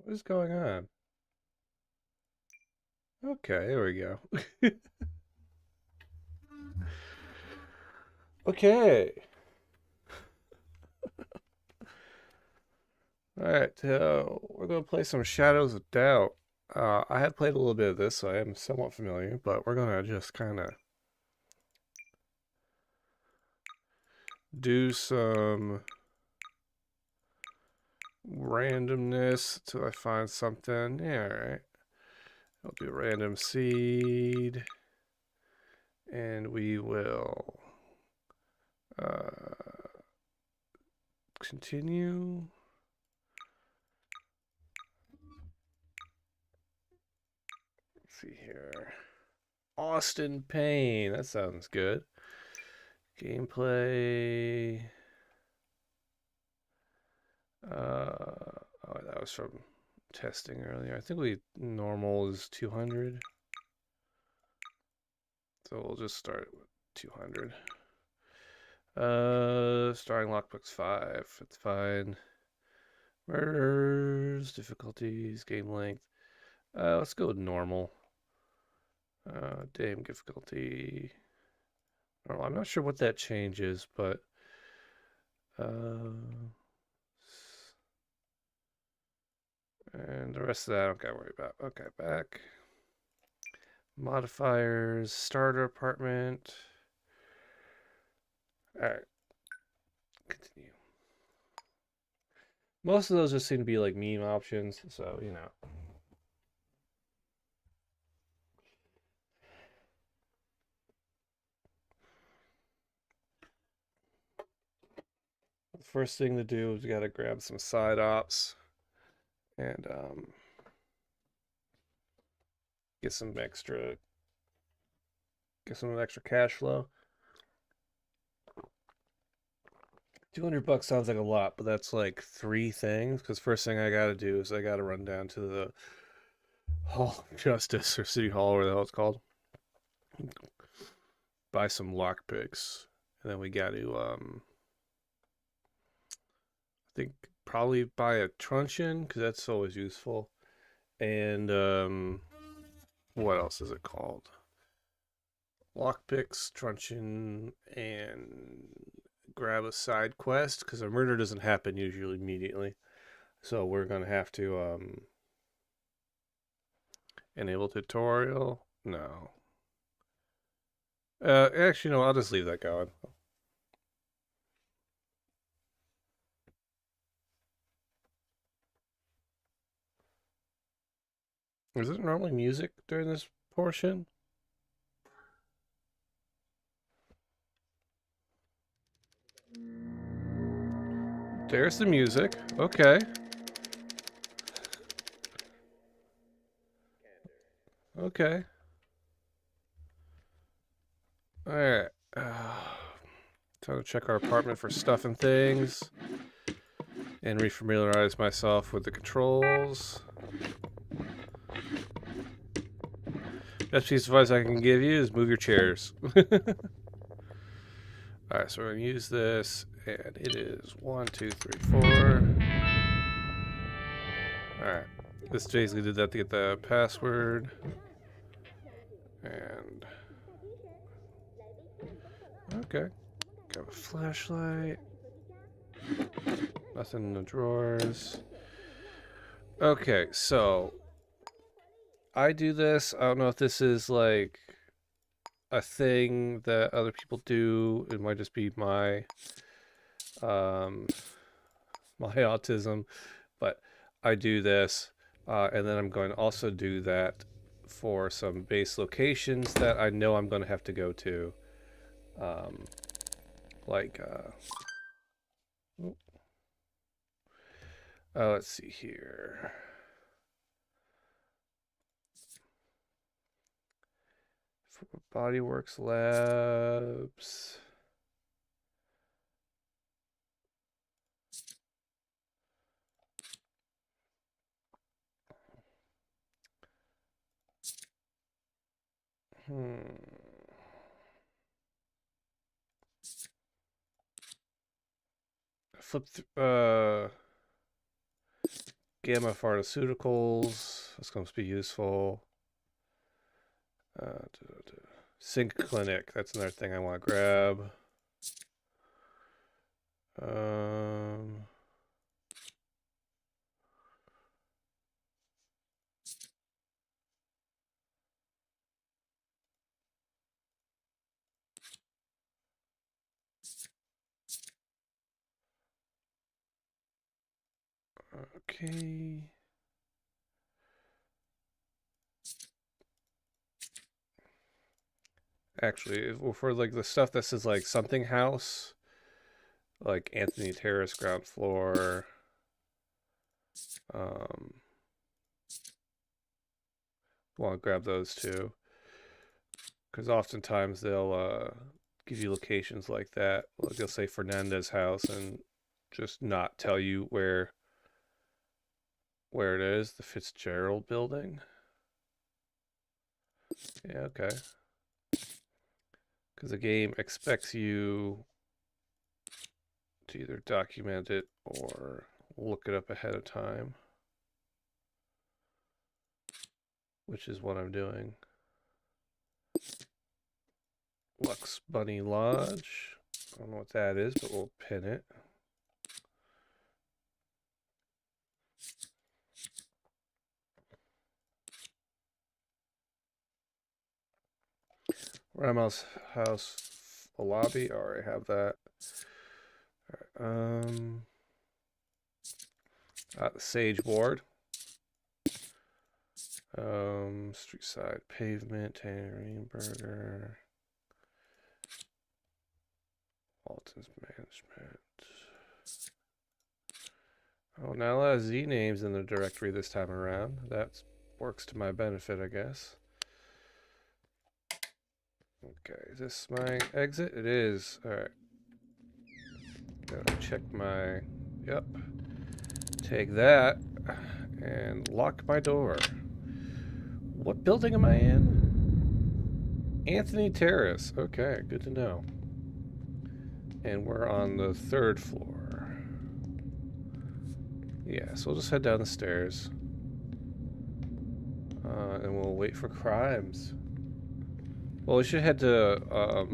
What is going on? Okay, there we go. Okay. All right, so we're gonna play some Shadows of Doubt. I have played a little bit of this, so I am somewhat familiar, but we're gonna just kind of do some randomness till I find something. Yeah, all right. I'll do random seed, and we will uh, continue. Let's see here. Austin Payne. That sounds good. Gameplay. Oh, that was from testing earlier. I think normal is 200. So we'll just start with 200. Starting lockbooks 5. It's fine. Murders, difficulties, game length. Let's go with normal. Game difficulty. Normal. I'm not sure what that changes, but uh, and the rest of that I don't gotta worry about. Okay, back. Modifiers, starter apartment. Alright, continue. Most of those just seem to be like meme options, so you know. The first thing to do is you gotta grab some side ops and get some extra cash flow. 200 bucks sounds like a lot, but that's like three things. Because first thing I gotta do is I gotta run down to the Hall of Justice or City Hall, or the hell it's called, buy some lockpicks, and then we got to I think probably buy a truncheon because that's always useful, and what else is it called? Lockpicks, truncheon, and grab a side quest because a murder doesn't happen usually immediately. So we're gonna have to enable tutorial. No. Actually, no. I'll just leave that going. Is it normally music during this portion? There's the music. Okay. Okay. All right. Time to check our apartment for stuff and things and refamiliarize myself with the controls. Best piece of advice I can give you is move your chairs. Alright, so we're going to use this, and it is 1, 2, 3, 4. Alright, this basically did that to get the password. And okay, got a flashlight. Nothing in the drawers. Okay, so I do this. I don't know if this is like a thing that other people do. It might just be um my autism, but I do this, and then I'm going to also do that for some base locations that I know I'm going to have to go to, um, like let's see here. For Bodyworks Labs. Hmm. Flip. Gamma Pharmaceuticals. That's going to be useful. Sync Clinic. That's another thing I want to grab. Okay. Actually, for like the stuff that says like something house, like Anthony Terrace ground floor, want to grab those too, because oftentimes they'll give you locations like that. Like they'll say Fernandez house and just not tell you where it is. The Fitzgerald building. Yeah, okay. Because the game expects you to either document it or look it up ahead of time, which is what I'm doing. Lux Bunny Lodge. I don't know what that is, but we'll pin it. Ramos House lobby. Already have that. All right. The Sage Ward. Street side pavement, Tangerine Burger. Walton's Management. Oh, not a lot of Z names in the directory this time around. That works to my benefit, I guess. Okay, is this my exit? It is. Alright. Gotta check my... Yep. Take that and lock my door. What building am I in? Anthony Terrace. Okay, good to know. And we're on the 3rd floor. Yeah, so we'll just head down the stairs. And we'll wait for crimes. Well, we should head to, oh,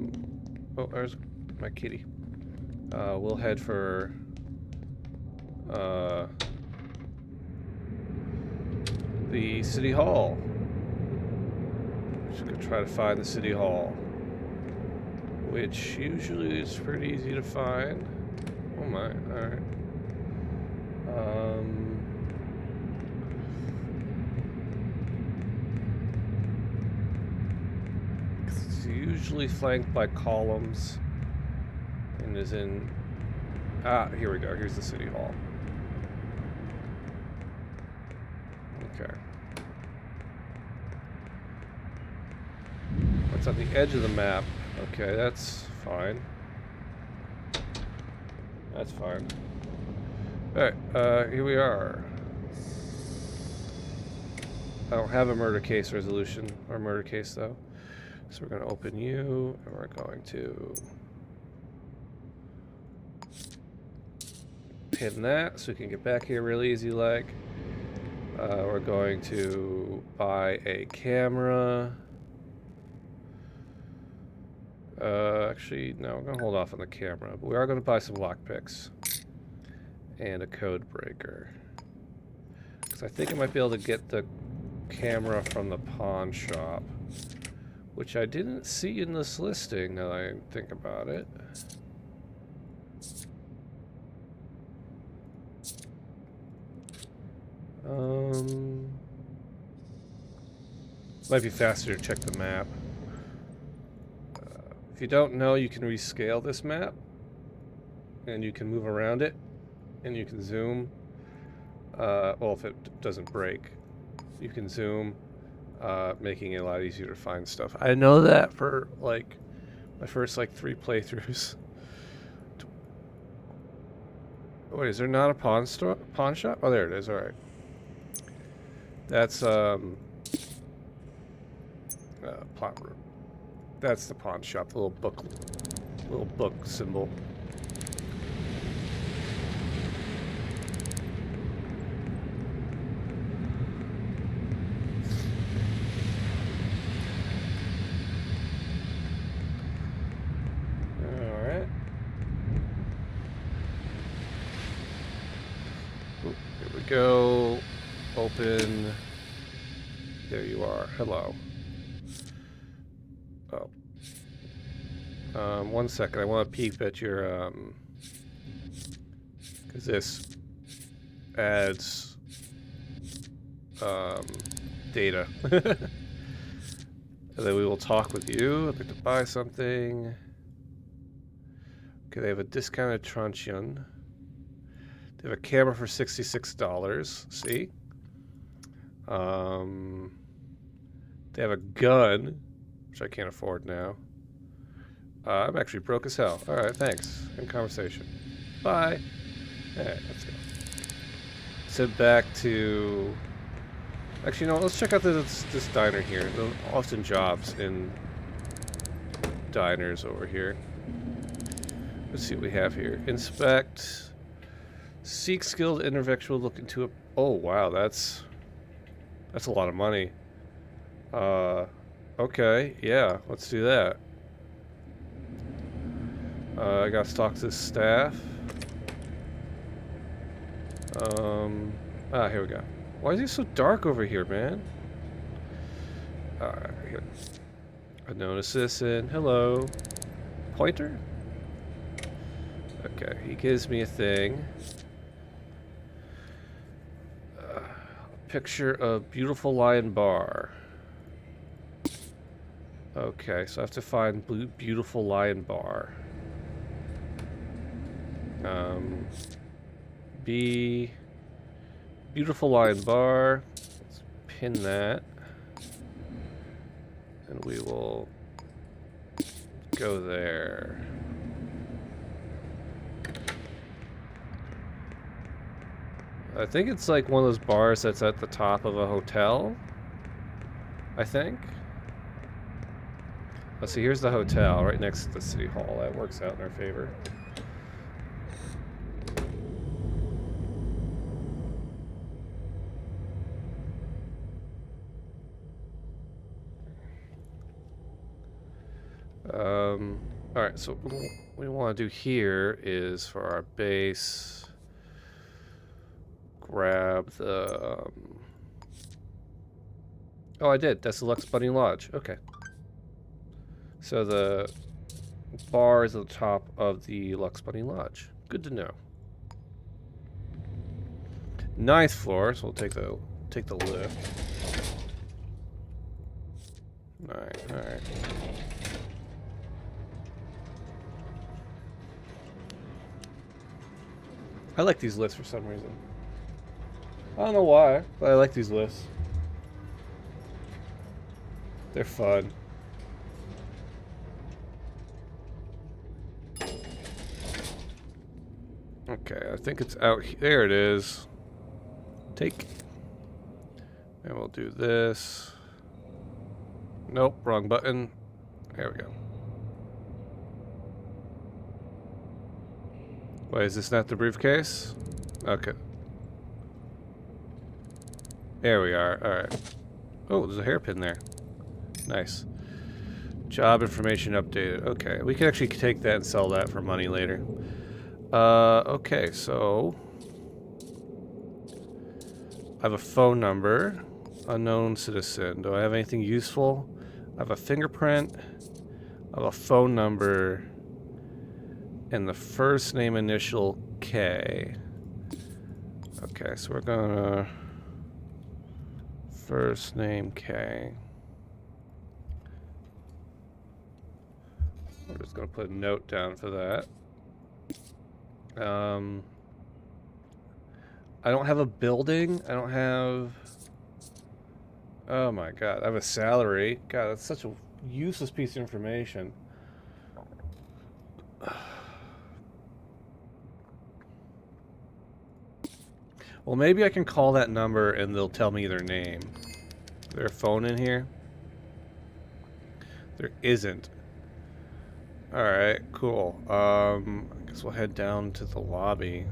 there's my kitty. We'll head for, the City Hall. Just gonna try to find the City Hall, which usually is pretty easy to find. Oh my, alright. It's usually flanked by columns and is in... Ah, here we go. Here's the City Hall. Okay. It's on the edge of the map. Okay, that's fine. That's fine. Alright, here we are. I don't have a murder case resolution, or murder case though. So we're going to open you, and we're going to pin that so we can get back here real easy like. We're going to buy a camera. Actually, no, I'm going to hold off on the camera, but we are going to buy some lockpicks and a code breaker. Because I think I might be able to get the camera from the pawn shop, which I didn't see in this listing now that I think about it. Might be faster to check the map. If you don't know, you can rescale this map, and you can move around it, and you can zoom. Well, if it doesn't break, you can zoom, making it a lot easier to find stuff. I know that for like my first like 3 playthroughs. Wait, is there not a pawn shop? Oh, there it is. All right. That's plot room. That's the pawn shop. The little book symbol. Here we go. Open. There you are. Hello. Oh. 1 second. I want to peep at your, because this adds, data. And then we will talk with you. I'd like to buy something. Okay, they have a discounted truncheon. They have a camera for $66. See? They have a gun, which I can't afford now. I'm actually broke as hell. Alright, thanks. Good conversation. Bye. Alright, let's go. Head back to... Actually, no, let's check out this diner here. There are often jobs in diners over here. Let's see what we have here. Inspect. Seek skilled individual looking to a... Oh, wow, that's a lot of money. Okay, yeah, let's do that. I gotta talk to the staff. Here we go. Why is it so dark over here, man? Alright, here. I noticed this in... Hello. Pointer? Okay, he gives me a thing. Picture of Beautiful Lion Bar. Okay, so I have to find Beautiful Lion Bar. B... Beautiful Lion Bar. Let's pin that. And we will go there. I think it's like one of those bars that's at the top of a hotel. I think. Let's see, here's the hotel right next to the city hall. That works out in our favor. Alright, so what we want to do here is for our base, grab the... Oh, I did. That's the Lux Bunny Lodge. Okay. So the bar is at the top of the Lux Bunny Lodge. Good to know. 9th floor, so we'll take the lift. 9, alright. I like these lifts for some reason. I don't know why, but I like these lifts. They're fun. Okay, I think it's out here. There it is. Take. And we'll do this. Nope, wrong button. There we go. Wait, is this not the briefcase? Okay. There we are. Alright. Oh, there's a hairpin there. Nice. Job information updated. Okay, we can actually take that and sell that for money later. Okay, so... I have a phone number. Unknown citizen. Do I have anything useful? I have a fingerprint. I have a phone number. And the first name initial K. Okay, so we're gonna... First name K. We're just gonna put a note down for that. I don't have a building. I don't have... Oh my god, I have a salary. God, that's such a useless piece of information. Well, maybe I can call that number and they'll tell me their name. Is there a phone in here? There isn't. Alright, cool. I guess we'll head down to the lobby.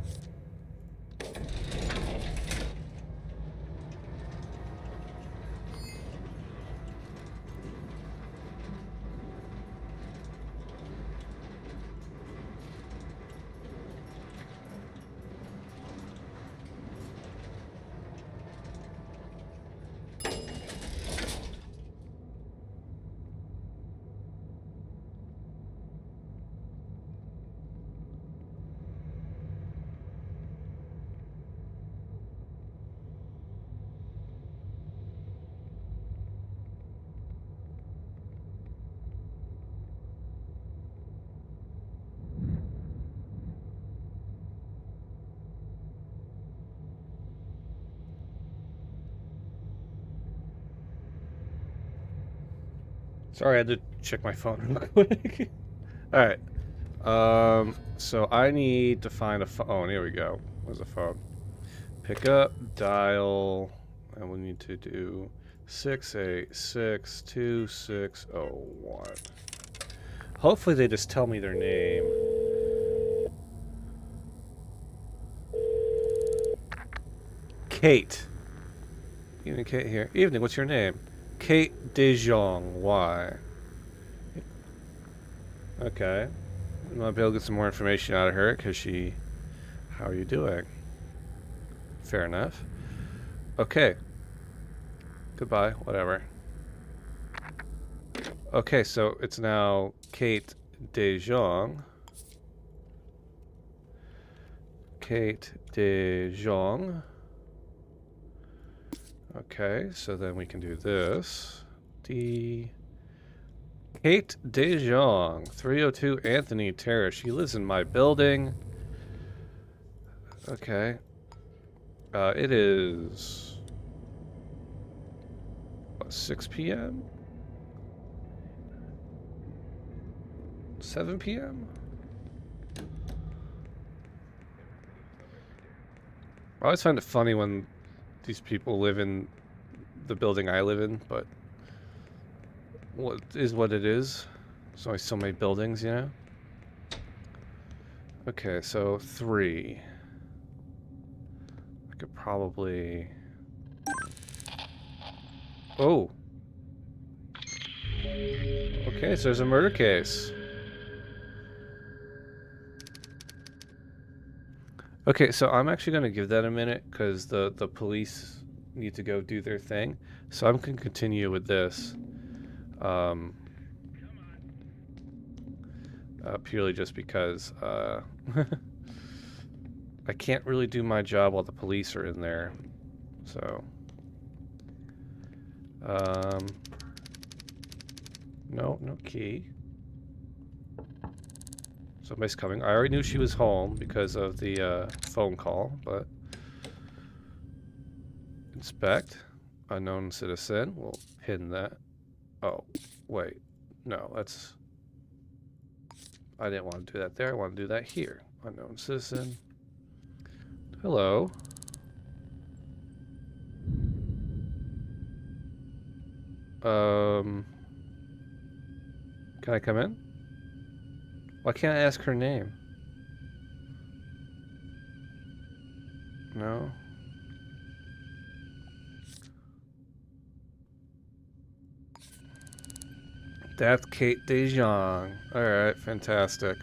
Sorry, I had to check my phone real quick. All right. So I need to find a phone. Oh, here we go. Where's the phone? Pick up, dial, and we need to do 6862601. Hopefully they just tell me their name. Kate. Evening, Kate here. Evening, what's your name? Kate DeJong. Why? Okay. We might be able to get some more information out of her because she. How are you doing? Fair enough. Okay. Goodbye. Whatever. Okay, so it's now Kate DeJong. Kate DeJong. Okay, so then we can do this. Kate DeJong, 302 Anthony Terrace. She lives in my building. Okay. It is... what, 6 p.m.? 7 p.m.? I always find it funny when these people live in the building I live in, but what is what it is. There's only so many buildings, you know? Okay, so 3. I could probably... Oh! Okay, so there's a murder case. Okay, so I'm actually going to give that a minute because the police need to go do their thing. So I'm going to continue with this. Purely just because I can't really do my job while the police are in there. So... no key. Somebody's coming. I already knew she was home because of the phone call, but... Inspect. Unknown citizen. We'll pin that. Oh, wait. No, that's... I didn't want to do that there. I want to do that here. Unknown citizen. Hello. Can I come in? Why can't I ask her name? No. That's Kate DeJong. Alright, fantastic.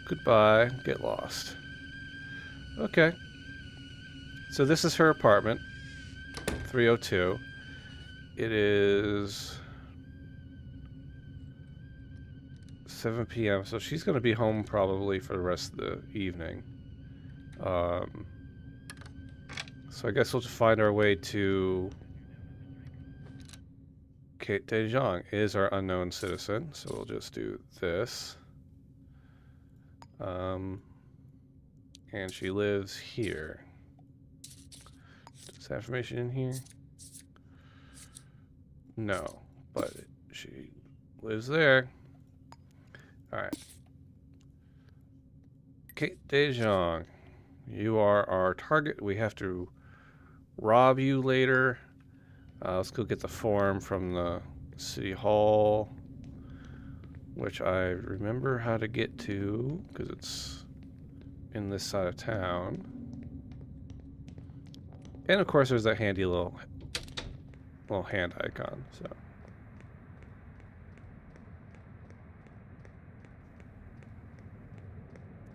Goodbye. Get lost. Okay. So this is her apartment. 302. It is 7 p.m. So she's going to be home probably for the rest of the evening. So I guess we'll just find our way to Kate DeJong is our unknown citizen. So we'll just do this. And she lives here. Is that information in here? No, but she lives there. Alright. Kate DeJong, you are our target. We have to rob you later. Let's go get the form from the city hall, which I remember how to get to because it's in this side of town. And of course there's that handy little hand icon, so.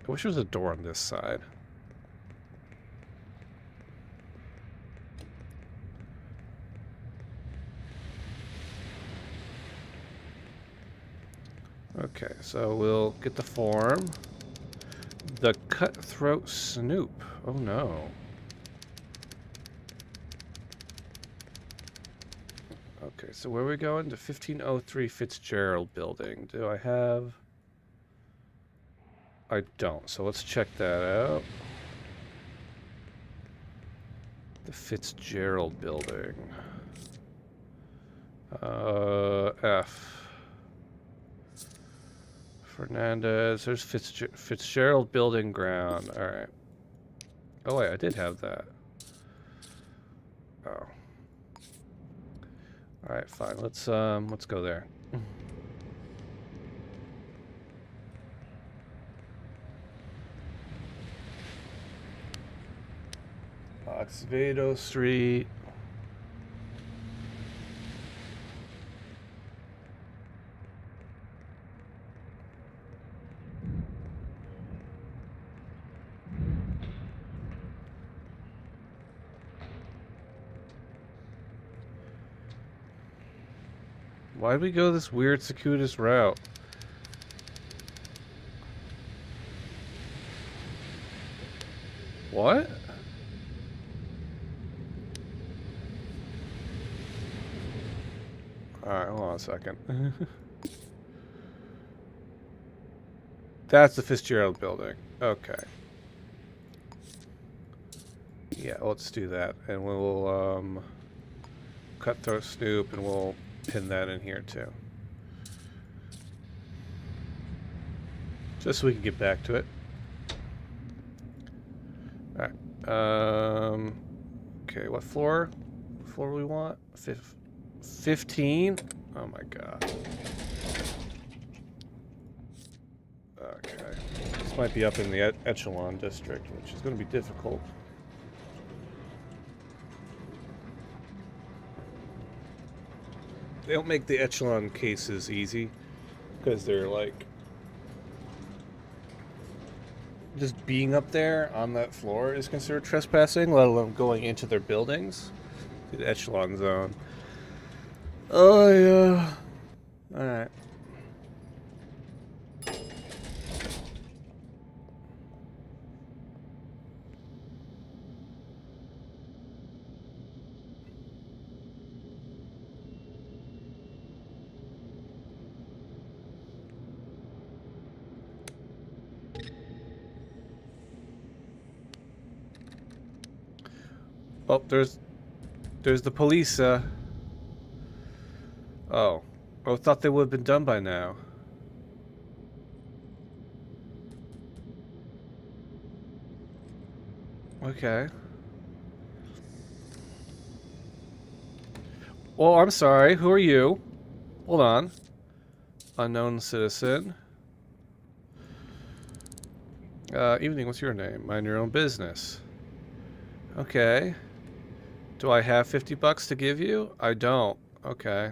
I wish there was a door on this side. Okay, so we'll get the form. The cutthroat snoop. Oh no. Okay, so where are we going? To 1503 Fitzgerald Building. Do I have... I don't, so let's check that out. The Fitzgerald building. F. Fernandez. There's Fitzgerald building ground. All right. Oh wait, I did have that. Oh. All right, fine. Let's go there. Oxvedo Street. Why'd we go this weird circuitous route? What? Alright, hold on a second. That's the Fitzgerald building. Okay. Yeah, let's do that. And we'll, Cutthroat Snoop, and we'll pin that in here, too. Just so we can get back to it. Alright. Okay, what floor? What floor do we want? 15? Oh my god. Okay. This might be up in the Echelon district, which is going to be difficult. They don't make the Echelon cases easy, because they're like... just being up there on that floor is considered trespassing, let alone going into their buildings. The Echelon zone. Oh, yeah. Alright. Oh, there's the police, Oh. I thought they would have been done by now. Okay. Well, I'm sorry. Who are you? Hold on. Unknown citizen. Evening, what's your name? Mind your own business. Okay. Do I have 50 bucks to give you? I don't. Okay.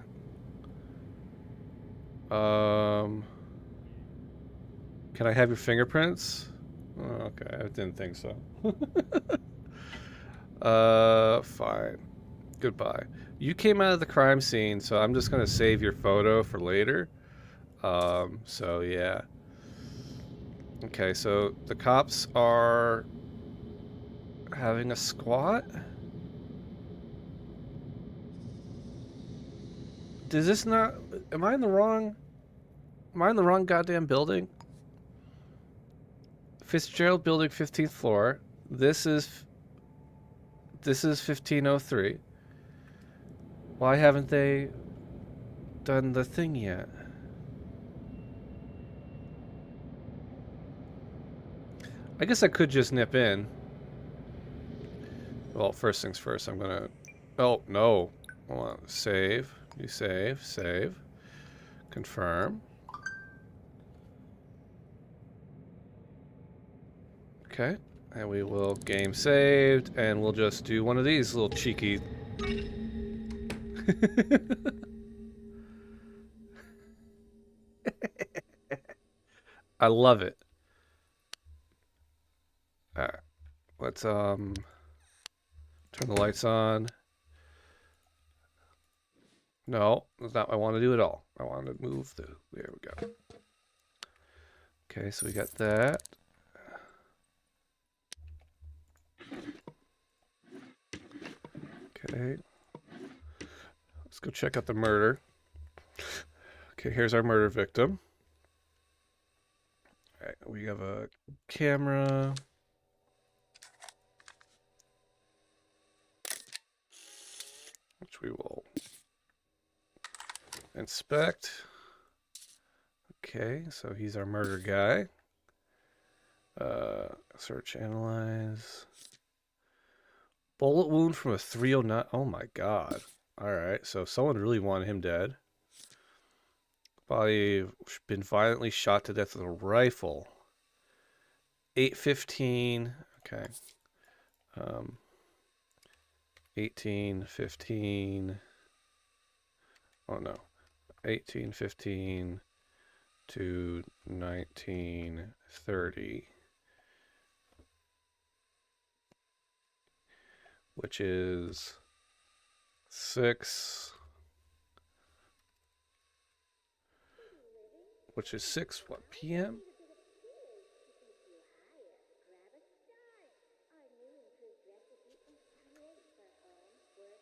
Can I have your fingerprints? Oh, okay, I didn't think so. Fine. Goodbye. You came out of the crime scene, so I'm just gonna save your photo for later. So yeah. Okay, so the cops are having a squat? Does this not... Am I in the wrong goddamn building? Fitzgerald building, 15th floor. This is 1503. Why haven't they done the thing yet? I guess I could just nip in. Well, first things first, I'm gonna... Oh, no. Hold on. Save. You save. Save. Confirm. Okay. And we will game saved, and we'll just do one of these little cheeky... I love it. Alright. Let's, turn the lights on. No, that's not what I want to do at all. I want to move the... There we go. Okay, so we got that. Okay. Let's go check out the murder. Okay, here's our murder victim. Alright, we have a camera. we will inspect. Okay, so he's our murder guy. Search, analyze. Bullet wound from a 309. Oh my god. Alright, so someone really wanted him dead. Body been violently shot to death with a rifle. 815. Okay. 1815. Oh no. 1815 to 1930. Which is 6. Which is 6 what p.m.?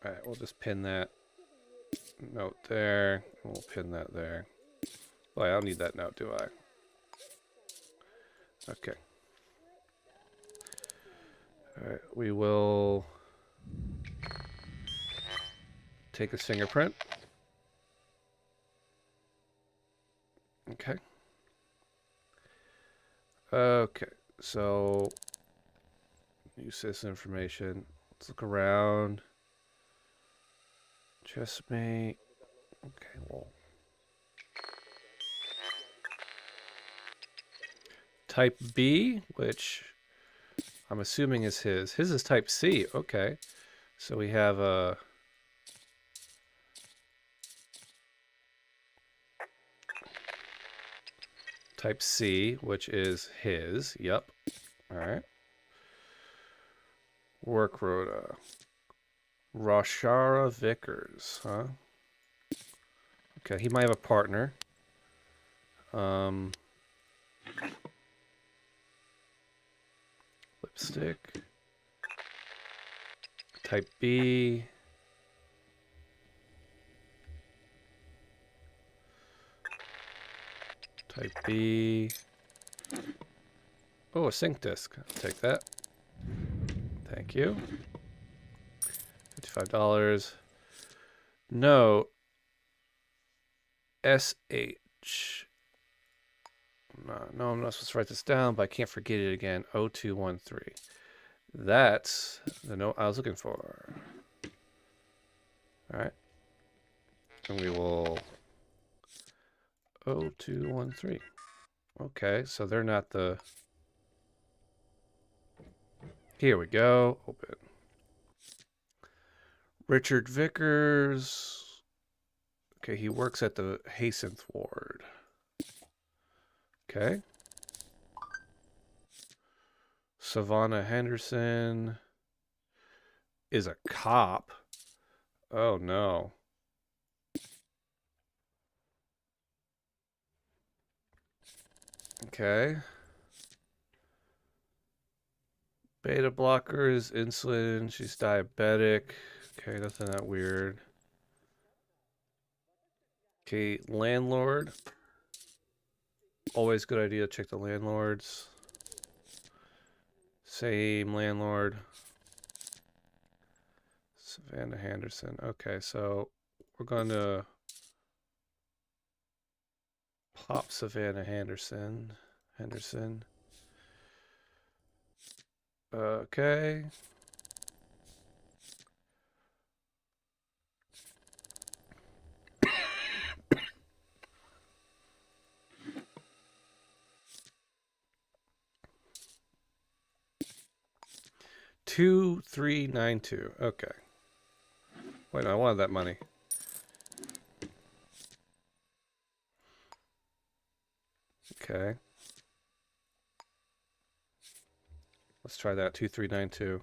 Alright, we'll just pin that note there. We'll pin that there. Well, I don't need that note, do I? Okay. Alright, we will take his fingerprint. Okay. Okay, so use this information. Let's look around. Chestmate. Okay, well. Type B, which I'm assuming is his. His is type C. Okay. So we have a type C, which is his. Yep. All right. Work rota. Roshara Vickers, huh? Okay, he might have a partner. Lipstick. Type B. Type B. Oh, a sync disk. I'll take that. Thank you. $55. No. SH. No, I'm not supposed to write this down, but I can't forget it again. 0213. That's the note I was looking for. Alright. And we will 0213. Okay, so they're not the... Here we go. Open. Richard Vickers. Okay, he works at the Hastings ward. Okay. Savannah Henderson is a cop. Oh no. Okay. Beta blockers, insulin, she's diabetic. Okay, nothing that weird. Okay, landlord. Always good idea to check the landlords. Same landlord. Savannah Henderson. Okay, so we're going to pop Savannah Henderson. Okay. $2392. Okay. Wait, no, I wanted that money. Okay. Let's try that. 2392.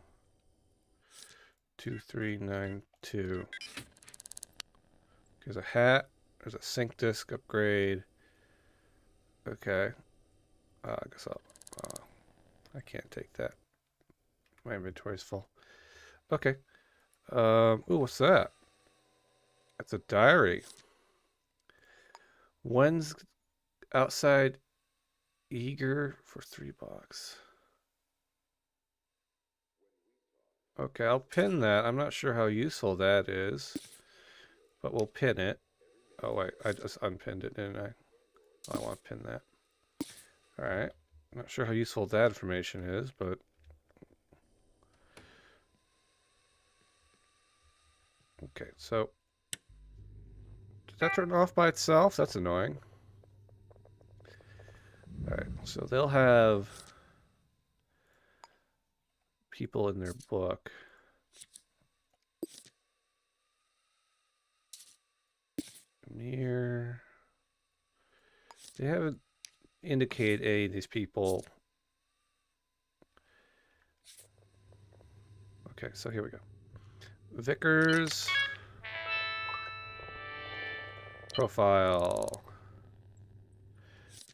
2392. There's a hat. There's a sync disk upgrade. Okay. I guess I can't take that. My inventory's full. Okay. Ooh, what's that? That's a diary. When's outside eager for $3? Okay, I'll pin that. I'm not sure how useful that is. but we'll pin it. Oh wait, I just unpinned it, didn't I? I want to pin that. All right. Not sure how useful that information is, but okay. So did that turn off by itself? That's annoying. All right. So they'll have people in their book. Near. They haven't indicated any of these people. Okay, so here we go. Vickers. Profile.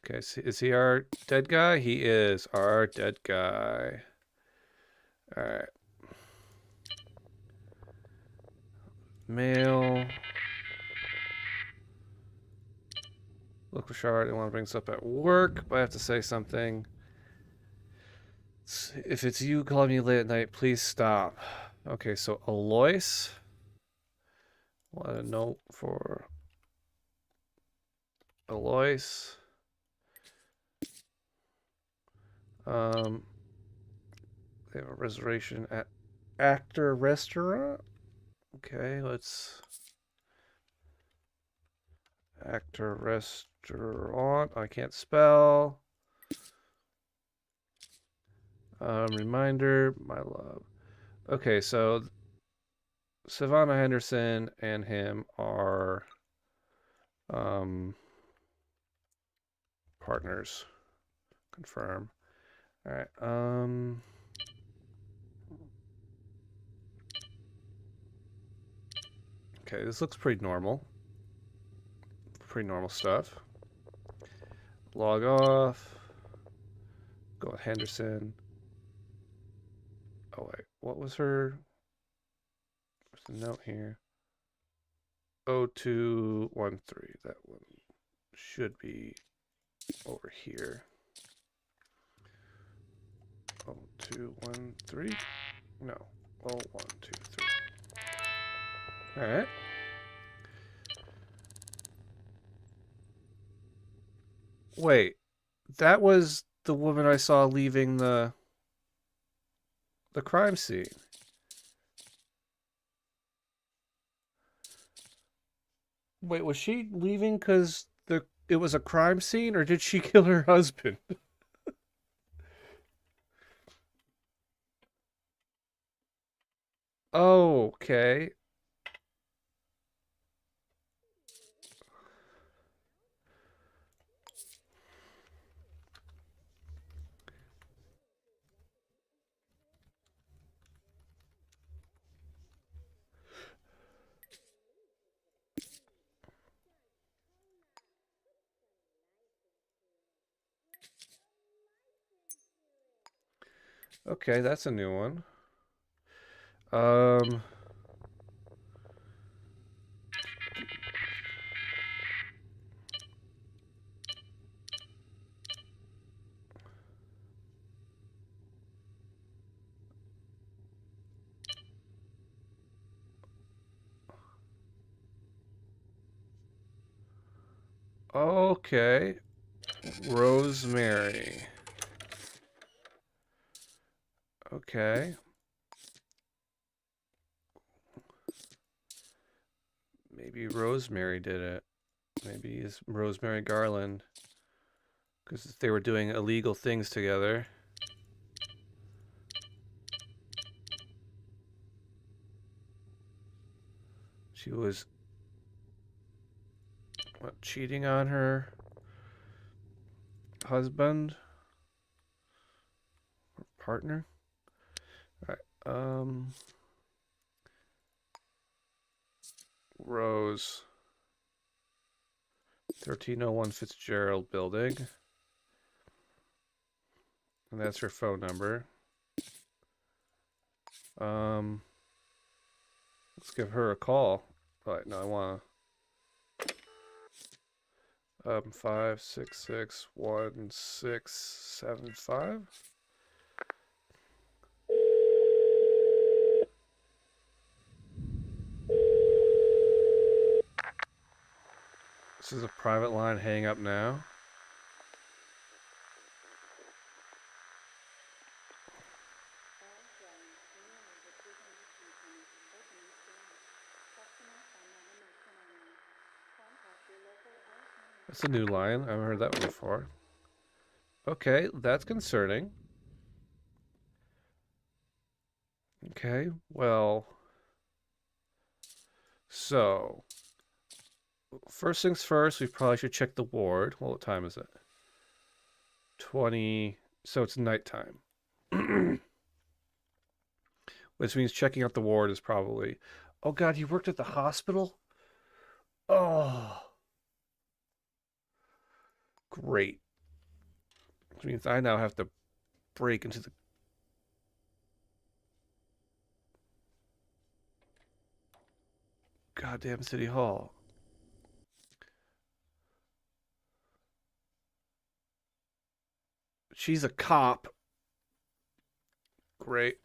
Okay, is he our dead guy? He is our dead guy. Alright. Male. Look, Richard, I didn't want to bring this up at work, but I have to say something. If it's you calling me late at night, please stop. Okay, so Alois. What a note for Alois. They have a reservation at Actor Restaurant. Okay, let's Actor Restaurant. I can't spell. Reminder, my love. Okay, so Savannah Henderson and him are partners. Confirm. All right. Okay, this looks pretty normal. Pretty normal stuff. Log off. Go with Henderson. Oh wait, what was her? There's a note here. 0213. That one should be over here. 0213. No. 0123. All right. Wait, that was the woman I saw leaving the crime scene. Wait, was she leaving because it was a crime scene, or did she kill her husband? Oh, okay. Okay, that's a new one. Um. Okay. Rosemary. Okay. Maybe Rosemary did it. Maybe it's Rosemary Garland. Because they were doing illegal things together. She was what, cheating on her husband or partner. All right. Rose. 1301 Fitzgerald Building. And that's her phone number. Let's give her a call. But no, I want to 5661675. This is a private line. Hang up now. That's a new line. I haven't heard that one before. Okay, that's concerning. Okay, well... So... First things first, we probably should check the ward. Well, what time is it? 20... So it's nighttime. Which means checking out the ward is probably... Oh god, you worked at the hospital? Oh... Great. Which means I now have to break into the goddamn city hall. She's a cop. Great.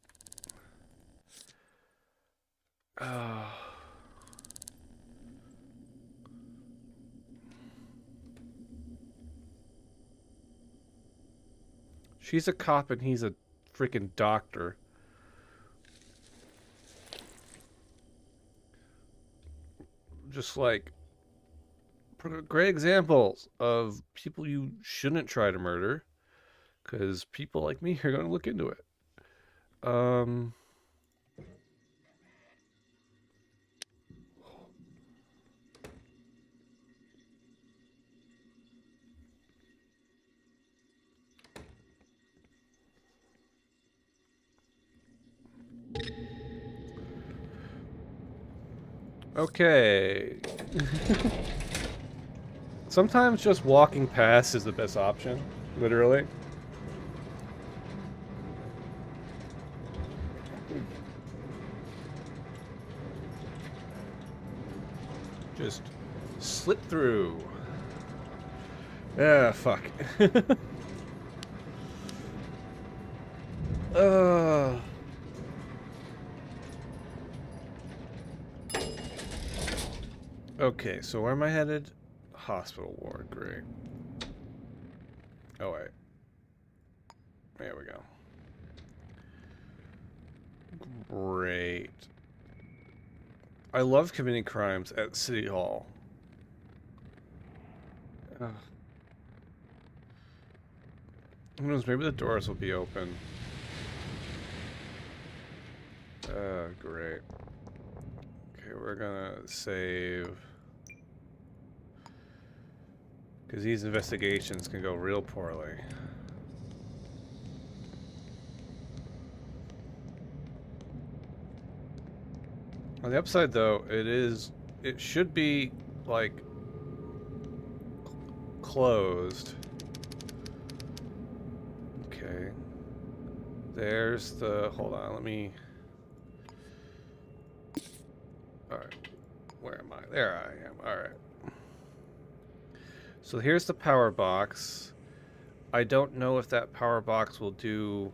She's a cop and he's a freaking doctor. Just like great examples of people you shouldn't try to murder, because people like me are going to look into it. Okay. Sometimes just walking past is the best option, literally. Just slip through. Ah, fuck. Okay, so where am I headed? Hospital ward, great. Oh, wait. There we go. Great. I love committing crimes at City Hall. Who knows, maybe the doors will be open. Great. Okay, we're gonna save. Because these investigations can go real poorly. On the upside, though, it should be, like, closed. Okay. There's the, hold on, let me, alright. Where am I? There I am, alright. So here's the power box. I don't know if that power box will do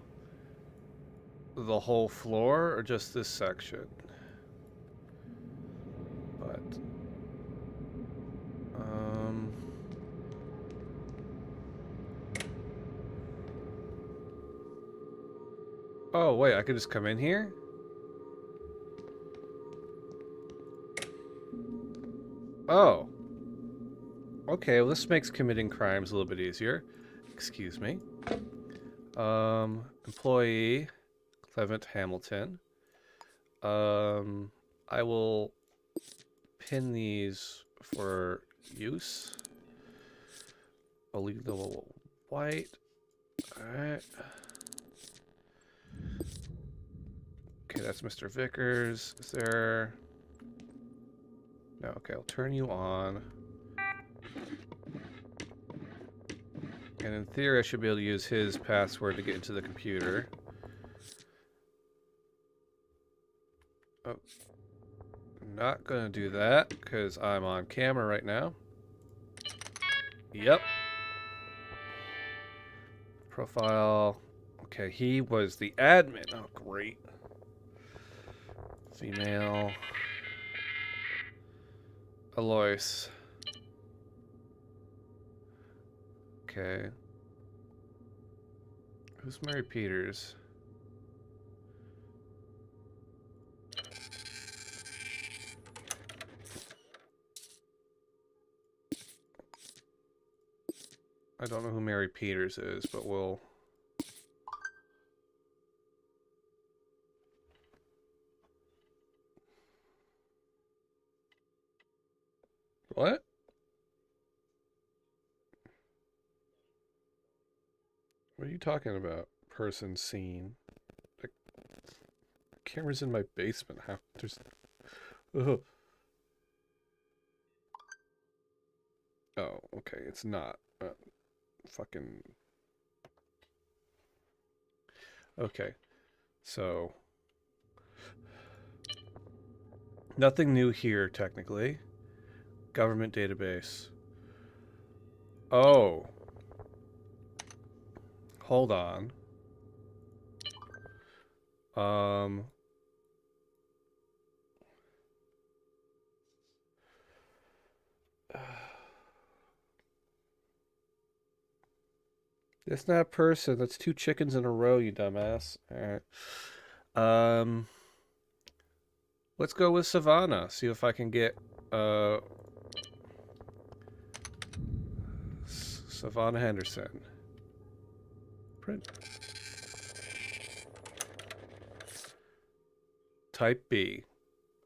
the whole floor or just this section. But oh wait, I could just come in here? Oh. Okay, well this makes committing crimes a little bit easier. Excuse me. Employee Clement Hamilton. I will pin these for use. I'll leave the white. Alright. Okay, that's Mr. Vickers. Is there... No, okay, I'll turn you on. And in theory, I should be able to use his password to get into the computer. Oh. I'm not gonna do that, because I'm on camera right now. Yep. Profile. Okay, he was the admin. Oh, great. Female. Alois. Okay. Who's Mary Peters? I don't know who Mary Peters is, but we'll... What? What are you talking about? Person seen. The camera's in my basement. How? There's... Ugh. Oh, okay. It's not. Fucking... Okay. So... Nothing new here, technically. Government database. Oh. Hold on. Um... That's not a person. That's two chickens in a row, you dumbass. Alright. Um... Let's go with Savannah. See if I can get Savannah Henderson. Print. Type B.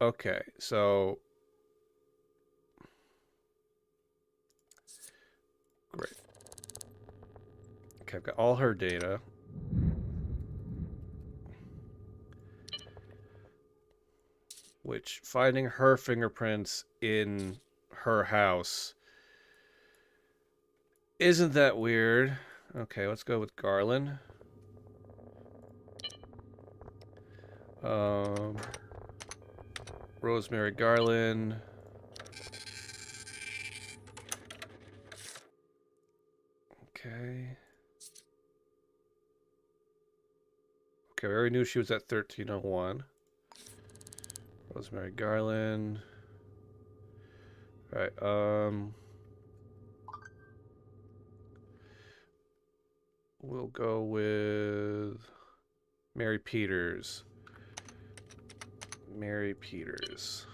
Okay, so great. Okay, I've got all her data. Which finding her fingerprints in her house isn't that weird. Okay, let's go with Garland. Rosemary Garland. Okay. Okay, we already knew she was at 1301. Rosemary Garland. Alright, we'll go with Mary Peters. Mary Peters.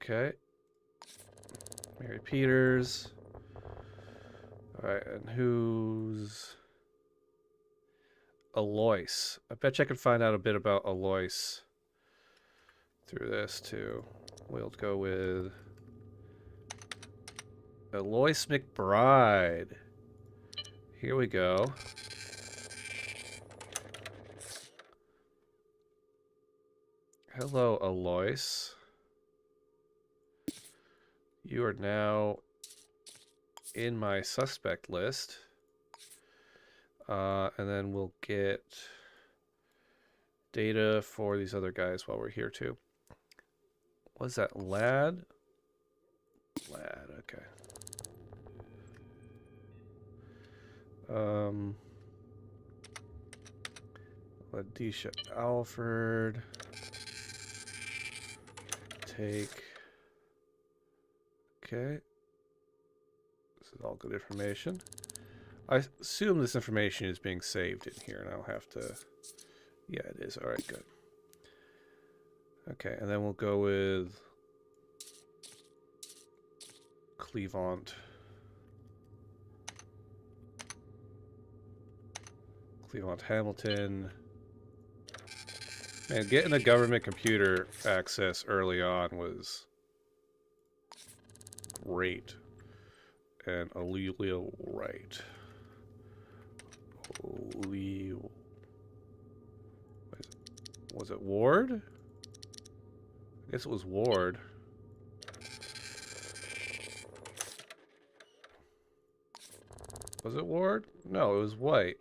Okay. Mary Peters. Alright, and who's... Alois. I bet you I can find out a bit about Alois through this, too. We'll go with... Alois McBride. Here we go. Hello, Alois. You are now in my suspect list. And then we'll get data for these other guys while we're here too. What's that? Lad? Lad, okay. Ladisha Alford. Take. Okay. This is all good information. I assume this information is being saved in here, and I don't have to... Yeah, it is. All right, good. Okay, and then we'll go with... Cleveland. Cleveland Hamilton. Man, getting a government computer access early on was great. And illegal right. Was it Ward? I guess it was Ward. Was it Ward? No, it was White.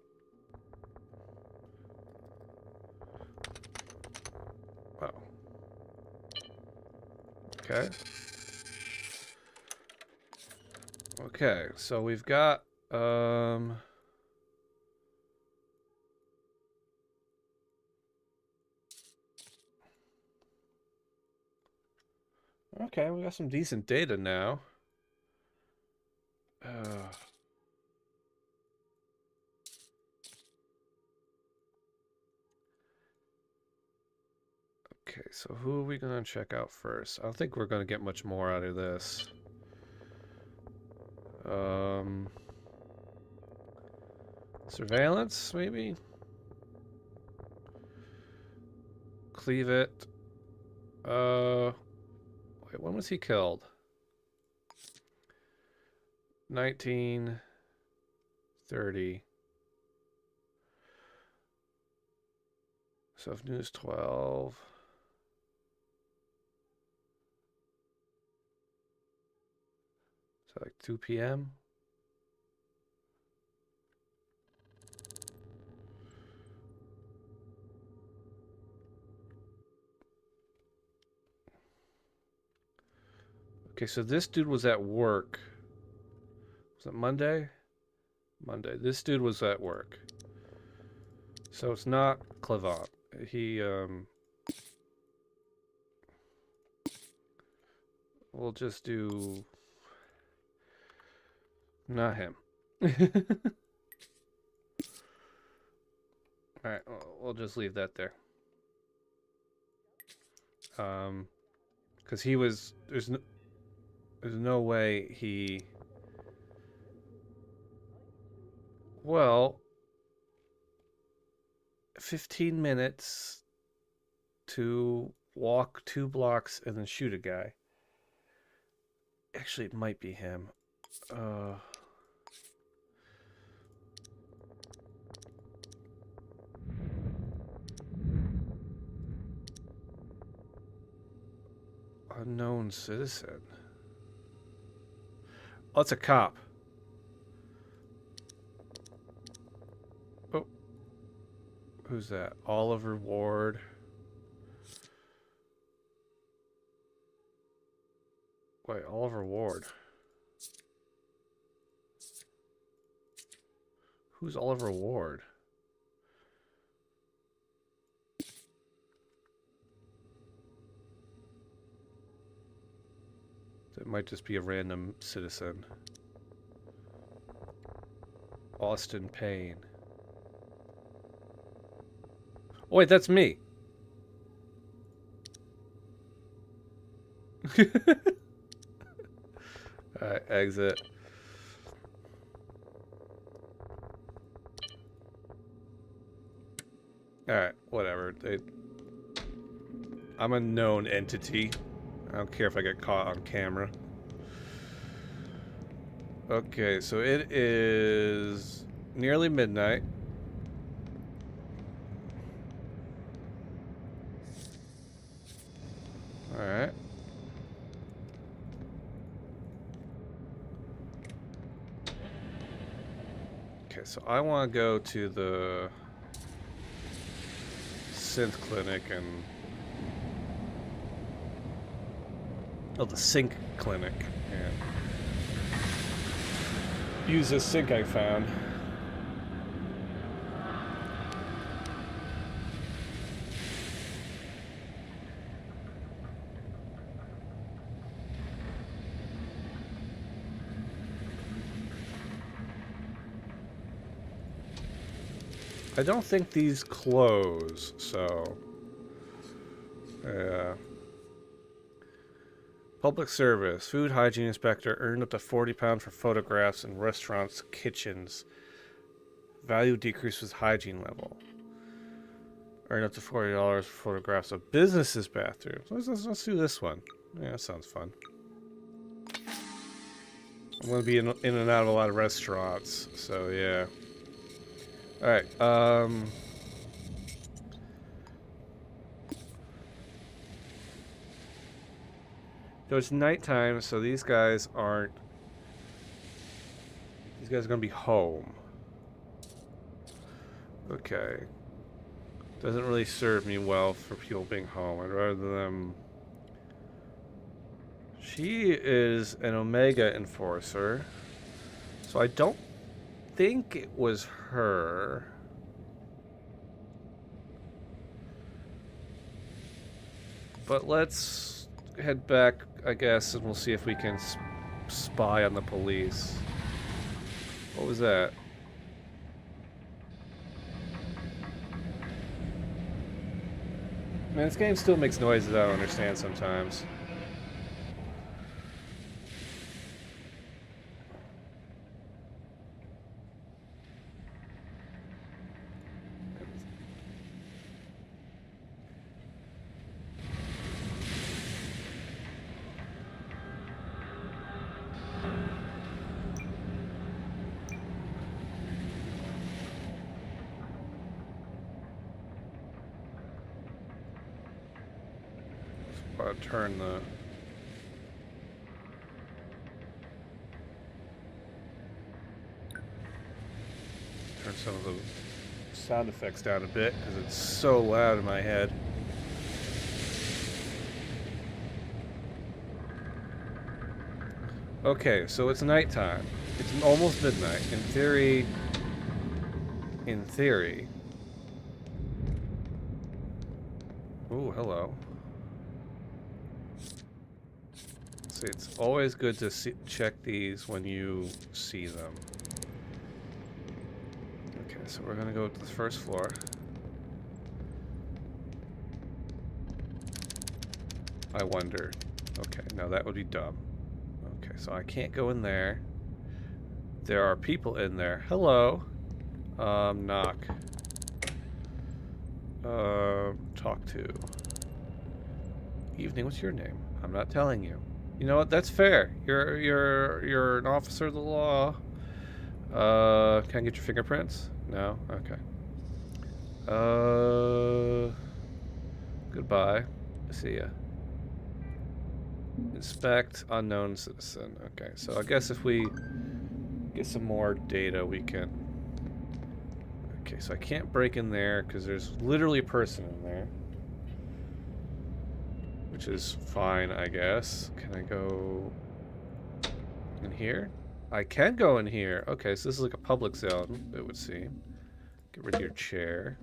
Oh. Okay. Okay, so we've got Okay, we got some decent data now. Okay, so who are we going to check out first? I don't think we're going to get much more out of this. Surveillance, maybe? Cleave it. Wait, when was he killed? 1930. So News 12. So like 2 p.m.? Okay, so this dude was at work. Was it Monday? Monday. This dude was at work. So it's not Clevant. We'll just do... Not him. Alright, we'll just leave that there. Because he was... There's no way he... Well... 15 minutes to walk 2 blocks and then shoot a guy. Actually, it might be him. Unknown citizen. Oh, it's a cop. Oh. Who's that? Oliver Ward. Wait, Oliver Ward. Who's Oliver Ward? That might just be a random citizen. Austin Payne. Oh, wait, that's me. Alright, exit. Alright, whatever. I'm a known entity. I don't care if I get caught on camera. Okay, so it is nearly midnight. Alright. Okay, so I want to go to the synth clinic and... Oh, the sync clinic. Yeah. Use this sync I found. I don't think these close, so... Yeah. Public service. Food hygiene inspector earned up to £40 for photographs in restaurants' kitchens. Value decreased with hygiene level. Earned up to $40 for photographs of businesses' bathrooms. Let's do this one. Yeah, that sounds fun. I'm going to be in and out of a lot of restaurants, so yeah. Alright, so it's nighttime, so these guys are gonna be home. Okay. Doesn't really serve me well for people being home. I'd rather them... She is an Omega enforcer, so I don't think it was her. But let's head back. I guess, and we'll see if we can spy on the police. What was that? Man, this game still makes noises I don't understand sometimes. Turn some of the sound effects down a bit because it's so loud in my head. Okay, so it's nighttime. It's almost midnight. In theory. Ooh, hello. See, it's always good to check these when you see them. Okay, so we're gonna go to the first floor. I wonder. Okay, no, that would be dumb. Okay, so I can't go in there. There are people in there. Hello. Knock. Talk to. Evening, what's your name? I'm not telling you. You know what? That's fair. You're an officer of the law. Can I get your fingerprints? No? Okay. Goodbye. See ya. Inspect unknown citizen. Okay, so I guess if we get some more data, we can. Okay, so I can't break in there because there's literally a person in there. Which is fine, I guess. Can I go in here? I can go in here. Okay, so this is like a public zone, it would seem. Get rid of your chair.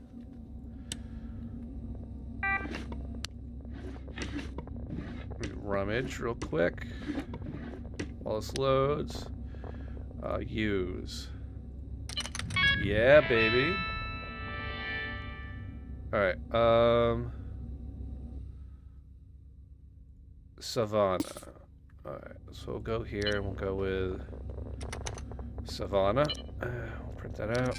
Rummage real quick while this loads. Use. Yeah, baby. Alright, Savannah. Alright, so we'll go here and we'll go with Savannah. We'll print that out.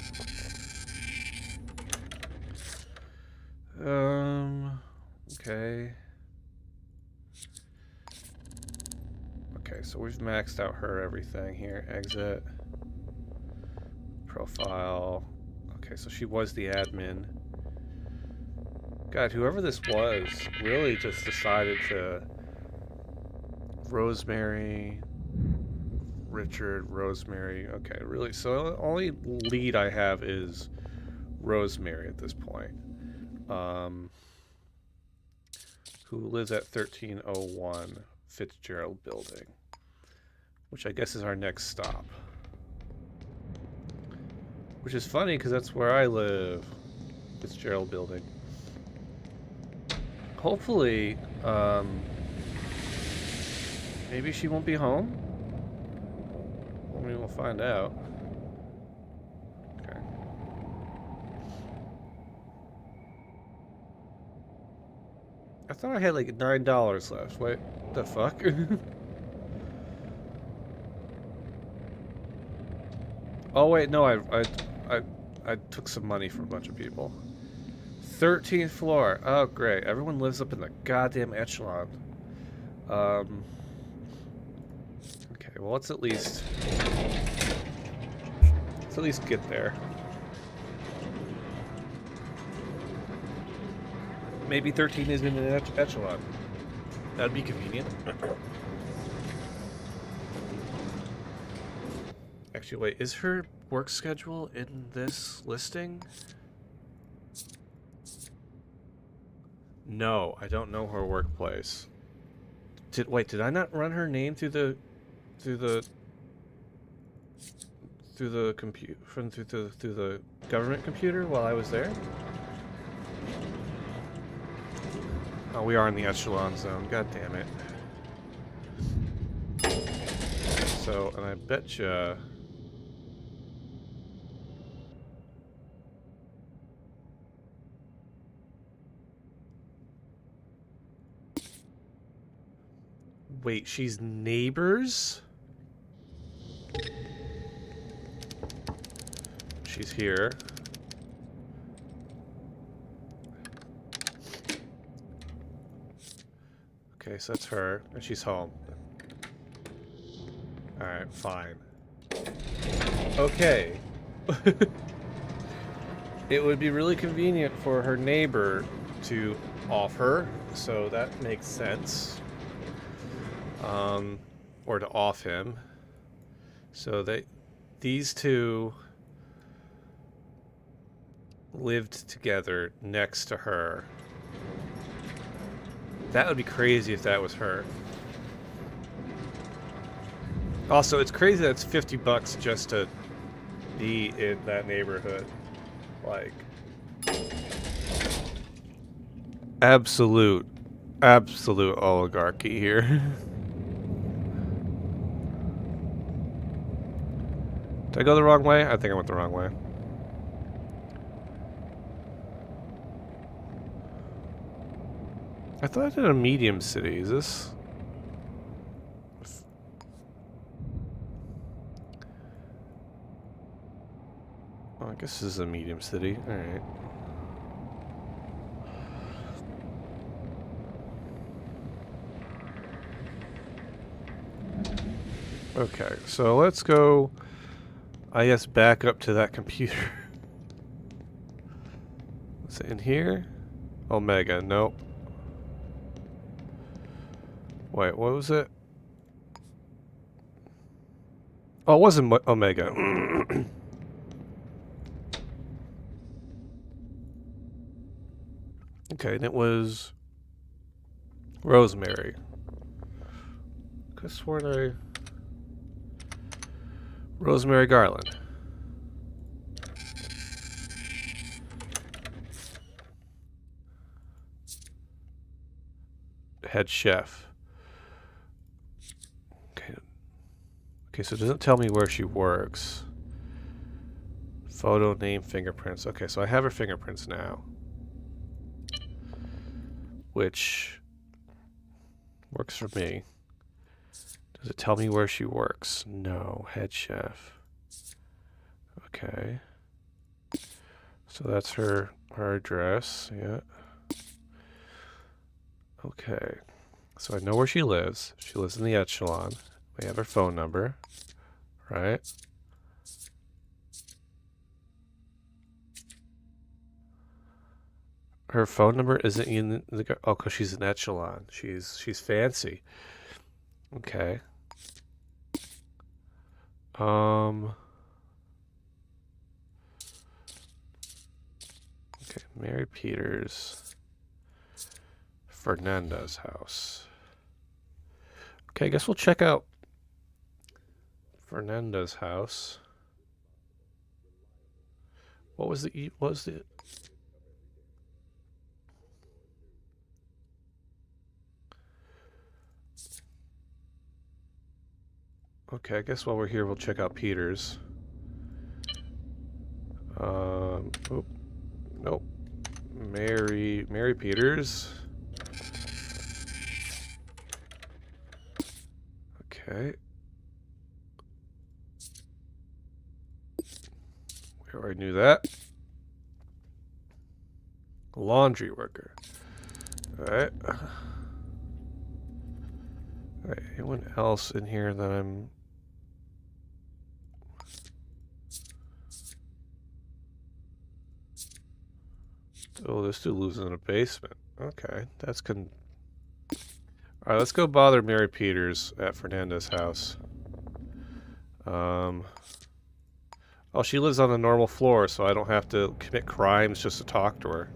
Okay. Okay, so we've maxed out her everything here. Exit. Profile. Okay, so she was the admin. God, whoever this was really just decided to... Rosemary... Richard, Rosemary. Okay, really, so the only lead I have is Rosemary at this point. Who lives at 1301 Fitzgerald Building, which I guess is our next stop. Which is funny because that's where I live, Fitzgerald Building. Hopefully, maybe she won't be home. I mean, we'll find out. Okay. I thought I had like $9 left. Wait, the fuck? Oh wait, no, I took some money from a bunch of people. 13th floor. Oh great, everyone lives up in the goddamn echelon. Okay, well let's at least get there. Maybe 13 is in an echelon. That'd be convenient. Actually, wait, is her work schedule in this listing? No, I don't know her workplace. Did I not run her name through the government computer while I was there? Oh, we are in the echelon zone. God damn it. So, and I betcha... Wait, she's neighbors? She's here. Okay, so that's her, and she's home. Alright, fine. Okay. It would be really convenient for her neighbor to off her, so that makes sense. Or to off him. So these two lived together next to her. That would be crazy if that was her. Also, it's crazy that it's $50 just to be in that neighborhood. Like, absolute oligarchy here. Did I go the wrong way? I think I went the wrong way. I thought I did a medium city. Is this? Oh, I guess this is a medium city. Alright. Okay, so let's go, I guess, back up to that computer. Is it in here? Omega, nope. Wait, what was it? Oh, it wasn't Omega. Okay, and it was Rosemary. Could have sworn I... Rosemary Garland. Head chef. Okay. Okay, so it doesn't tell me where she works. Photo, name, fingerprints. Okay, so I have her fingerprints now. Which works for me. Does it tell me where she works? No. Head chef. Okay. So that's her address. Yeah. Okay. So I know where she lives. She lives in the Echelon. We have her phone number. Right? Her phone number isn't in the... Oh, because she's an Echelon. She's fancy. Okay. Okay, Mary Peters. Fernanda's house. Okay, I guess we'll check out Fernanda's house. What was the... Okay, I guess while we're here, we'll check out Peters. Oh, nope. Mary Peters. Okay. We already knew that. Laundry worker. Alright. Alright, anyone else in here that I'm... Oh, this dude lives in a basement. Okay, that's Alright, let's go bother Mary Peters at Fernanda's house. Oh, she lives on the normal floor, so I don't have to commit crimes just to talk to her.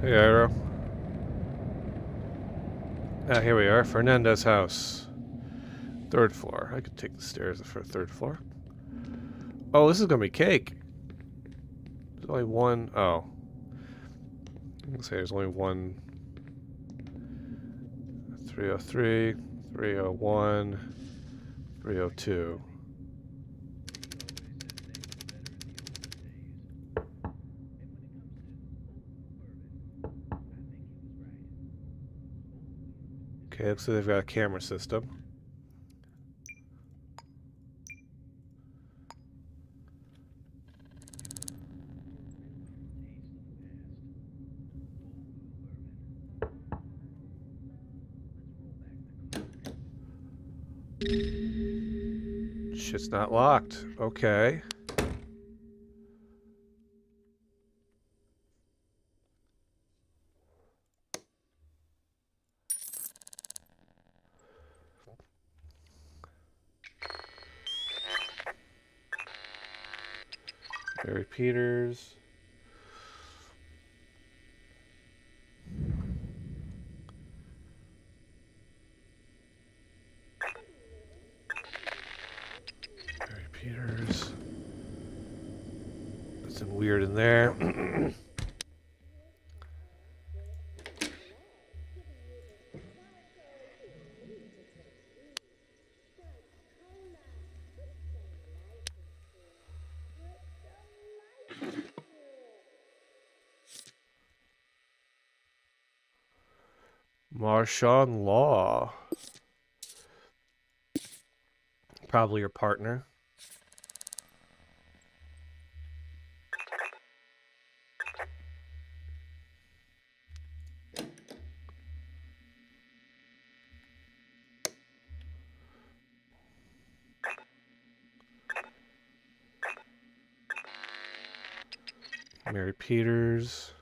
Hey, Arrow. Ah, here we are. Fernanda's house. Third floor. I could take the stairs for the third floor. Oh, this is gonna be cake. There's only one. Oh. I'm gonna say there's only one. 303, 301, 302. Okay, looks like they've got a camera system. Shit's not locked. Okay. Barry Peters. Barry Peters. Nothing weird in there. Marshawn Law. Probably your partner. Mary Peters.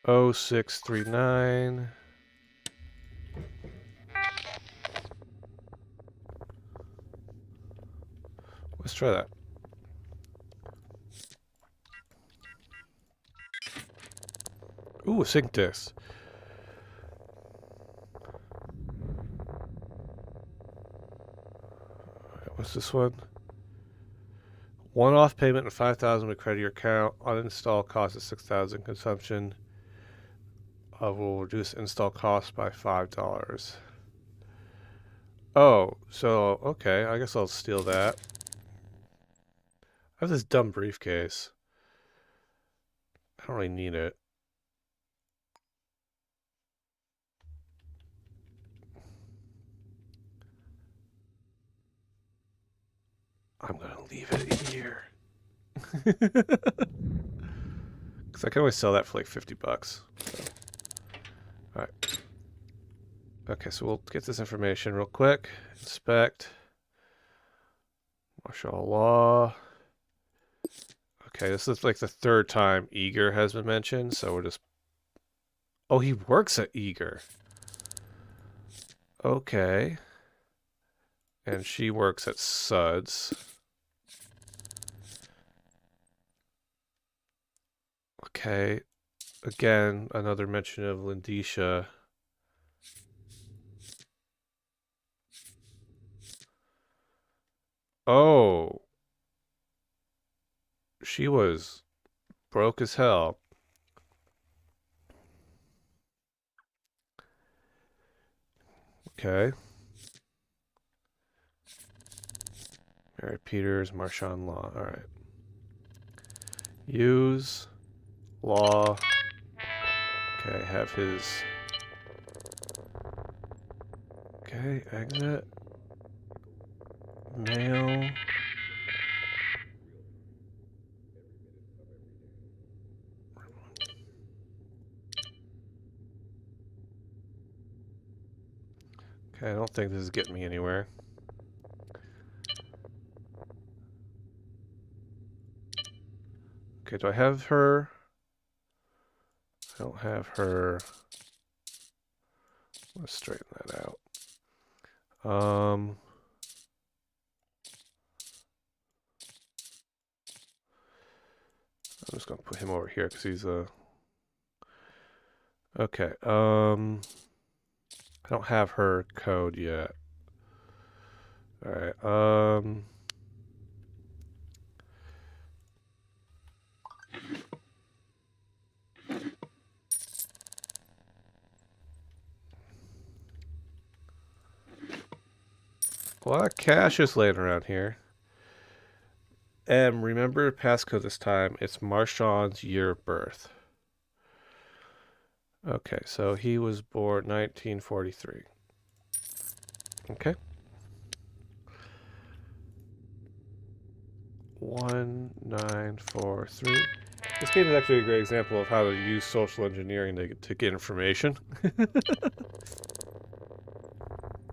0639. Let's try that. Ooh, a sync disc. What's this one? One-off payment of $5,000 would credit your account. Uninstall cost of $6,000. Consumption will reduce install cost by $5. Oh, so okay. I guess I'll steal that. I have this dumb briefcase. I don't really need it. I'm gonna leave it here. Because I can always sell that for like $50. So. Alright. Okay, so we'll get this information real quick. Inspect. Martial law. Okay, this is like the third time Eager has been mentioned, so we're just... Oh, he works at Eager. Okay. And she works at Suds. Okay. Again, another mention of Lindisha. Oh. She was broke as hell. Okay. Mary Peters, Marshawn Law. All right. Use law. Okay, have his. Okay, exit. Mail. Okay, I don't think this is getting me anywhere. Okay, do I have her? I don't have her. Let's straighten that out. just gonna put him over here because he's a. Okay. I don't have her code yet. All right. A lot of cash is laying around here. And remember passcode this time. It's Marshawn's year of birth. Okay, so he was born 1943. Okay. 1943. This game is actually a great example of how to use social engineering to get information.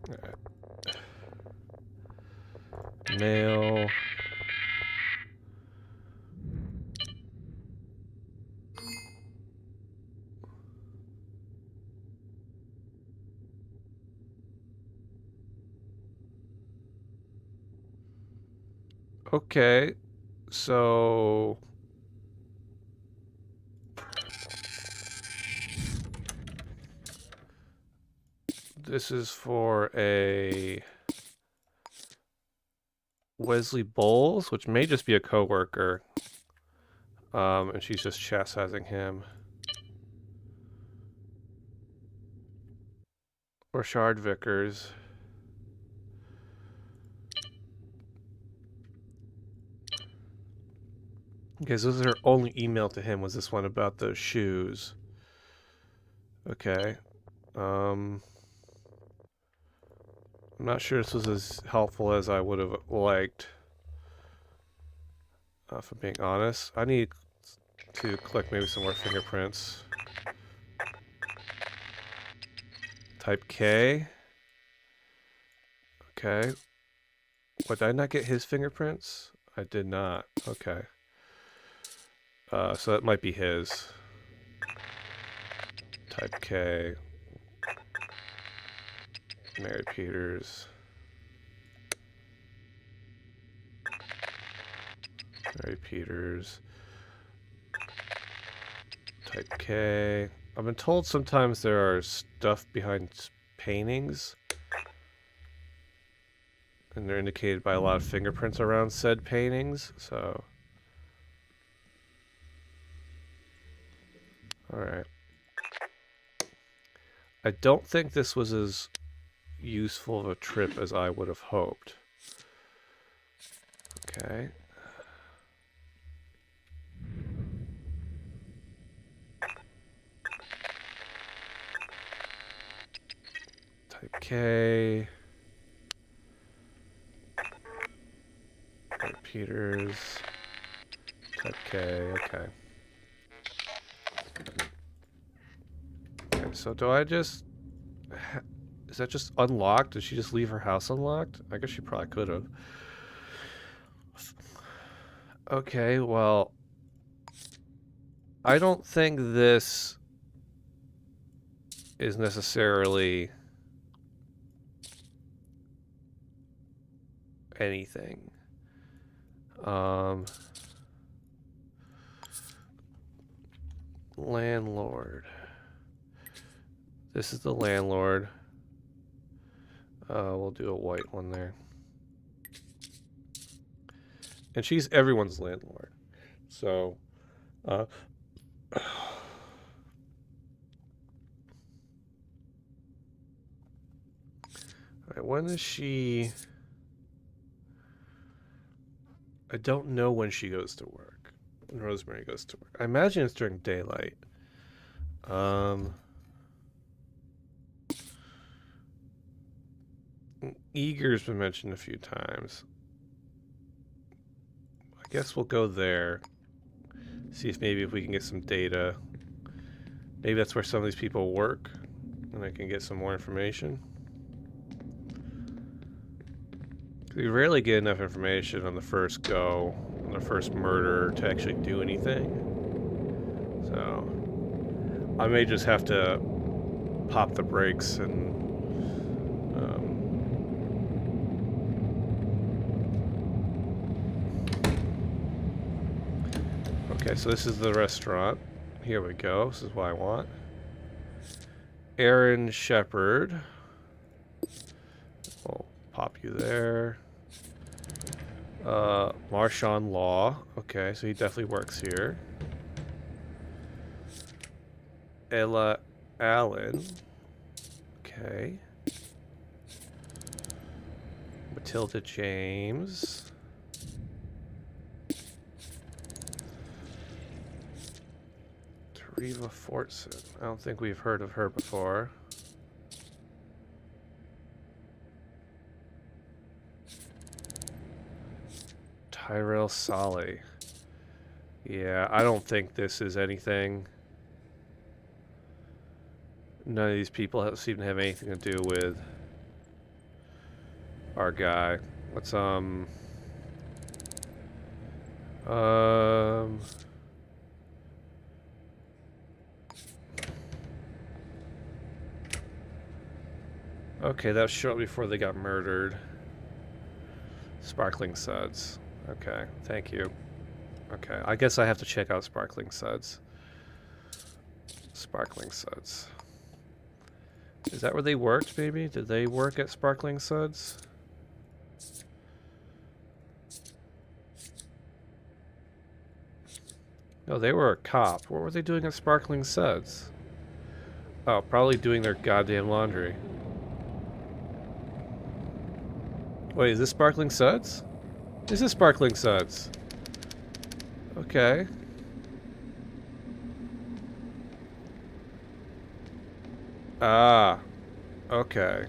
Right. Mail. Okay, so this is for a Wesley Bowles, which may just be a coworker, and she's just chastising him. Or Shard Vickers. Okay, so this is her only email to him, was this one about those shoes. Okay. I'm not sure this was as helpful as I would have liked. If I'm being honest. I need to collect maybe some more fingerprints. Type K. Okay. What, did I not get his fingerprints? I did not. Okay. So that might be his. Type K. Mary Peters. Mary Peters. Type K. I've been told sometimes there are stuff behind paintings. And they're indicated by a lot of fingerprints around said paintings, so. Alright. I don't think this was as useful of a trip as I would have hoped. Okay. Type K. Type Peters. Type K, okay. Okay, so do I just... Is that just unlocked? Did she just leave her house unlocked? I guess she probably could have. Okay, well... I don't think this is necessarily anything. Landlord. This is the landlord. We'll do a white one there. And she's everyone's landlord. So, alright, when is she... I don't know when she goes to work. When Rosemary goes to work. I imagine it's during daylight. Eager's been mentioned a few times. I guess we'll go there. See if maybe if we can get some data. Maybe that's where some of these people work. And I can get some more information. We rarely get enough information on the first go, on the first murder, to actually do anything. So, I may just have to pop the brakes and Okay, so this is the restaurant. Here we go. This is what I want. Aaron Shepard. We'll pop you there. Marshawn Law. Okay, so he definitely works here. Ella Allen. Okay. Matilda James. Teresa Fortson. I don't think we've heard of her before. Tyrell Solly. Yeah, I don't think this is anything. None of these people seem to have anything to do with our guy. Let's okay, that was shortly before they got murdered. Sparkling Suds. Okay, thank you. Okay, I guess I have to check out Sparkling Suds. Sparkling Suds. Is that where they worked, maybe? Did they work at Sparkling Suds? No, they were a cop. What were they doing at Sparkling Suds? Oh, probably doing their goddamn laundry. Wait, is this Sparkling Suds? This is Sparkling Suds. Okay. Ah. Okay.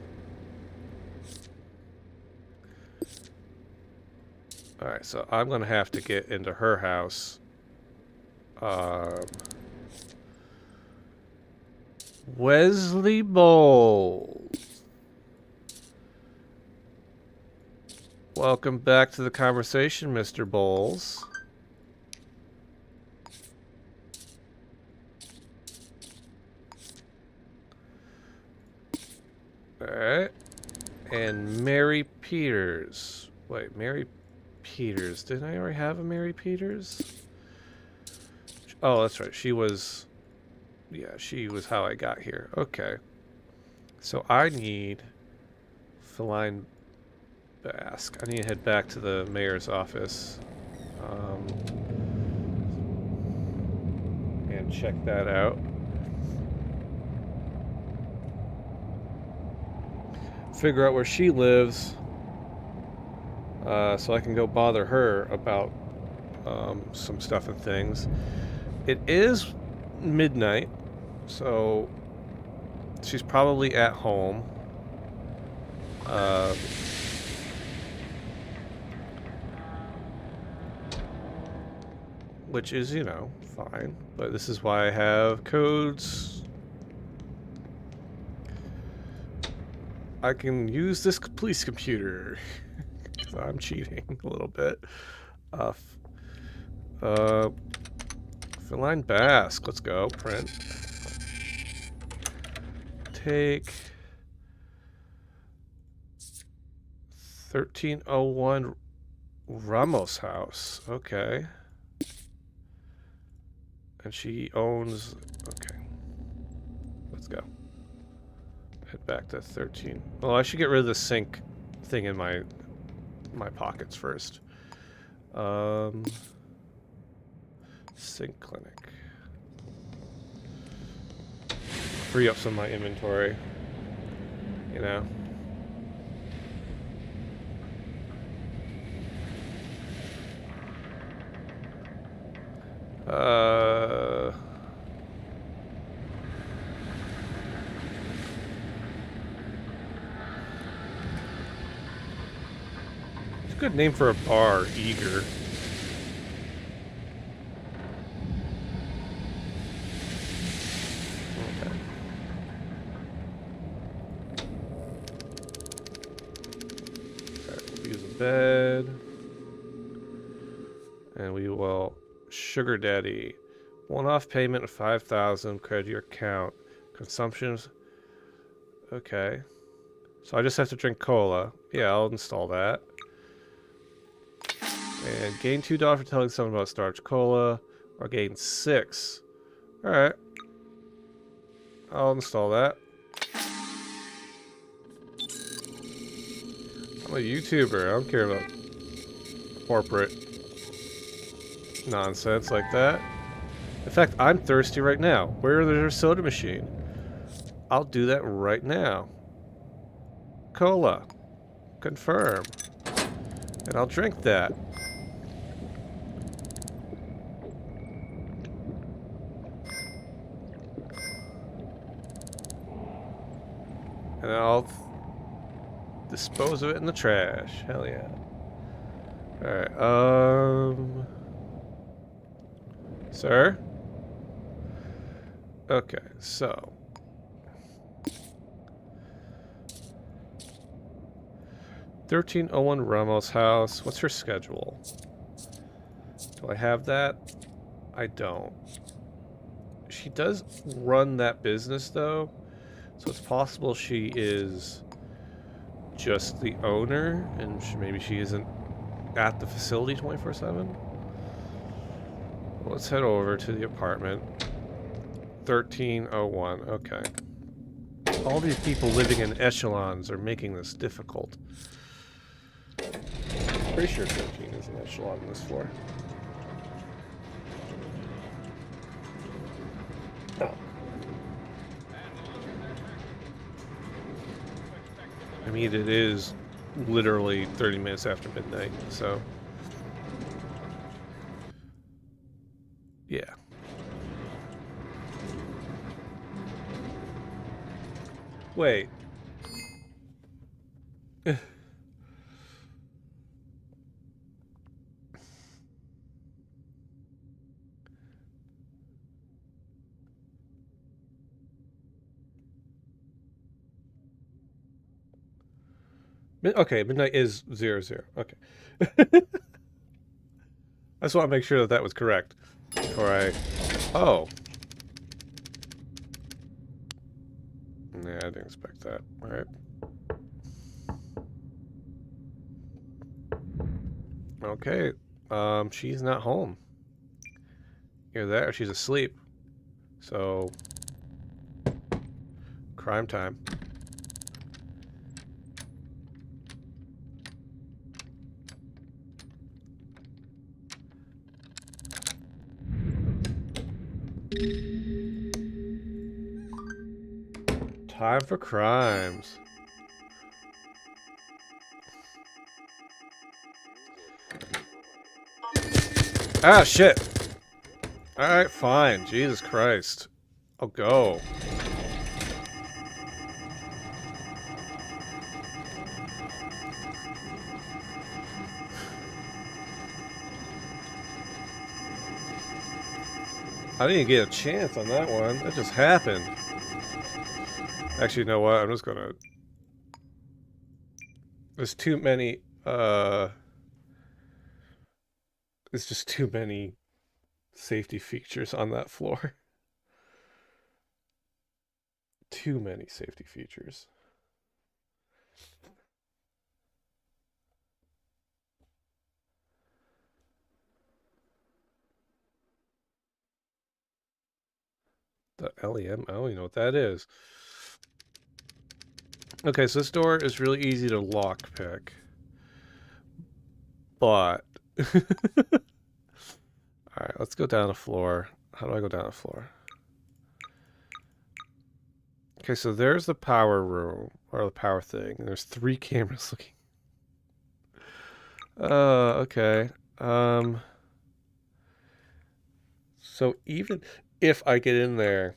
Alright, so I'm gonna have to get into her house. Wesley Bowles. Welcome back to the conversation, Mr. Bowles. Alright. And Mary Peters. Wait, Mary Peters. Didn't I already have a Mary Peters? Oh, that's right. She was... Yeah, she was how I got here. Okay. So I need... Feline Basque. I need to head back to the mayor's office. And check that out. Figure out where she lives. So I can go bother her about some stuff and things. It is midnight, so she's probably at home. Which is, you know, fine. But this is why I have codes. I can use this police computer. So I'm cheating a little bit. Feline Basque. Let's go. Print. Take 1301 Ramos House. Okay. And she owns... Okay. Let's go. Head back to 13. Well, I should get rid of the sink thing in my pockets first. Sink clinic. Free up some of my inventory. You know? It's a good name for a bar, Eager. Okay. Alright, we'll use a bed. And we will Sugar Daddy. One-off payment of 5,000, credit your account. Consumptions. Okay. So I just have to drink cola. Yeah, I'll install that. And gain $2 for telling someone about Starch Cola. I'll gain 6. Alright. I'll install that. I'm a YouTuber. I don't care about corporate nonsense like that. In fact, I'm thirsty right now. Where is their soda machine? I'll do that right now. Cola. Confirm. And I'll drink that. And I'll dispose of it in the trash. Hell yeah. Alright, Sir? Okay, so... 1301 Ramos house. What's her schedule? Do I have that? I don't. She does run that business, though. So it's possible she is just the owner, and maybe she isn't at the facility 24/7. Let's head over to the apartment. 1301. Okay. All these people living in echelons are making this difficult. Pretty sure 13 is an echelon on this floor. Oh. I mean, it is literally 30 minutes after midnight, so... yeah. Wait. Okay, midnight is 00. Okay. I just want to make sure that that was correct before I... oh. Yeah, I didn't expect that. Alright. Okay. She's not home. Either that or she's asleep. So... crime time. Time for crimes. Ah, shit. Alright, fine. Jesus Christ. I'll go. I didn't get a chance on that one. That just happened. Actually, you know what? I'm just gonna... there's too many, there's just too many safety features on that floor. Too many safety features. The LEM? I don't even know what that is. Okay, so this door is really easy to lockpick. But... alright, let's go down the floor. How do I go down the floor? Okay, so there's the power room, or the power thing, and there's 3 cameras looking. Okay. So even if I get in there...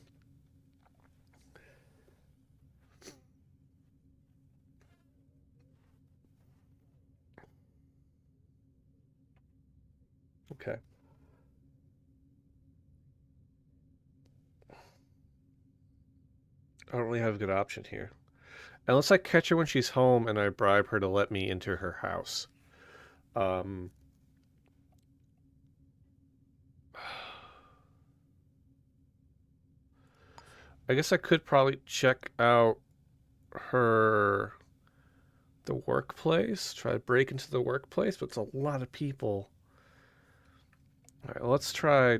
okay. I don't really have a good option here. Unless I catch her when she's home and I bribe her to let me into her house. I guess I could probably check out the workplace, try to break into the workplace, but it's a lot of people. Alright, let's try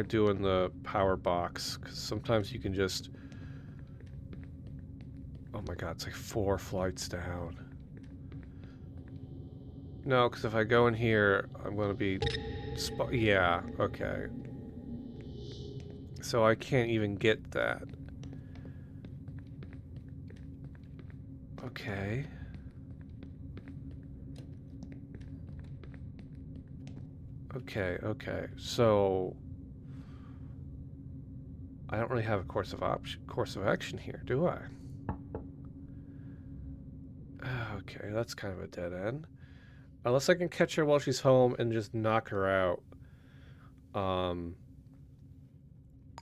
doing the power box, because sometimes you can just... Oh my god, it's like 4 flights down. No, because if I go in here, I'm going to be... Yeah, okay. So I can't even get that. Okay. Okay. So... I don't really have a course of action here, do I? Okay, that's kind of a dead end. Unless I can catch her while she's home and just knock her out.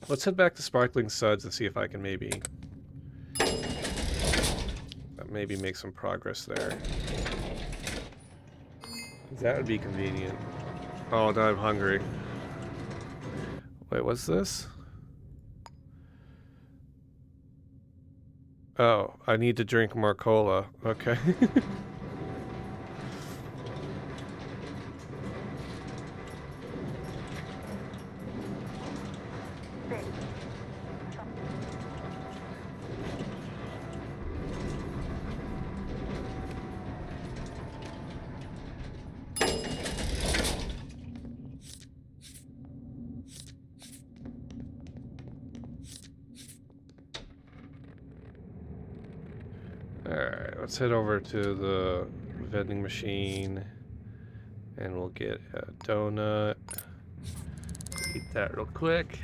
Let's head back to Sparkling Suds and see if I can maybe make some progress there. That would be convenient. Oh, now I'm hungry. Wait, what's this? Oh, I need to drink more cola. Okay. Alright, let's head over to the vending machine and we'll get a donut. Eat that real quick.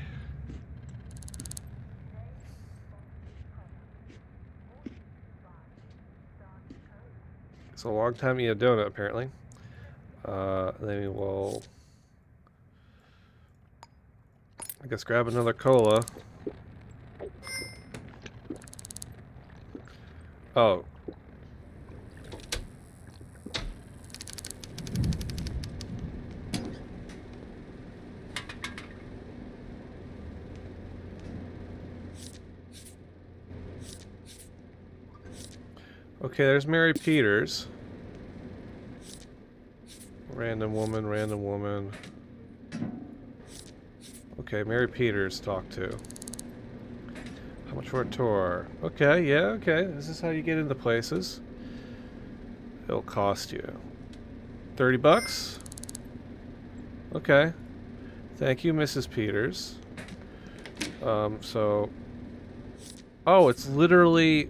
It's a long time to eat a donut, apparently. Then we'll, I guess, grab another cola. Oh. Okay, there's Mary Peters. Random woman. Okay, Mary Peters, talk to. How much for a tour? Okay, yeah, okay. This is how you get into places. It'll cost you 30 bucks? Okay. Thank you, Mrs. Peters. So... Oh, it's literally...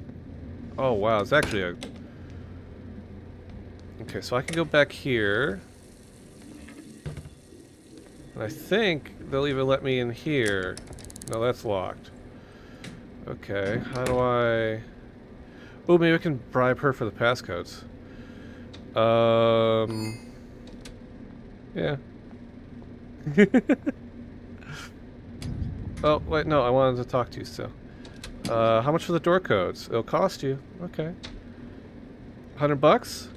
Oh, wow, it's actually a... Okay, so I can go back here. And I think they'll even let me in here. No, that's locked. Okay, how do I... Oh, maybe I can bribe her for the passcodes. Yeah. Oh, wait, no, I wanted to talk to you still. How much for the door codes? It'll cost you. Okay. 100 bucks?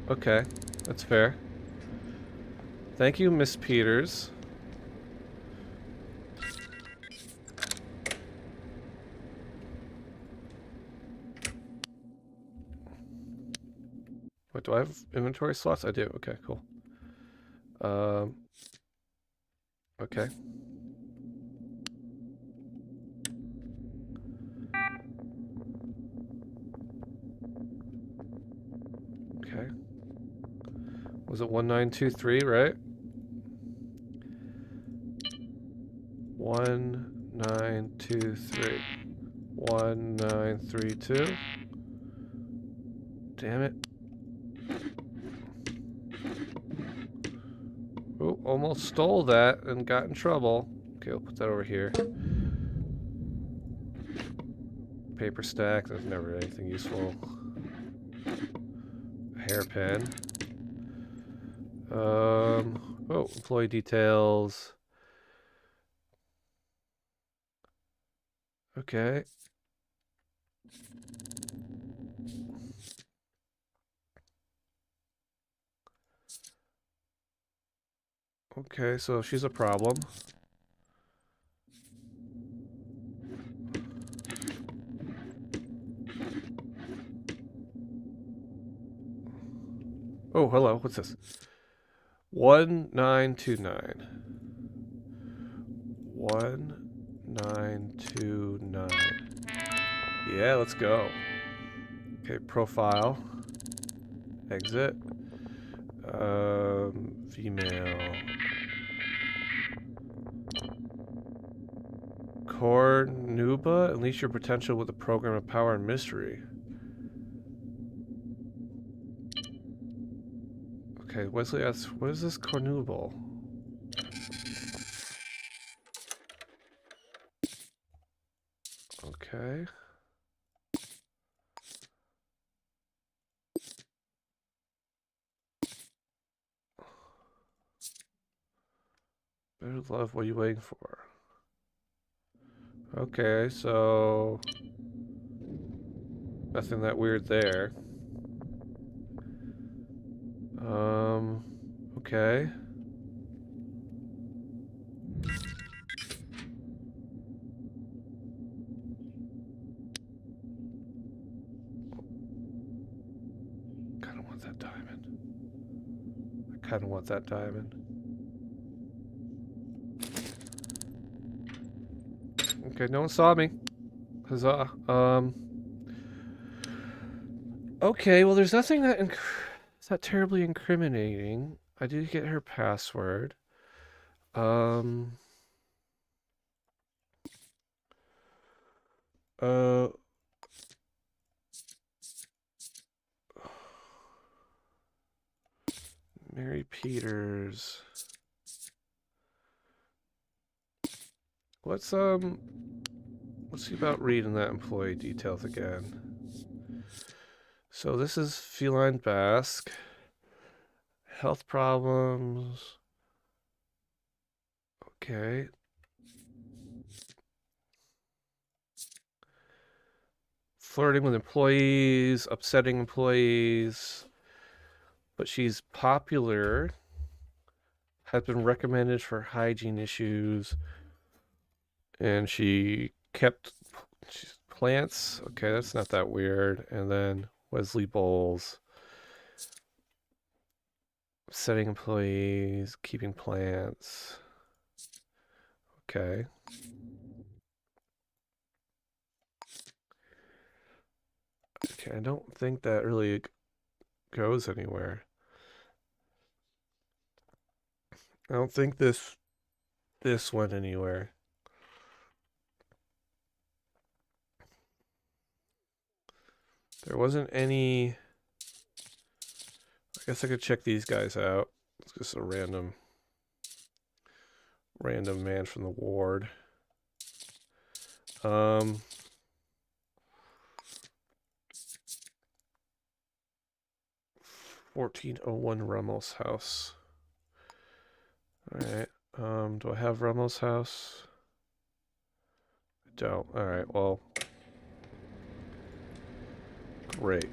Okay, that's fair. Thank you, Miss Peters. What, do I have inventory slots? I do. Okay, cool. Okay. Okay. Was it 1923, right? 1923. 1932. Damn it. Oh, almost stole that and got in trouble. Okay, I'll put that over here. Paper stack, that's never anything useful. A hairpin. Oh, employee details. Okay. Okay, so she's a problem. Oh, hello. What's this? 1929. 1929. Yeah, let's go. Okay, profile. Exit. Female. Cornuba, unleash your potential with a program of power and mystery. Okay, Wesley asks, what is this Cornubal? Okay. Better love, what are you waiting for? Okay, so nothing that weird there. Okay. Kinda want that diamond. I kinda want that diamond. Okay, no one saw me. Huzzah. Okay, well there's nothing that is not terribly incriminating. I did get her password. Um uh Mary Peters. Let's see about reading that employee details again. So this is feline Basque. Health problems. Okay. Flirting with employees, upsetting employees. But she's popular. Has been recommended for hygiene issues. And she kept plants. Okay, that's not that weird. And then Wesley Bowles. Setting employees, keeping plants. Okay. Okay, I don't think that really goes anywhere. I don't think this went anywhere. There wasn't any. I guess I could check these guys out. It's just a random man from the ward. 1401 Ramos house. Alright. Do I have Ramos house? I don't. Alright, well. Great.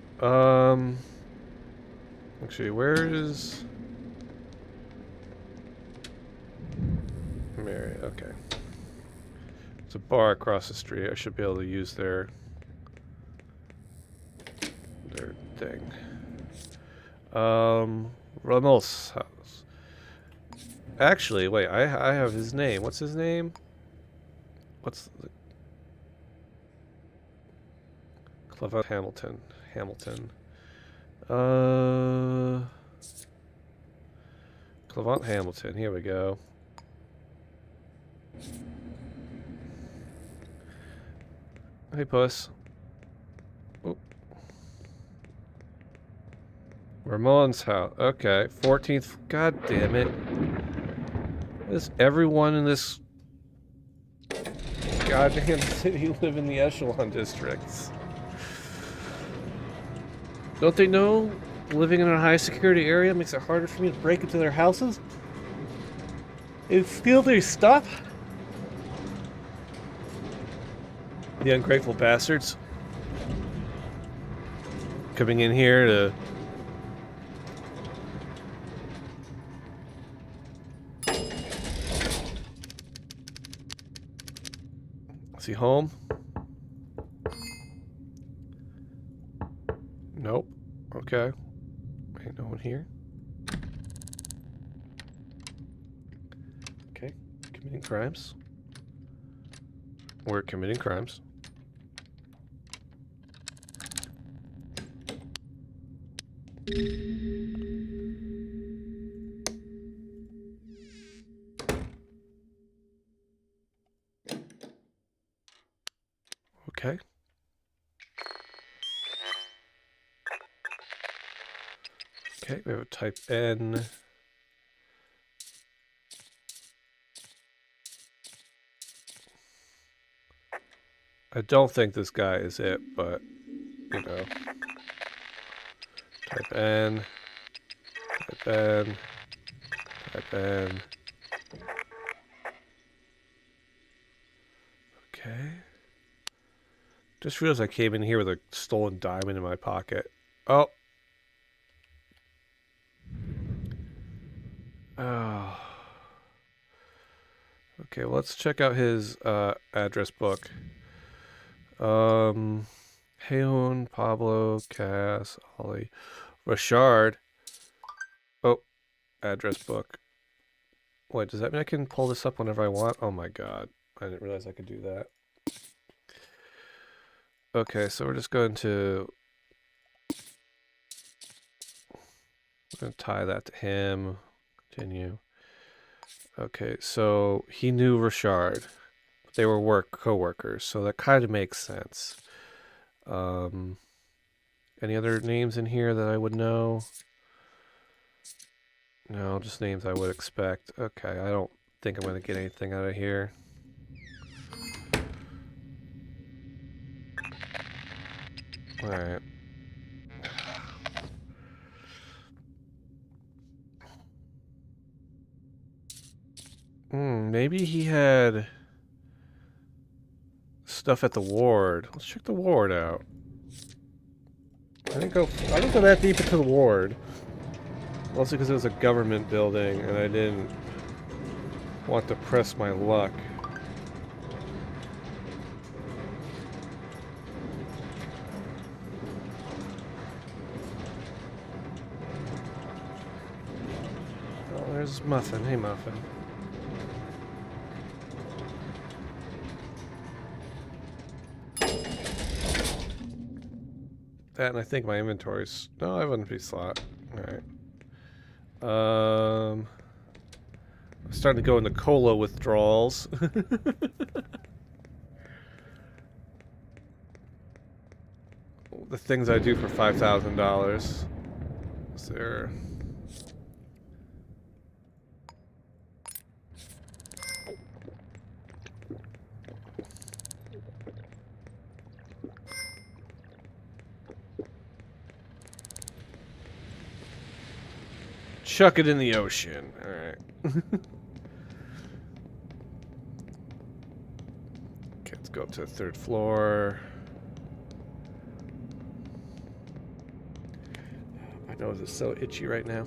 Actually, where is Mary? Okay. It's a bar across the street. I should be able to use their thing. Ramos house. Actually, wait, I have his name. What's his name? What's the Clevant Hamilton. Clevant Hamilton, here we go. Hey, puss. Oh. Ramon's house. Okay, 14th. God damn it. Does everyone in this goddamn city live in the echelon districts? Don't they know living in a high security area makes it harder for me to break into their houses and steal their stuff? The ungrateful bastards. Coming in here to... Is he home? Nope. Okay. Ain't no one here. Committing crimes. We're committing crimes. Okay. Okay, we have a type N. I don't think this guy is it, but, you know. Type N. Type N. Type N. Okay. Just realized I came in here with a stolen diamond in my pocket. Oh. Oh. Okay, well, let's check out his address book. Hejon, Pablo, Cass, Ollie, Rashard. Oh, address book. Wait, does that mean I can pull this up whenever I want? Oh my god. I didn't realize I could do that. Okay, so we're just going to tie that to him. Continue. Okay, so he knew Rashard. They were co-workers, so that kind of makes sense. Any other names in here that I would know? No, just names I would expect. Okay, I don't think I'm going to get anything out of here. Alright. Maybe he had stuff at the ward. Let's check the ward out. I didn't go that deep into the ward. Mostly because it was a government building and I didn't want to press my luck. Oh, there's Muffin. Hey, Muffin. That, and I think my inventory's... No, I have an empty slot. Alright. I'm starting to go into cola withdrawals. The things I do for $5,000. Is there... Chuck it in the ocean. Alright. Okay, let's go up to the 3rd floor. My nose is so itchy right now.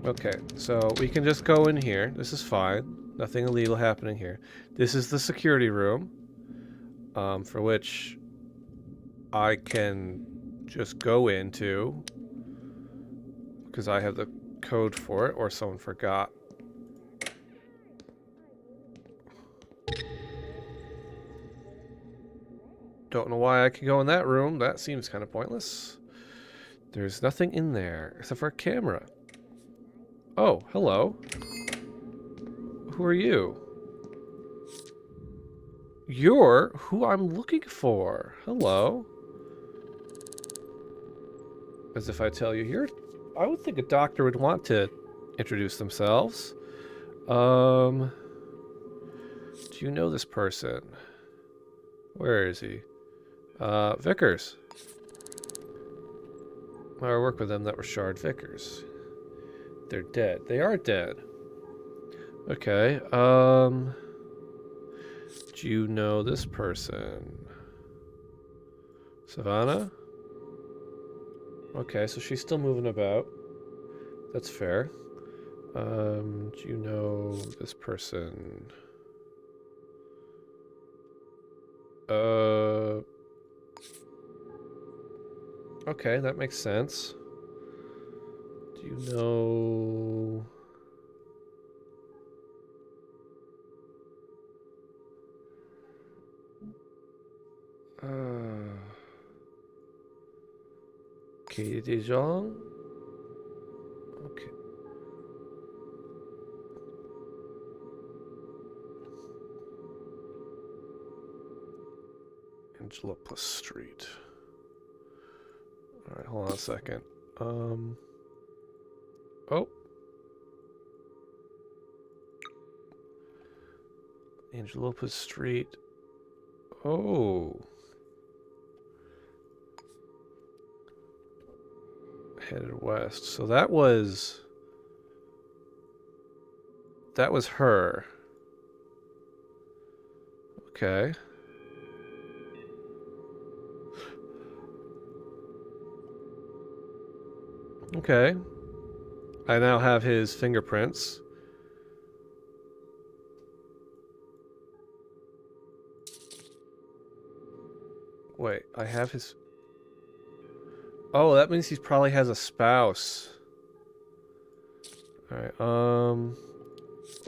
Okay, so we can just go in here. This is fine. Nothing illegal happening here. This is the security room, for which I can just go into because I have the code for it, or someone forgot. Don't know why I can go in that room. That seems kind of pointless. There's nothing in there except for a camera. Oh, hello. Who are you? You're who I'm looking for. Hello. As if I tell you here, I would think a doctor would want to introduce themselves. Do you know this person? Where is he? Vickers. I work with them that were Shard Vickers. They're dead. They are dead. Okay, do you know this person? Savannah? Okay, so she's still moving about. That's fair. Do you know this person? Okay, that makes sense. Do you know... Katie DeJong? Okay. Angela plus Street. Alright, hold on a second. Oh. Angela Lopez Street. Oh. Headed west. So that was her. Okay. Okay. I now have his fingerprints. Wait, I have his... Oh, that means he probably has a spouse. Alright,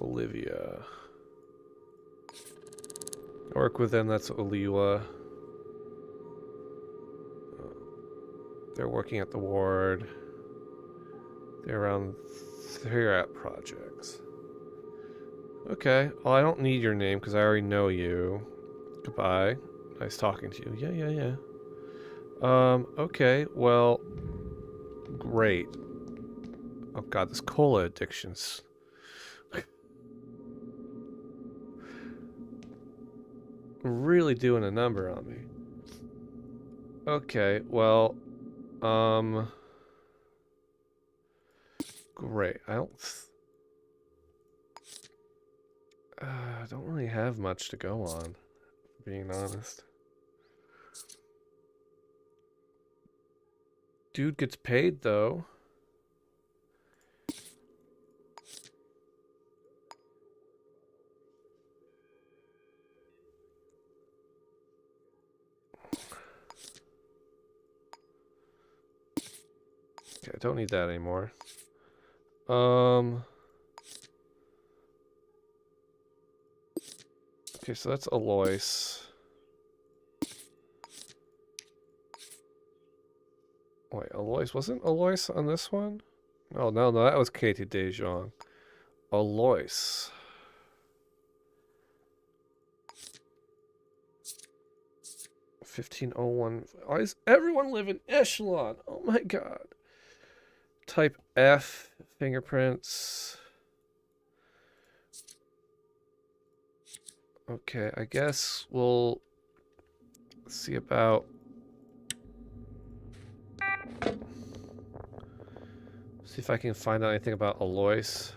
Olivia. I work with them, that's Oliwa. They're working at the ward. They're around 3 at projects. Okay, well I don't need your name because I already know you. Goodbye. Nice talking to you. Yeah. Okay, well, great. Oh god, this cola addiction's... really doing a number on me. Okay, well, great. I don't really have much to go on, being honest. Dude gets paid, though. Okay, I don't need that anymore. Okay, so that's Alois. Wait, Alois? Wasn't Alois on this one? Oh, no, that was Katie DeJong. Alois. 1501. Why does everyone live in Echelon? Oh my god. Type F, fingerprints. Okay, I guess we'll see about... See if I can find out anything about Alois.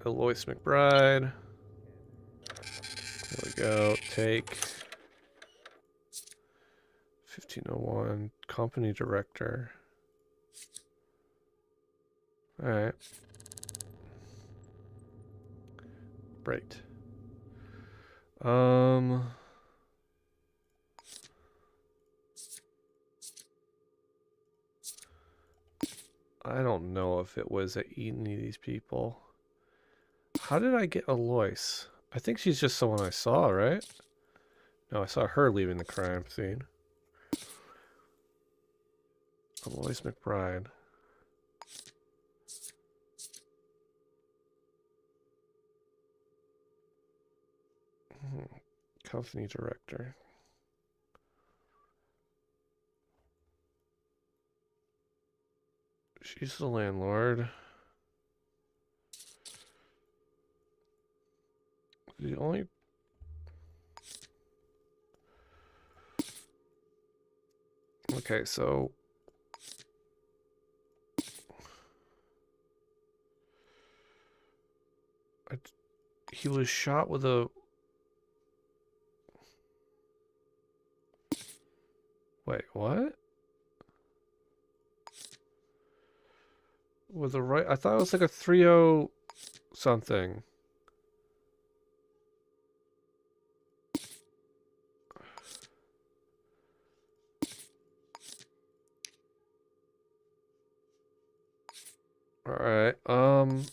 Alois McBride. There we go. Take 1501. Company director. Alright. Right. I don't know if it was any of these people. How did I get Alois? I think she's just someone I saw, right? No, I saw her leaving the crime scene. Alois McBride. Company director. She's the landlord. The only... Okay, so... He was shot with a... Wait, what? With the right... I thought it was like a 3-0 something. Alright, alright,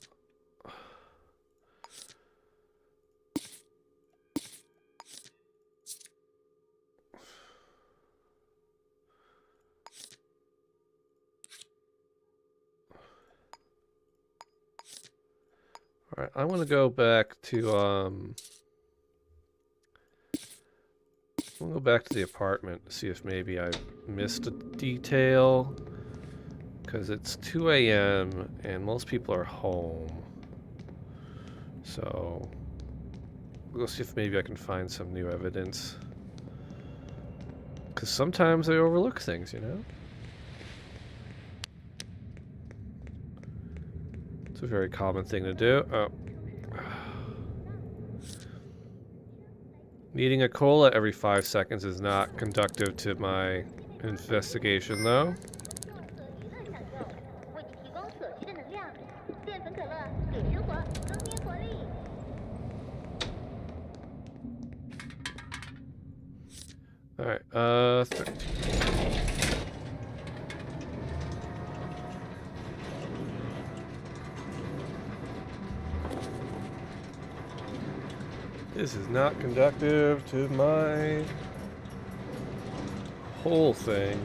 I want to go back to, I'll go back to the apartment, see if maybe I missed a detail. Because it's 2 a.m. and most people are home. So, we'll see if maybe I can find some new evidence. Because sometimes I overlook things, you know? It's a very common thing to do. Oh. Needing a cola every 5 seconds is not conductive to my investigation, though. Alright, 13. This is not conductive to my whole thing.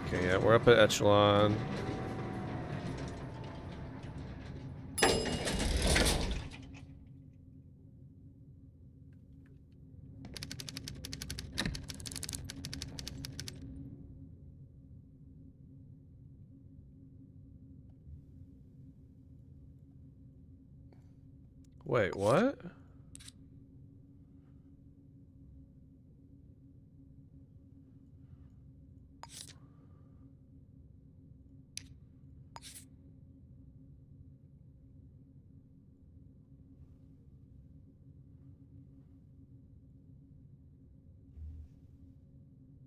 Okay, yeah, we're up at Echelon. Wait, what?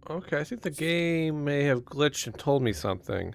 Okay, I think the game may have glitched and told me something.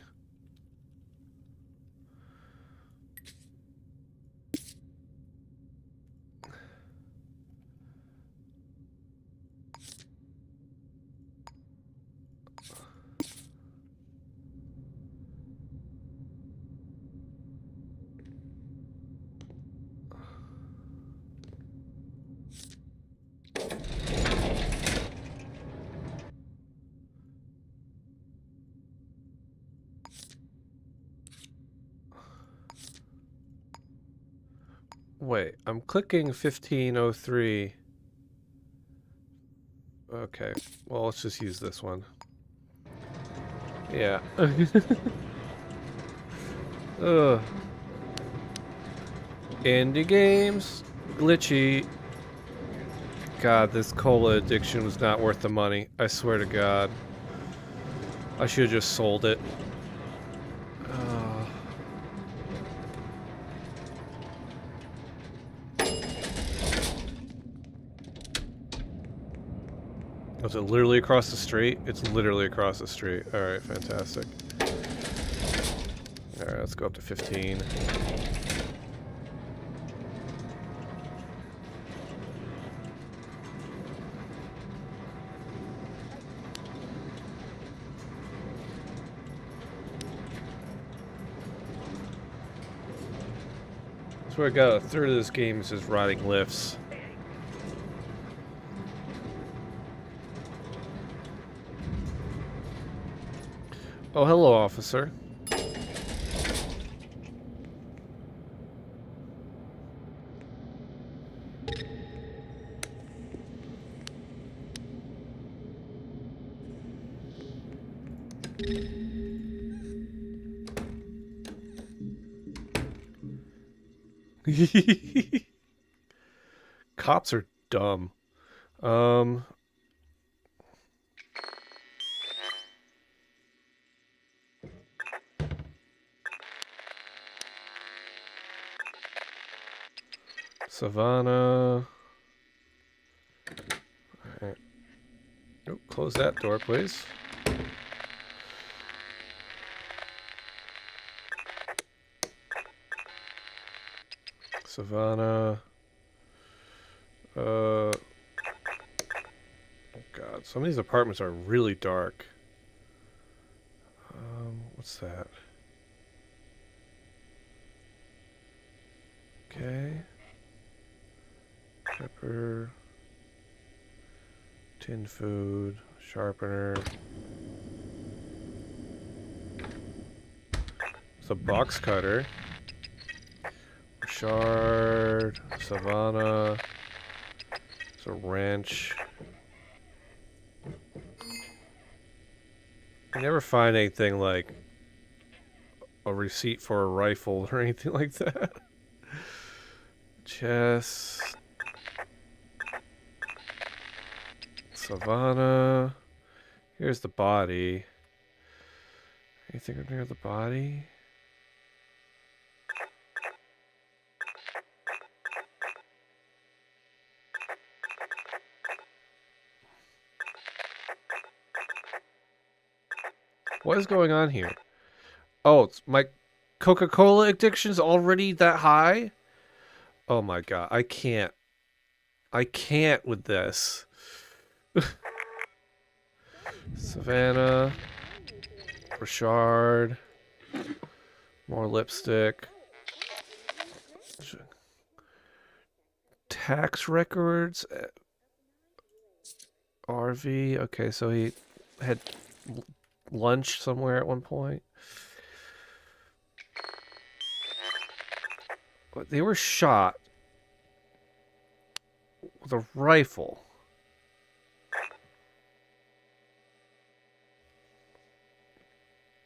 Wait, I'm clicking 1503. Okay, well, let's just use this one. Yeah. Ugh. Indie games? Glitchy. God, this cola addiction was not worth the money. I swear to God. I should have just sold it. Was it literally across the street? It's literally across the street. Alright, fantastic. Alright, let's go up to 15. I swear to God, a third of this game is just riding lifts. Oh, hello, officer. Cops are dumb. Savannah. Alright. Oh, close that door, please. Savannah. Oh God, some of these apartments are really dark. What's that? Okay. Pepper. Tin food. Sharpener. It's a box cutter. Shard. Savannah. It's a wrench. I never find anything like a receipt for a rifle or anything like that. Chest. Savannah. Here's the body. Anything near the body? What is going on here? Oh, it's my Coca-Cola addiction's already that high? Oh my god, I can't. I can't with this. Savannah. Richard. More lipstick. Tax records. RV. Okay, so he had lunch somewhere at one point. But they were shot with a rifle.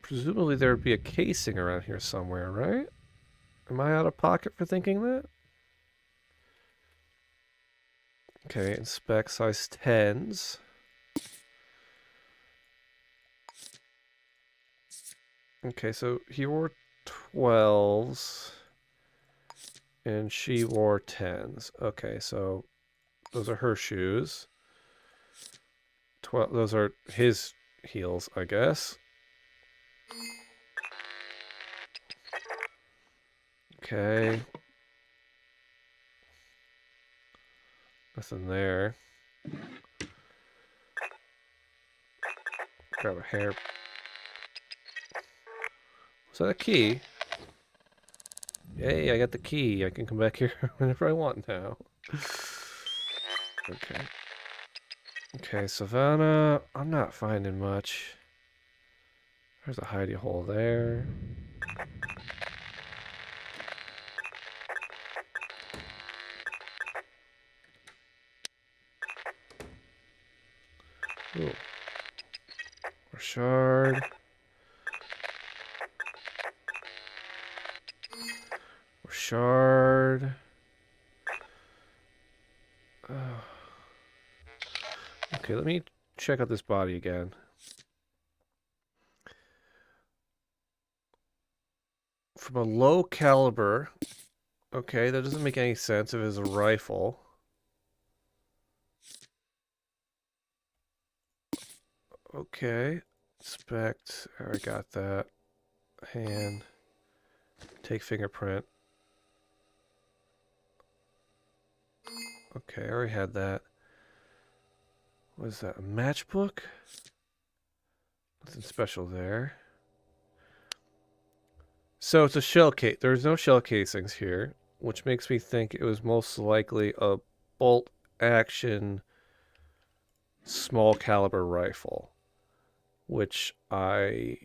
Presumably there would be a casing around here somewhere, right? Am I out of pocket for thinking that? Okay, inspect size 10s. Okay, so he wore 12s. And she wore 10s. Okay, so those are her shoes. 12, those are his heels, I guess. Okay. Nothing there. Grab a hair. Was that a key? Hey, I got the key. I can come back here whenever I want now. Okay. Okay, Savannah. I'm not finding much. There's a hidey hole there. Ooh. Richard. Richard. Okay, let me check out this body again. From a low caliber. Okay, that doesn't make any sense if it's a rifle. Okay. Inspect. I already got that. Hand. Take fingerprint. Okay, I already had that. What is that? A matchbook? Nothing special there. So it's a shell case. There's no shell casings here, which makes me think it was most likely a bolt action small caliber rifle, which I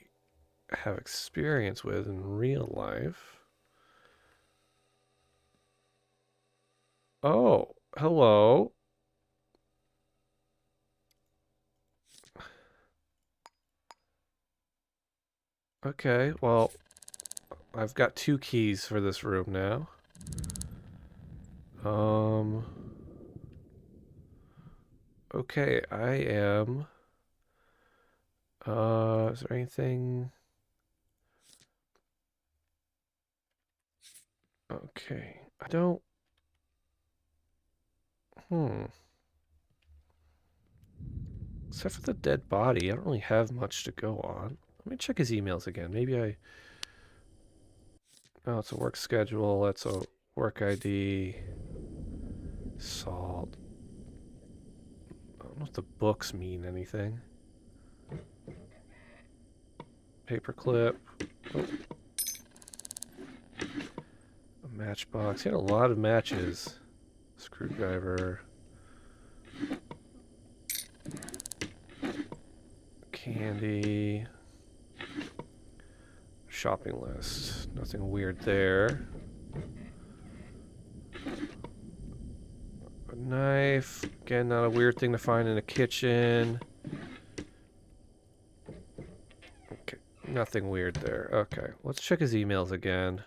have experience with in real life. Oh, hello. Okay, well, I've got 2 keys for this room now. Okay, I am... is there anything... Okay, I don't... Except for the dead body, I don't really have much to go on. Let me check his emails again. Maybe I... Oh, it's a work schedule. That's a work ID. Salt. I don't know if the books mean anything. Paperclip. Oh. A matchbox. He had a lot of matches. Screwdriver. Candy. Shopping list. Nothing weird there. A knife. Again, not a weird thing to find in a kitchen. Okay, nothing weird there. Okay, let's check his emails again.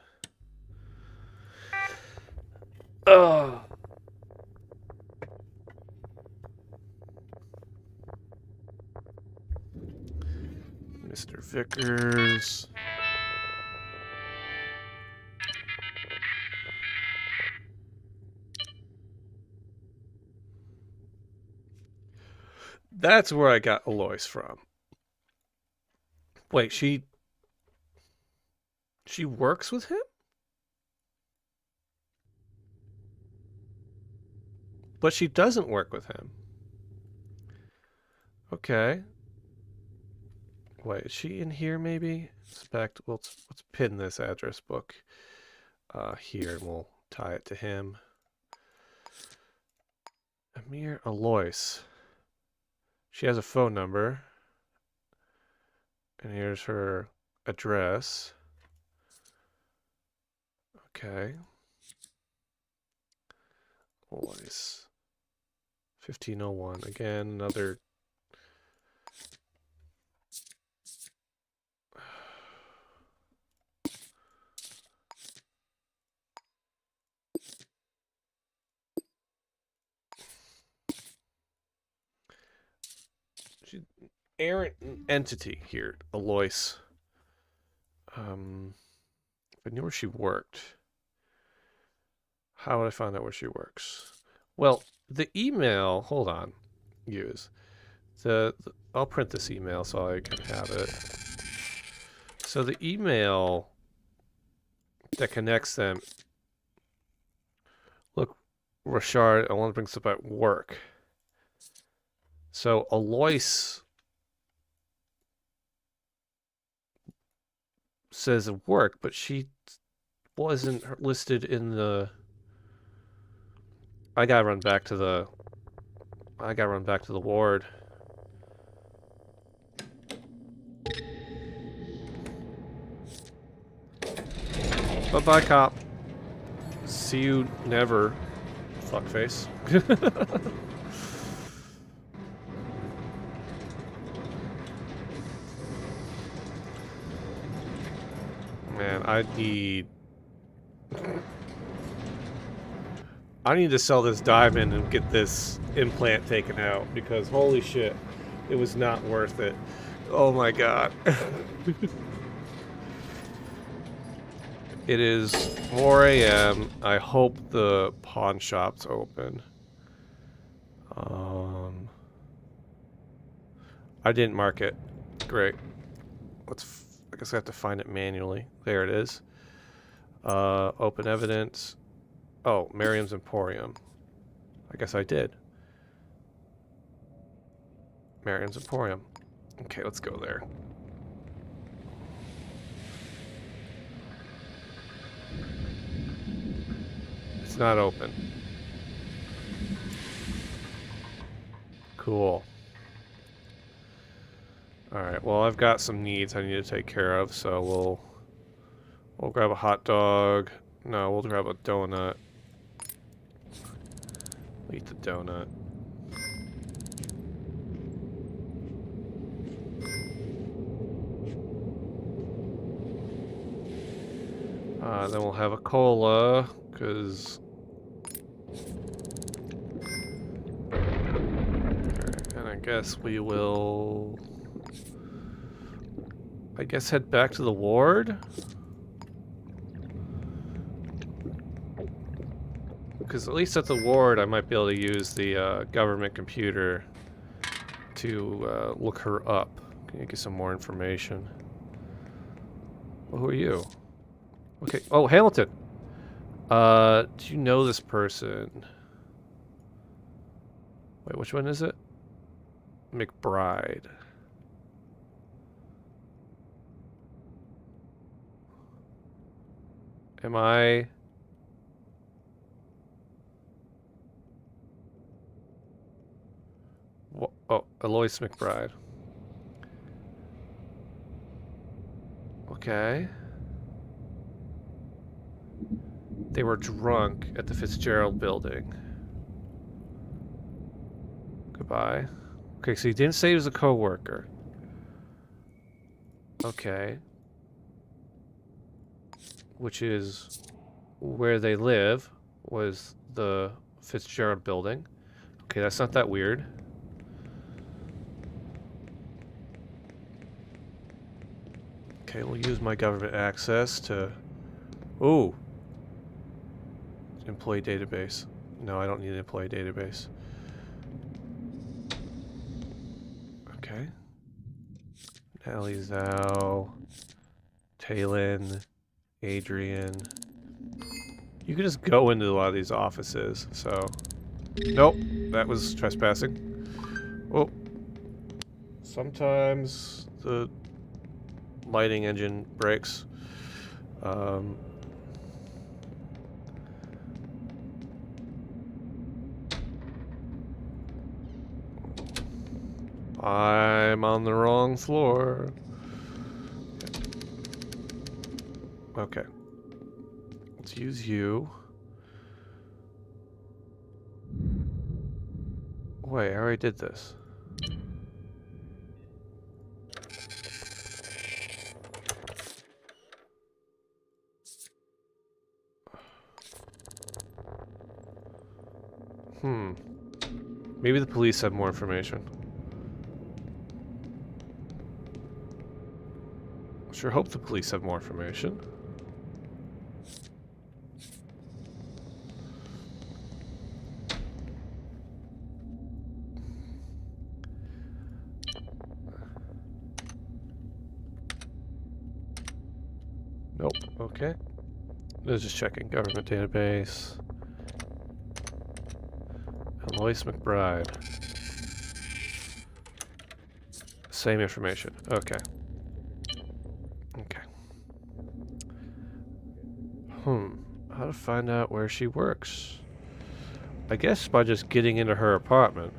Oh. Mr. Vickers. That's where I got Alois from. Wait, she works with him? But she doesn't work with him. Okay. Wait, is she in here maybe? Let's pin this address book here and we'll tie it to him. Amir Alois. She has a phone number. And here's her address. Okay. Alois. 1501. Again, another. She's an errant entity here, Alois. If I knew where she worked, how would I find out where she works? Well, the email, hold on, use. I'll print this email so I can have it. So the email that connects them, look, Rashard, I want to bring this up at work. So Alois says at work, but she wasn't listed in the. I gotta run back to the ward. Bye-bye, cop. See you never, fuckface. Man, I need to sell this diamond and get this implant taken out because holy shit, it was not worth it. Oh my god. It is 4 a.m. I hope the pawn shop's open. I didn't mark it. Great. I guess I have to find it manually. There it is. Open evidence. Oh, Miriam's Emporium. I guess I did. Miriam's Emporium. Okay, let's go there. It's not open. Cool. Alright, well I've got some needs I need to take care of, so we'll grab a hot dog. No, we'll grab a donut. We'll eat the donut. Then we'll have a cola, because... And I guess we will... I guess head back to the ward? Because at least at the ward I might be able to use the government computer to look her up. Can you get some more information? Well, who are you? Okay. Oh, Hamilton. Do you know this person? Wait, which one is it? McBride. Am I... Oh, Alois McBride. Okay. They were drunk at the Fitzgerald building. Goodbye. Okay, so he didn't say he was a co-worker. Okay. Which is where they live, was the Fitzgerald building. Okay, that's not that weird. Okay, we'll use my government access to... Ooh. Employee database. No, I don't need an employee database. Okay. Natalie, Zhao, Talon, Adrian. You can just go into a lot of these offices, so... Nope, that was trespassing. Oh. Sometimes the lighting engine breaks. I'm on the wrong floor. Okay. Let's use you. Wait, I already did this. Maybe the police have more information. Sure hope the police have more information. Nope. Okay. I was just checking government database. Alois McBride. Same information. Okay. Okay. How to find out where she works? I guess by just getting into her apartment.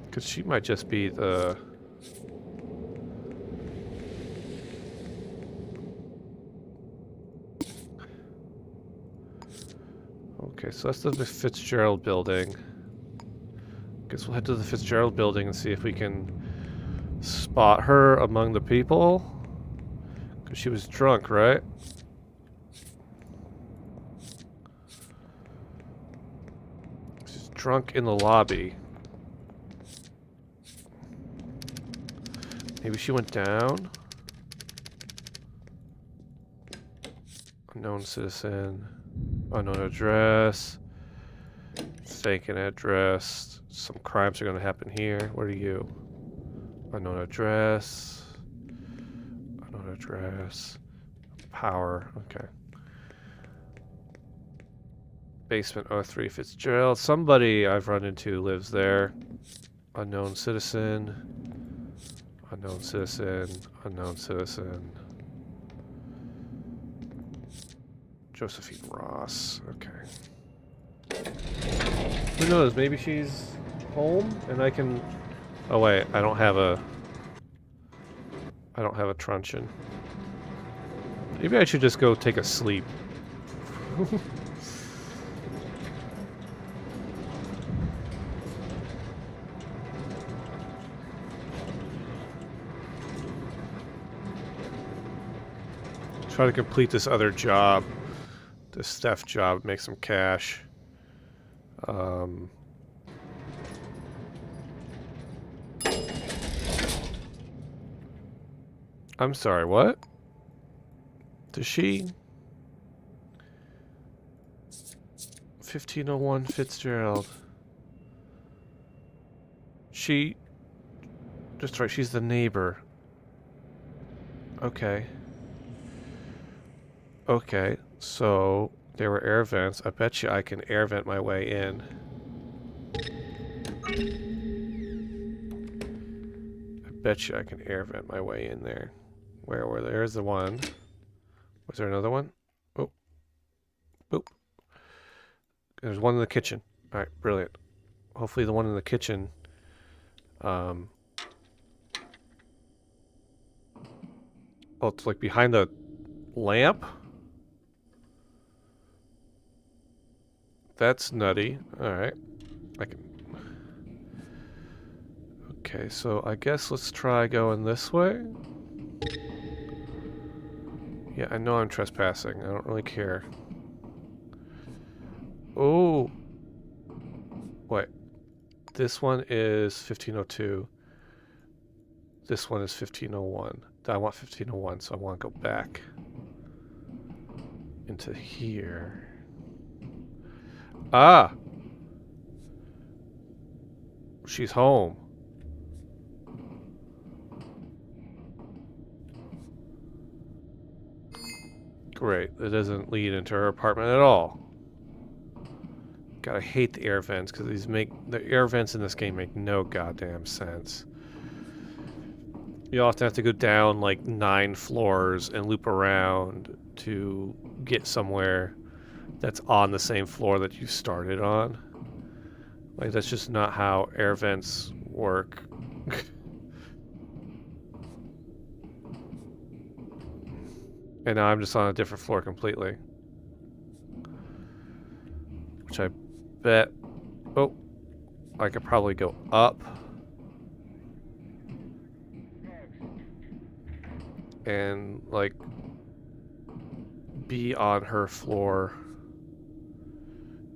Because she might just be the... Okay, so that's the Fitzgerald building. Guess we'll head to the Fitzgerald building and see if we can spot her among the people. Because she was drunk, right? She's drunk in the lobby. Maybe she went down? Unknown citizen. Unknown address. Mistaken address. Some crimes are going to happen here. What are you? Unknown address. Unknown address. Power. Okay. Basement 03 Fitzgerald. Somebody I've run into lives there. Unknown citizen. Unknown citizen. Unknown citizen. Josephine Ross. Okay. Who knows? Maybe she's home and I can... Oh wait, I don't have a truncheon. Maybe I should just go take a sleep. Try to complete this other job. This theft job, make some cash. I'm sorry, what? Does she? 1501 Fitzgerald. She... Just right, she's the neighbor. Okay. Okay, so there were air vents. I bet you I can air vent my way in. I bet you I can air vent my way in there. There's the one. Was there another one? Oh. Boop. There's one in the kitchen. Alright, brilliant. Hopefully the one in the kitchen... Oh, it's like behind the lamp? That's nutty. Alright. I can... Okay, so I guess let's try going this way. Yeah, I know I'm trespassing. I don't really care. Oh! Wait. This one is 1502. This one is 1501. I want 1501, so I want to go back into here. Ah! She's home. Great. That doesn't lead into her apartment at all. God, I hate the air vents because the air vents in this game make no goddamn sense. You often have to go down like 9 floors and loop around to get somewhere that's on the same floor that you started on. Like, that's just not how air vents work. And now I'm just on a different floor completely. Which I bet... Oh, I could probably go up. And, like, be on her floor.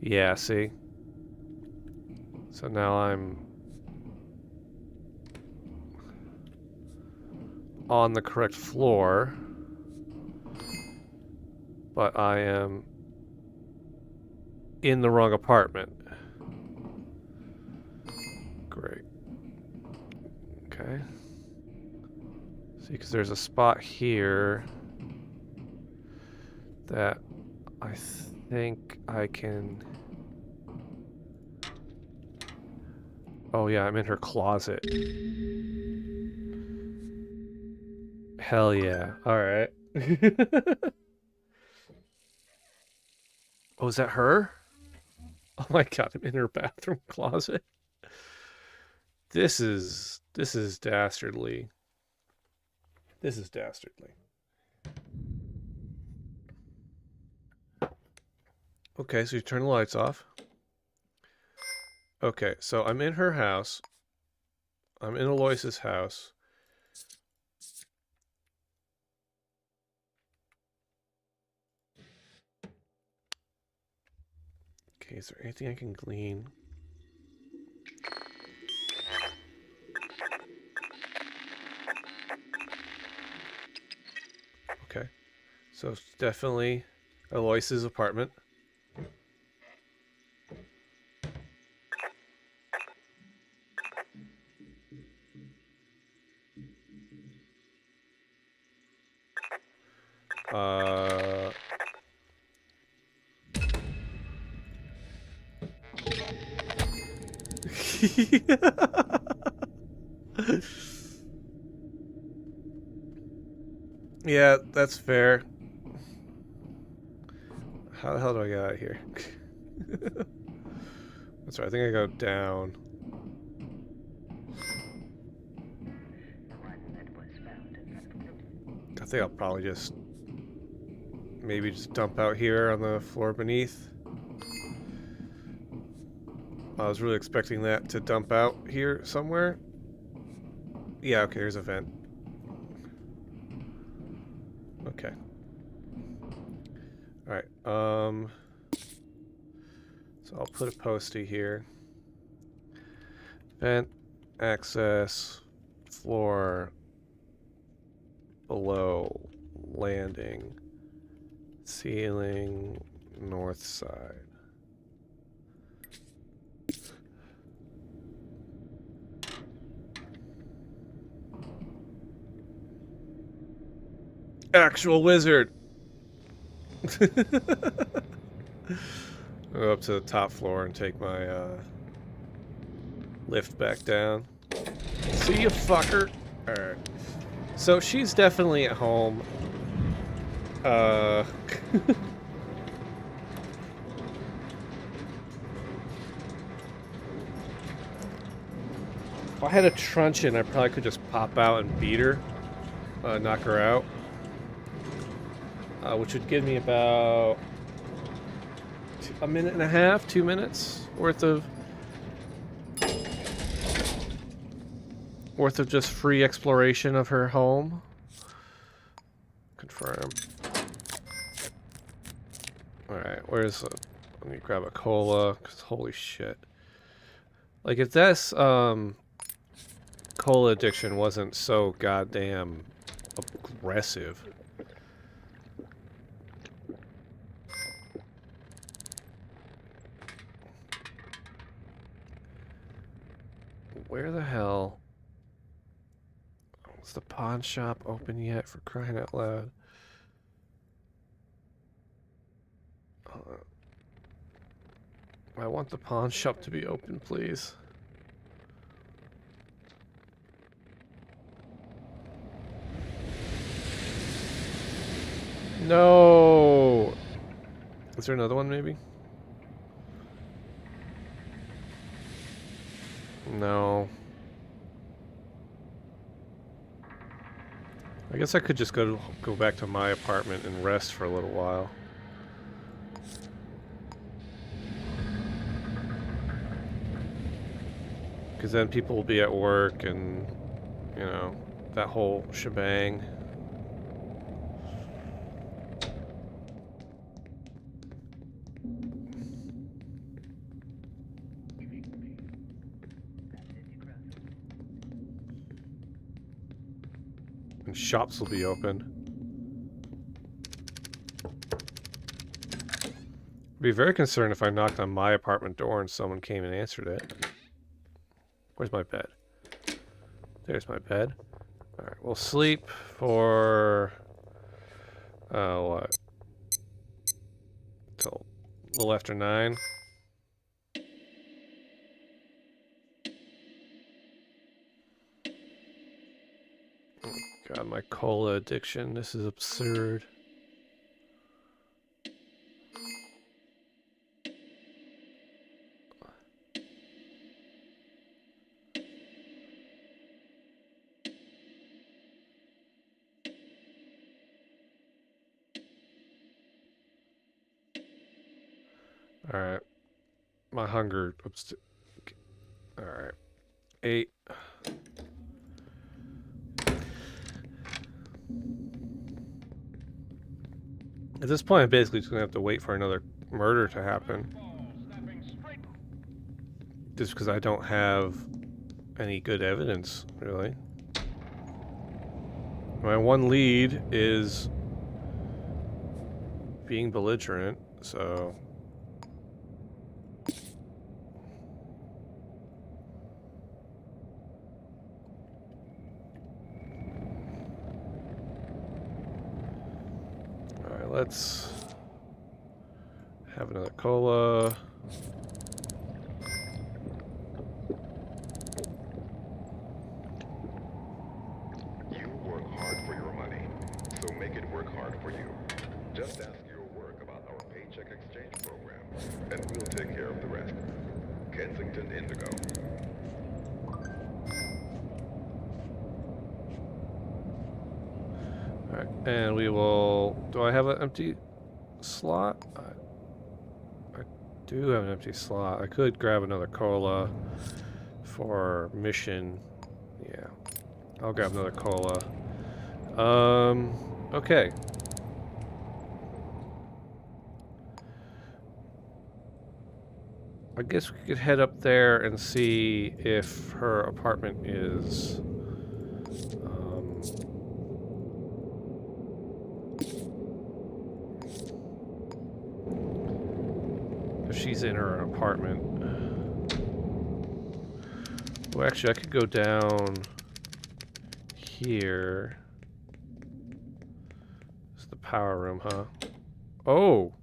Yeah, see? So now I'm on the correct floor. But I am in the wrong apartment. Great. Okay. See, because there's a spot here that I think I can... Oh yeah, I'm in her closet. Hell yeah. Alright. Oh, is that her? Oh my god, I'm in her bathroom closet. This is dastardly. This is dastardly. Okay, so you turn the lights off. Okay, so I'm in her house. I'm in Aloysius' house. Okay, is there anything I can glean? Okay, so it's definitely Aloysius' apartment. Yeah, that's fair. How the hell do I get out of here? That's right, I think I go down. I think I'll probably just... maybe just dump out here on the floor beneath. I was really expecting that to dump out here somewhere. Yeah, okay, here's a vent. Okay. Alright, so I'll put a postie here. Vent, access, floor, below, landing, ceiling, north side. Actual wizard! I'll go up to the top floor and take my lift back down. See you, fucker! Alright. So she's definitely at home. If I had a truncheon, I probably could just pop out and beat her, knock her out, which would give me about a minute and a half, 2 minutes worth of just free exploration of her home. Confirm. All right, where's the? Let me grab a cola. Cause holy shit! Like if this cola addiction wasn't so goddamn aggressive. Where the hell? Is the pawn shop open yet, for crying out loud? I want the pawn shop to be open, please. No! Is there another one, maybe? No. I guess I could just go back to my apartment and rest for a little while. Because then people will be at work and, you know, that whole shebang. And shops will be open. I'd be very concerned if I knocked on my apartment door and someone came and answered it. Where's my bed? There's my bed. Alright, we'll sleep for... what? Till a little after 9. Oh God, my cola addiction. This is absurd. Alright. My hunger... Alright. 8. At this point, I'm basically just going to have to wait for another murder to happen. Just because I don't have any good evidence, really. My one lead is being belligerent, so... Alright, let's have another cola. You work hard for your money, so make it work hard for you. Just ask your work about our paycheck exchange program, and we'll take care of the rest. Kensington Indigo. Alright, and we will... Do I have an empty slot? I do have an empty slot. I could grab another cola for mission. Yeah, I'll grab another cola. Okay. I guess we could head up there and see if her apartment is... if she's in her apartment. Well, actually, I could go down here. It's the power room, huh? Oh!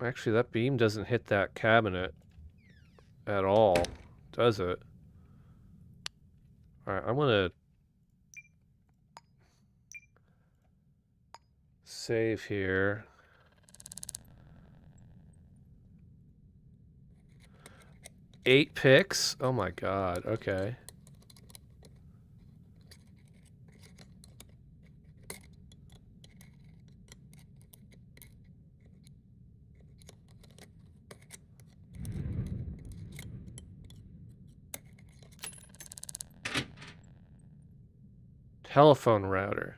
Actually, that beam doesn't hit that cabinet at all, does it? Alright, I'm gonna save here. Eight picks? Oh my god, okay. Telephone router.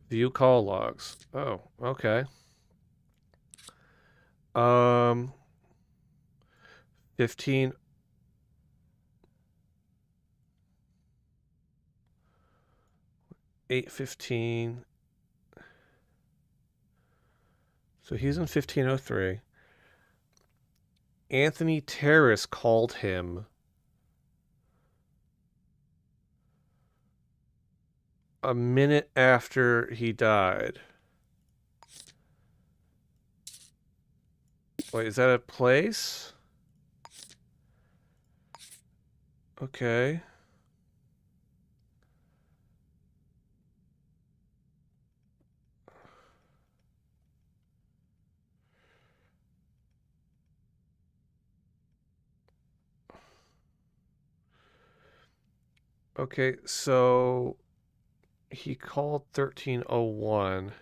View call logs. Oh, okay. 15. 8:15. So he's in 1503. Anthony Terrace called him a minute after he died. Wait, is that a place? Okay. Okay, so he called 1301.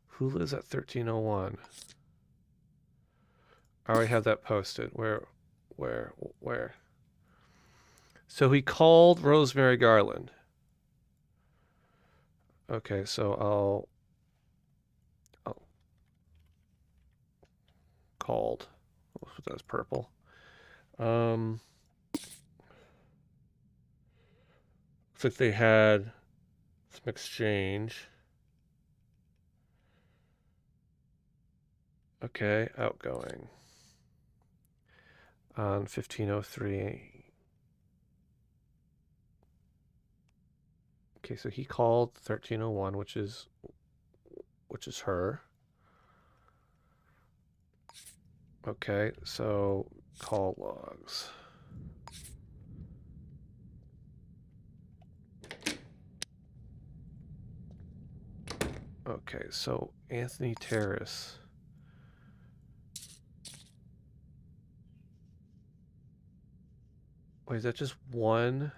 Who lives at 1301? I already have that posted. Where? So he called Rosemary Garland. Okay, so I'll called. That's purple. Looks like they had some exchange. Okay, outgoing. On 1503. Okay, so he called 1301, which is her. Okay, so call logs. Okay, so Anthony Terrace. Wait, is that just one?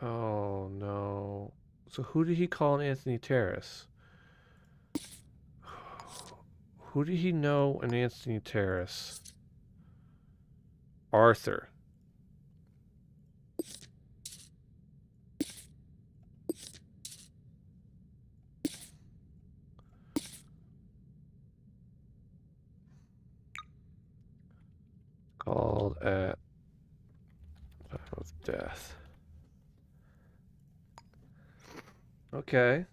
Oh no. So who did he call in Anthony Terrace? Who did he know in Anthony Terrace? Arthur. Called at time of death. Okay.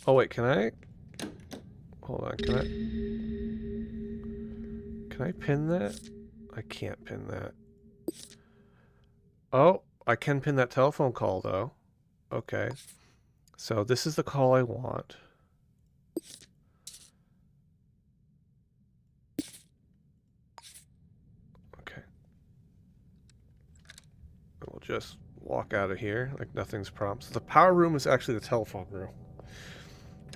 Oh wait, can I? Hold on, can I pin that? I can't pin that. Oh, I can pin that telephone call though. Okay. So this is the call I want. Okay. We'll just walk out of here like nothing's prompted. So the power room is actually the telephone room,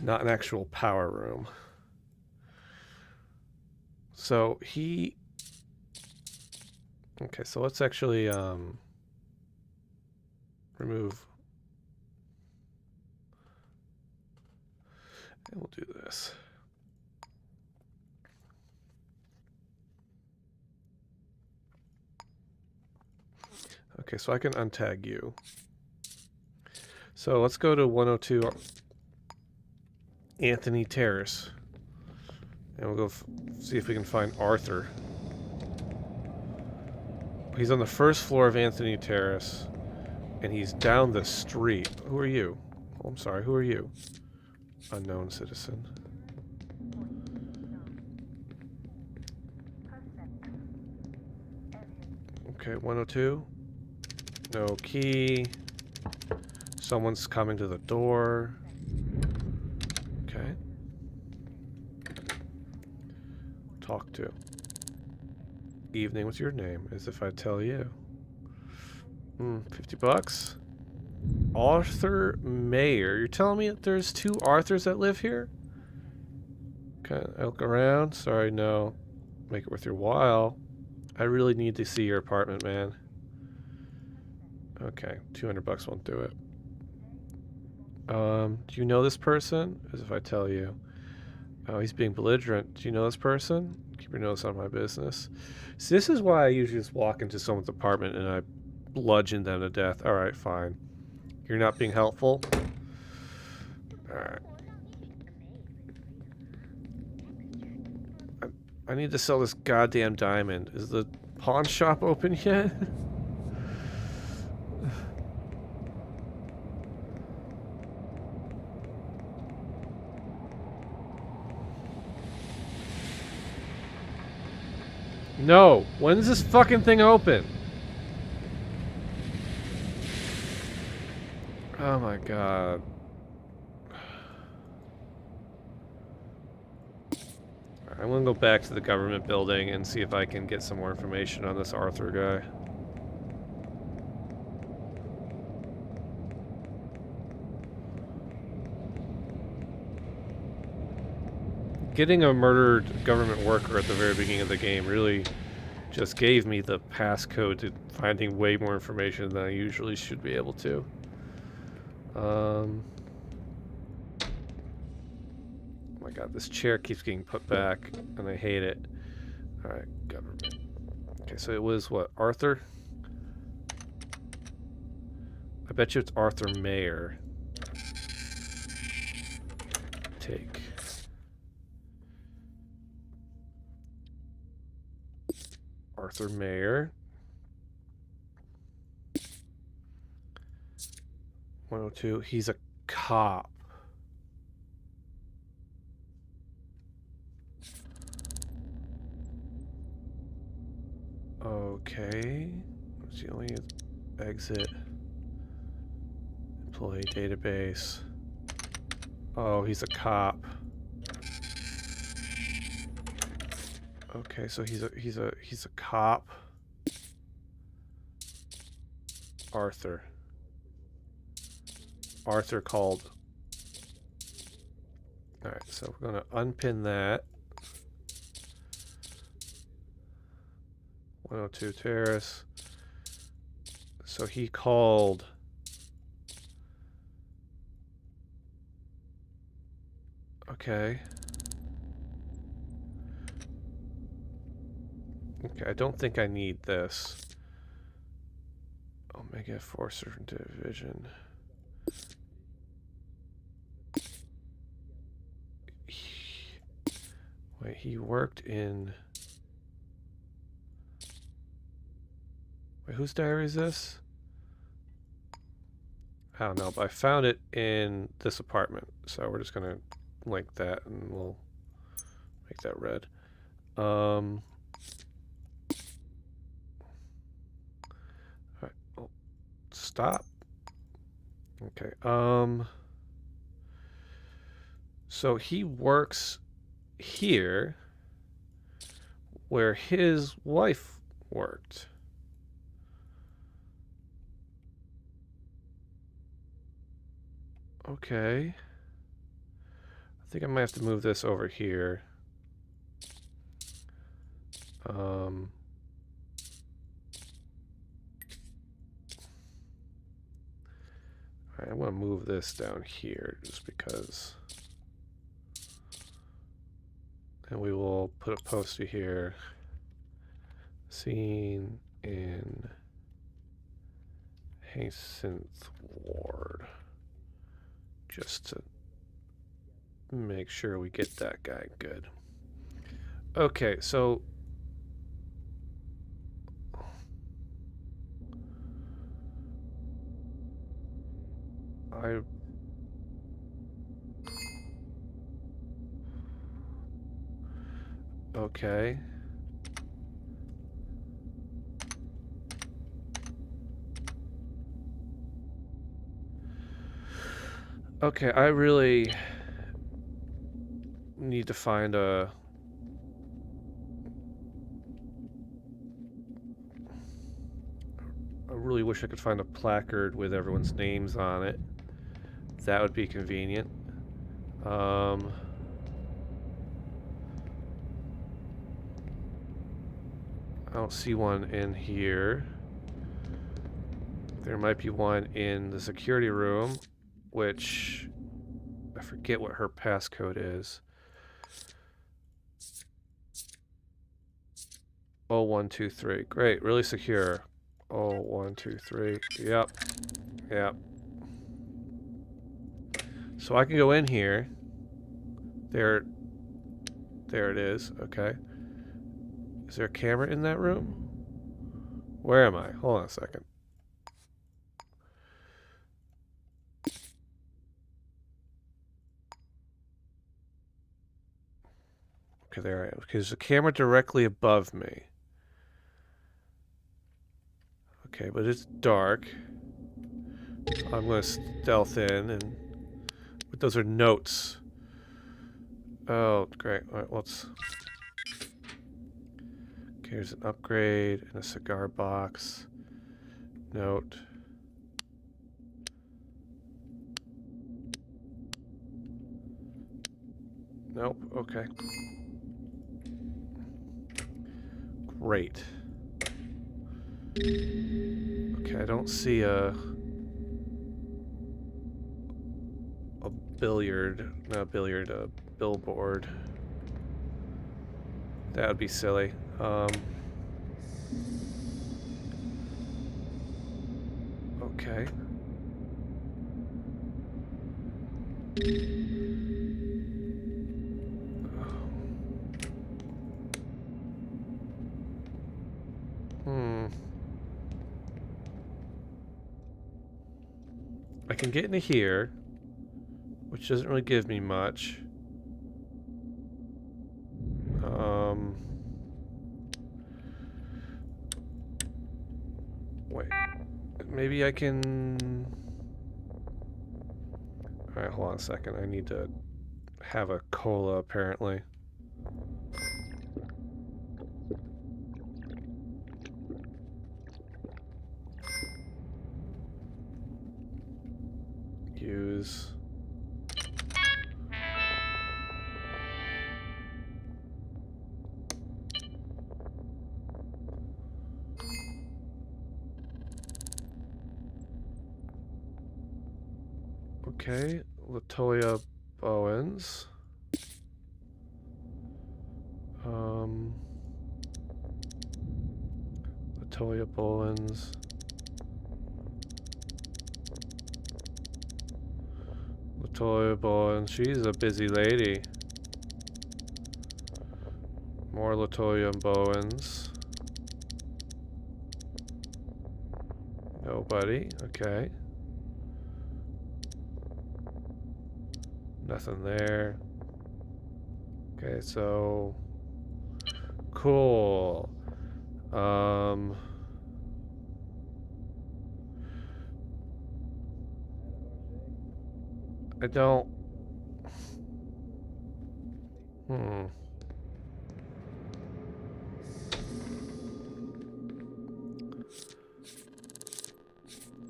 not an actual power room. So he... Okay, so let's actually remove... And we'll do this. Okay, so I can untag you. So let's go to 102 Anthony Terrace. And we'll go see if we can find Arthur. He's on the first floor of Anthony Terrace. And he's down the street. Who are you? Oh, I'm sorry, who are you? Unknown citizen. Okay, 102. No key. Someone's coming to the door. Okay. Talk to. Evening, what's your name? As if I tell you. 50 bucks. Arthur Mayer. You're telling me that there's 2 Arthurs that live here? Okay, I look around. Sorry, no. Make it worth your while. I really need to see your apartment, man. Okay, 200 bucks won't do it. Do you know this person? As if I tell you. Oh, he's being belligerent. Do you know this person? Keep your nose on my business. See, this is why I usually just walk into someone's apartment and I bludgeon them to death. Alright, fine. You're not being helpful? Alright. I need to sell this goddamn diamond. Is the pawn shop open yet? No! When is this fucking thing open? Oh my god. I'm gonna go back to the government building and see if I can get some more information on this Arthur guy. Getting a murdered government worker at the very beginning of the game really just gave me the passcode to finding way more information than I usually should be able to. Oh my god, this chair keeps getting put back, and I hate it. Alright, government. Okay, so it was what, Arthur? I bet you it's Arthur Mayer. Take. Arthur Mayer. 102. He's a cop. Okay. What's the only exit? Employee database. Oh, he's a cop. Okay, so he's a cop. Arthur. Arthur called. Alright, so we're gonna unpin that. 102 Terrace. So he called. Okay. Okay, I don't think I need this. Omega Forcer Division. Wait, he worked in... Wait, whose diary is this? I don't know, but I found it in this apartment. So we're just gonna link that and we'll make that red. Alright, oh, stop. Okay, so he works here where his wife worked. Okay. I think I might have to move this over here. Alright, I'm gonna move this down here just because. And we will put a poster here. Seen in Hastings Ward. Just to make sure we get that guy good. Okay, so I... Okay. Okay, I really need to find a... I really wish I could find a placard with everyone's names on it. That would be convenient. I don't see one in here. There might be one in the security room, which I forget what her passcode is. 0123. Great, really secure. 0123. Yep. Yep. So I can go in here. There it is. Okay. Is there a camera in that room? Where am I? Hold on a second. Okay, there I am. Okay, there's a camera directly above me. Okay, but it's dark. So I'm going to stealth in, and but those are notes. Oh, great. All right, let's... Okay, here's an upgrade and a cigar box. Note. Nope. Okay. Great. Okay, I don't see a billiard, not a billiard, a billboard. That would be silly. Okay. I can get into here, which doesn't really give me much. Wait. Maybe I can... Alright, hold on a second. I need to have a cola, apparently. Use... Okay, Latoya Bowens. Latoya Bowens. Latoya Bowens. She's a busy lady. More Latoya Bowens. Nobody. Okay. Nothing there. Okay, so cool. I don't. I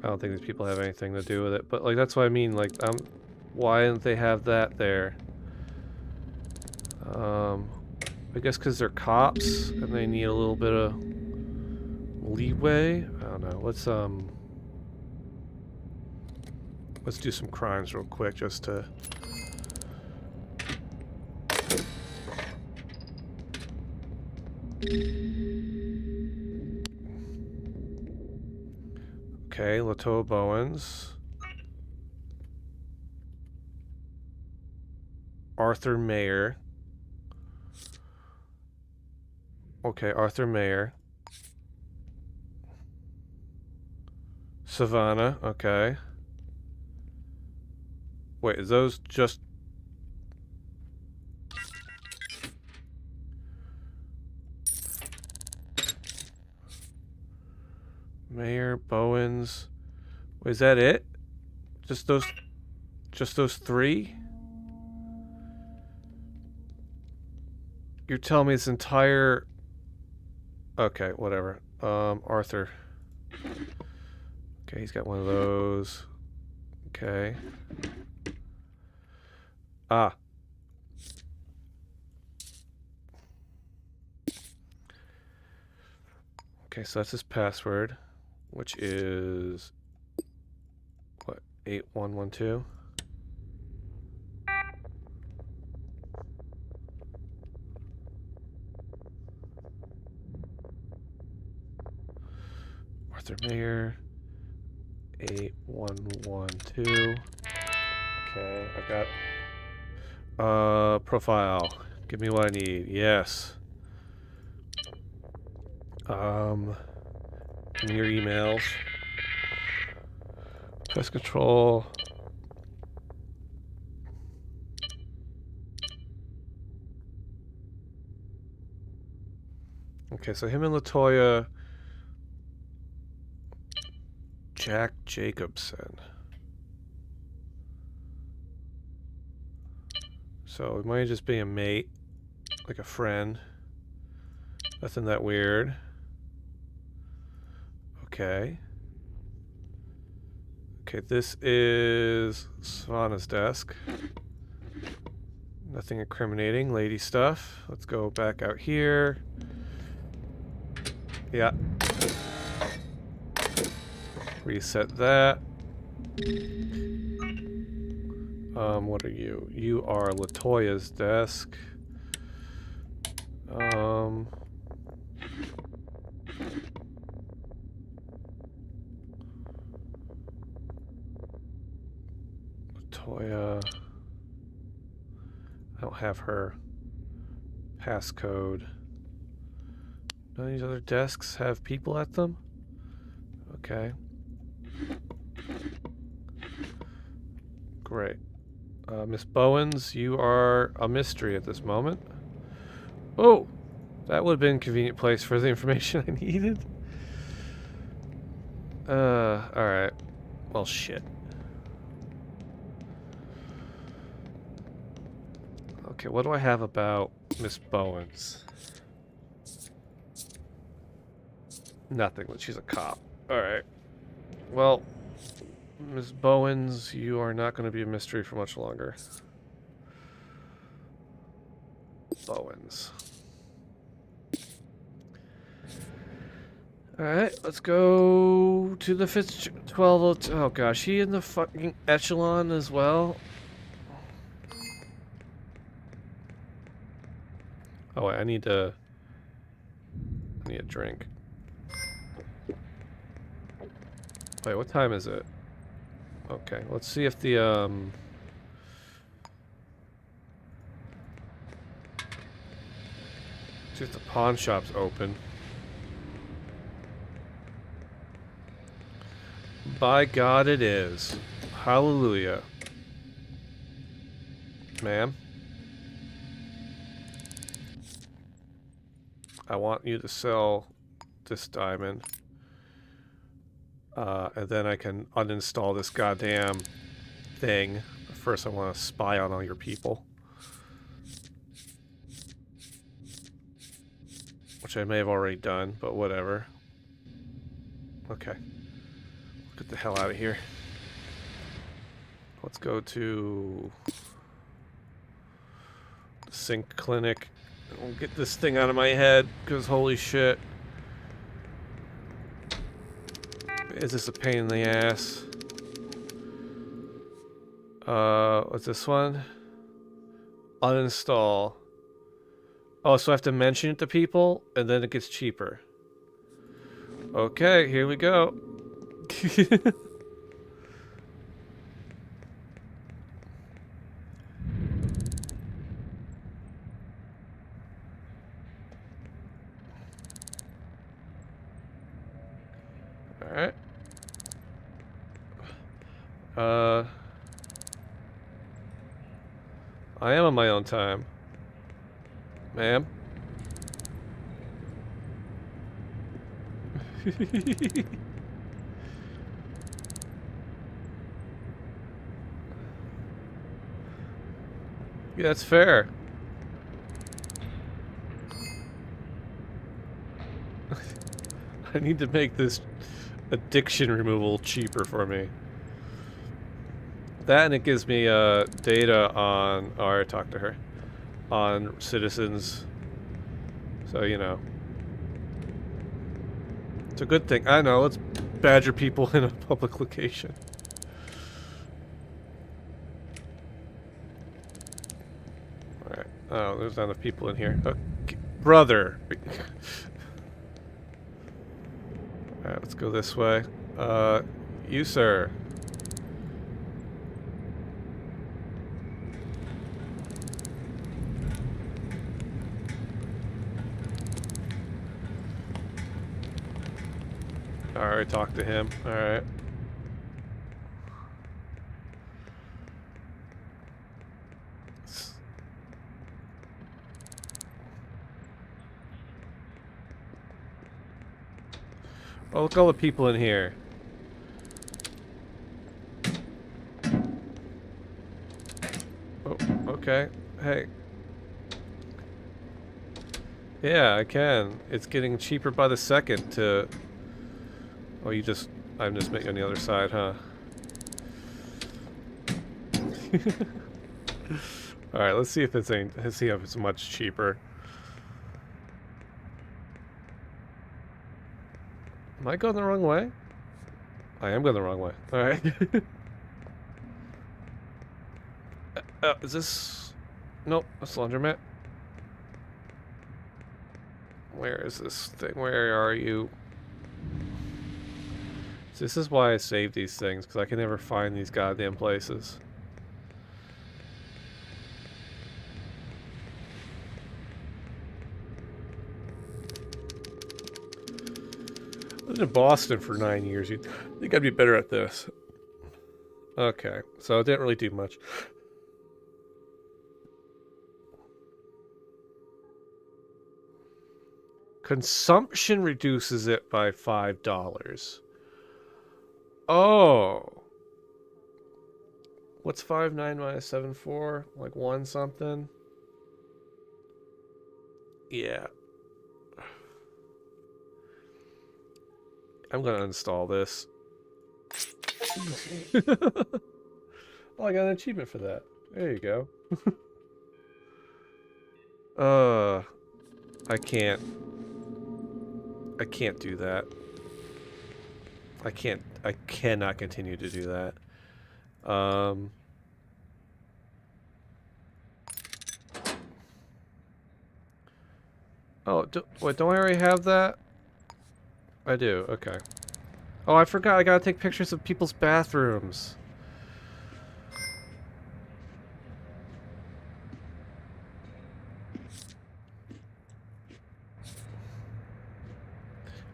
don't think these people have anything to do with it, but like that's what I mean. Like, why didn't they have that there? I guess because they're cops and they need a little bit of leeway. I don't know. Let's do some crimes real quick just to... Okay, Latoya Bowens. Arthur Mayer. Okay, Arthur Mayer. Savannah, okay. Wait, is those just... Mayor, Bowens... Wait, is that it? Just those... Just those three? You're telling me this entire... Okay, whatever. Arthur. Okay, he's got one of those. Okay. Ah. Okay, so that's his password, which is... What? 8112? Arthur Mayer. 8112. Okay, I've got profile. Give me what I need. Yes. Give me your emails. Pest control. Okay, so him and Latoya. Jack Jacobson. So it might just be a mate, like a friend. Nothing that weird. Okay. Okay, this is Savannah's desk. Nothing incriminating, lady stuff. Let's go back out here. Yeah. Reset that. What are you? You are Latoya's desk. Latoya. I don't have her passcode. None of these other desks have people at them? Okay. Great. Miss Bowens, you are a mystery at this moment. Oh! That would have been a convenient place for the information I needed. Alright. Well, shit. Okay, what do I have about Miss Bowens? Nothing, but she's a cop. Alright. Well, Miss Bowens, you are not going to be a mystery for much longer. Bowens. Alright, let's go to the 12. Oh gosh, he in the fucking echelon as well? Oh wait, I need a drink. Wait, what time is it? Okay, let's see if the see if the pawn shop's open. By God, it is. Hallelujah. Ma'am? I want you to sell this diamond. And then I can uninstall this goddamn thing. First, I want to spy on all your people. Which I may have already done, but whatever. Okay. Get the hell out of here. Let's go to the Sync Clinic. We'll get this thing out of my head, because holy shit. Is this a pain in the ass? What's this one? Uninstall. Oh, so I have to mention it to people, and then it gets cheaper. Okay, here we go. Alright. I am on my own time. Ma'am? Yeah, that's fair. I need to make this addiction removal cheaper for me. That, and it gives me data on... Oh, I already talked to her. On citizens. So, you know. It's a good thing. I know, let's badger people in a public location. Alright. Oh, there's not enough people in here. Okay. Brother! Alright, let's go this way. You, sir. Alright, talk to him. Alright. Oh, look at all the people in here. Oh, okay. Hey. Yeah, I can. It's getting cheaper by the second to... Oh, you just... I'm just making on the other side, huh? Alright, let's see if it's let's see if it's much cheaper. Am I going the wrong way? I am going the wrong way. Alright. Is this... Nope, that's laundromat. Where is this thing? Where are you? This is why I save these things, because I can never find these goddamn places. I lived in Boston for 9 years. You'd think I'd be better at this. Okay, so it didn't really do much. Consumption reduces it by $5. Oh. What's 5.9 minus 7.4? Like 1 something? Yeah. I'm gonna install this. Oh, I got an achievement for that. There you go. I can't. I can't do that. I cannot continue to do that. Oh, wait, don't I already have that? I do, okay. Oh, I forgot, I gotta take pictures of people's bathrooms.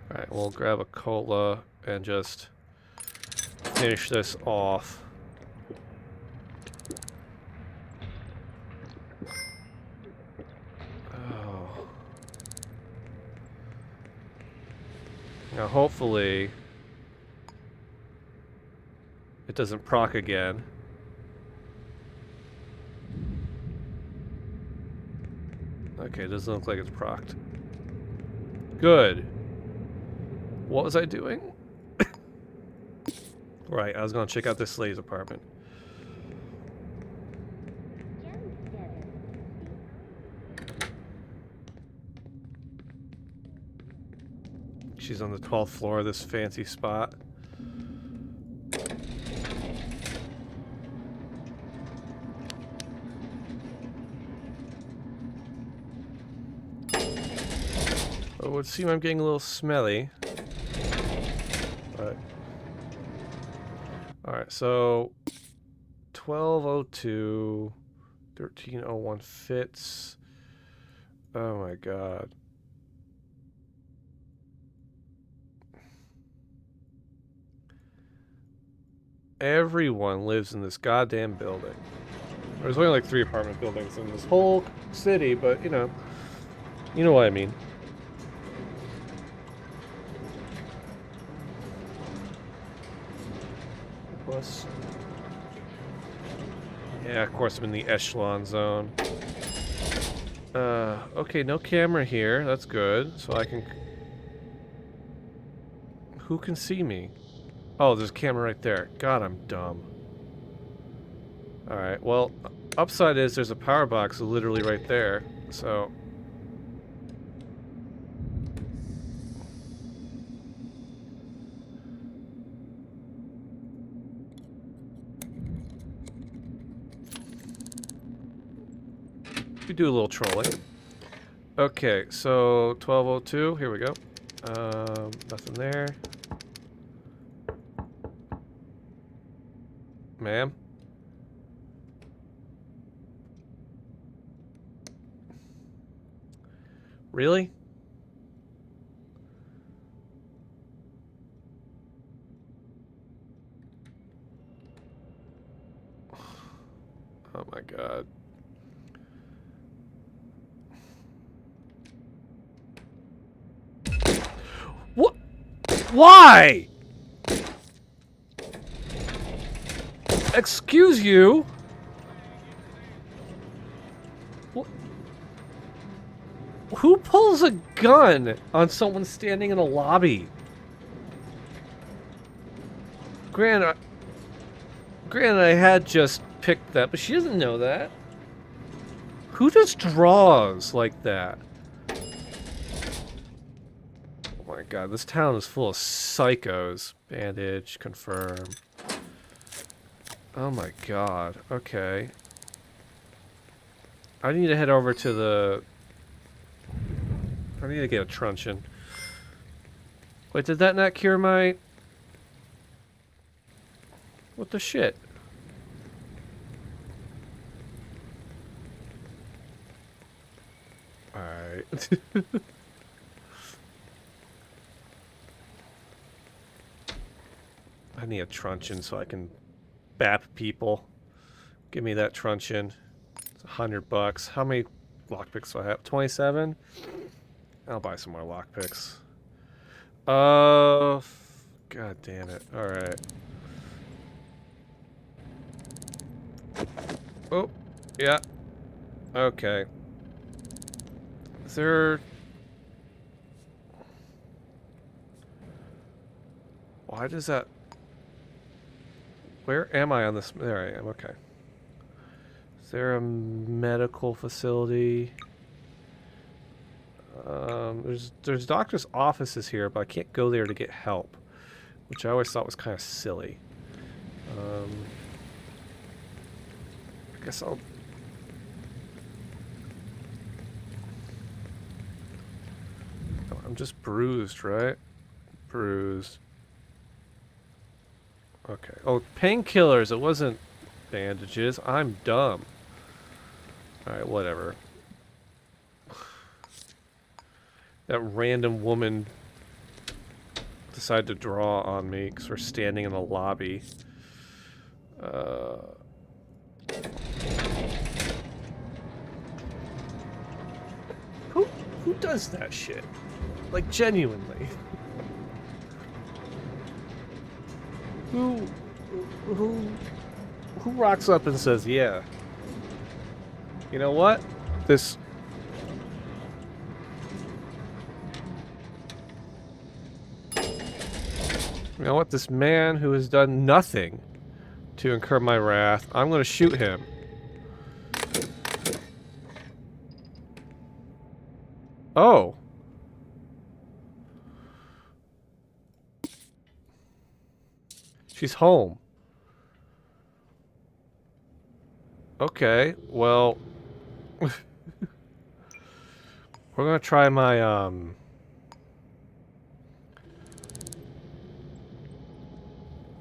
Alright, we'll grab a cola and just finish this off. Oh. Now, hopefully, it doesn't proc again. Okay, it doesn't look like it's procced. Good. What was I doing? Right, I was gonna check out this slave's apartment. She's on the 12th floor of this fancy spot. Oh, it would seem I'm getting a little smelly. But... Alright, so... 1202... 1301 fits... Oh my god. Everyone lives in this goddamn building. There's only like 3 apartment buildings in this whole city, but you know what I mean. Plus, yeah, of course I'm in the echelon zone. Okay, no camera here. That's good. So I can. Who can see me? Oh, there's a camera right there. God, I'm dumb. Alright, well, upside is there's a power box literally right there. So. We do a little trolling. Okay, so 1202, here we go. Nothing there. Ma'am? Really? Oh my god. What? Why? Excuse you? What? Who pulls a gun on someone standing in a lobby? Granted, I had just picked that, but she doesn't know that. Who just draws like that? Oh my god, this town is full of psychos. Bandage, confirm. Oh my god, okay. I need to head over to the... I need to get a truncheon. Wait, did that not cure my... What the shit? Alright. I need a truncheon so I can bap people. Give me that truncheon. It's $100. How many lockpicks do I have? 27? I'll buy some more lockpicks. God damn it. Alright. Oh, yeah. Okay. Is there... Why does that... Where am I on this? There I am, okay. Is there a medical facility? There's doctor's offices here, but I can't go there to get help, which I always thought was kind of silly. I guess I'll... Oh, I'm just bruised, right? Bruised. Okay. Oh, painkillers. It wasn't bandages. I'm dumb. Alright, whatever. That random woman decided to draw on me because we're standing in the lobby. Who does that shit? Like, genuinely. Who rocks up and says, yeah, you know what? This... You know what? This man who has done nothing to incur my wrath, I'm going to shoot him. Oh. She's home. Okay, well... We're gonna try my,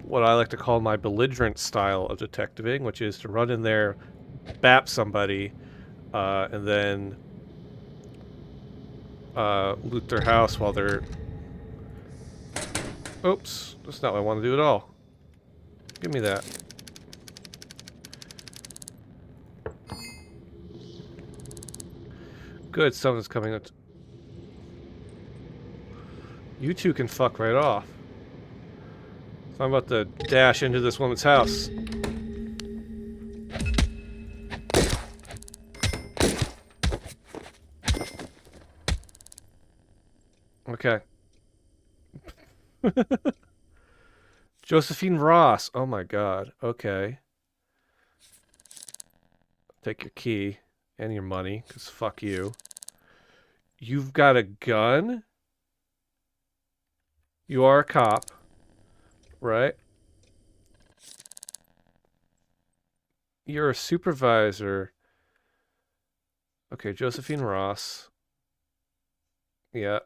what I like to call my belligerent style of detectiving, which is to run in there, bap somebody, and then loot their house while they're... Oops, that's not what I want to do at all. Give me that. Good, someone's coming up. You two can fuck right off. So I'm about to dash into this woman's house. Okay. Josephine Ross. Oh my god. Okay. Take your key and your money, because fuck you. You've got a gun? You are a cop, right? You're a supervisor. Okay, Josephine Ross. Yeah.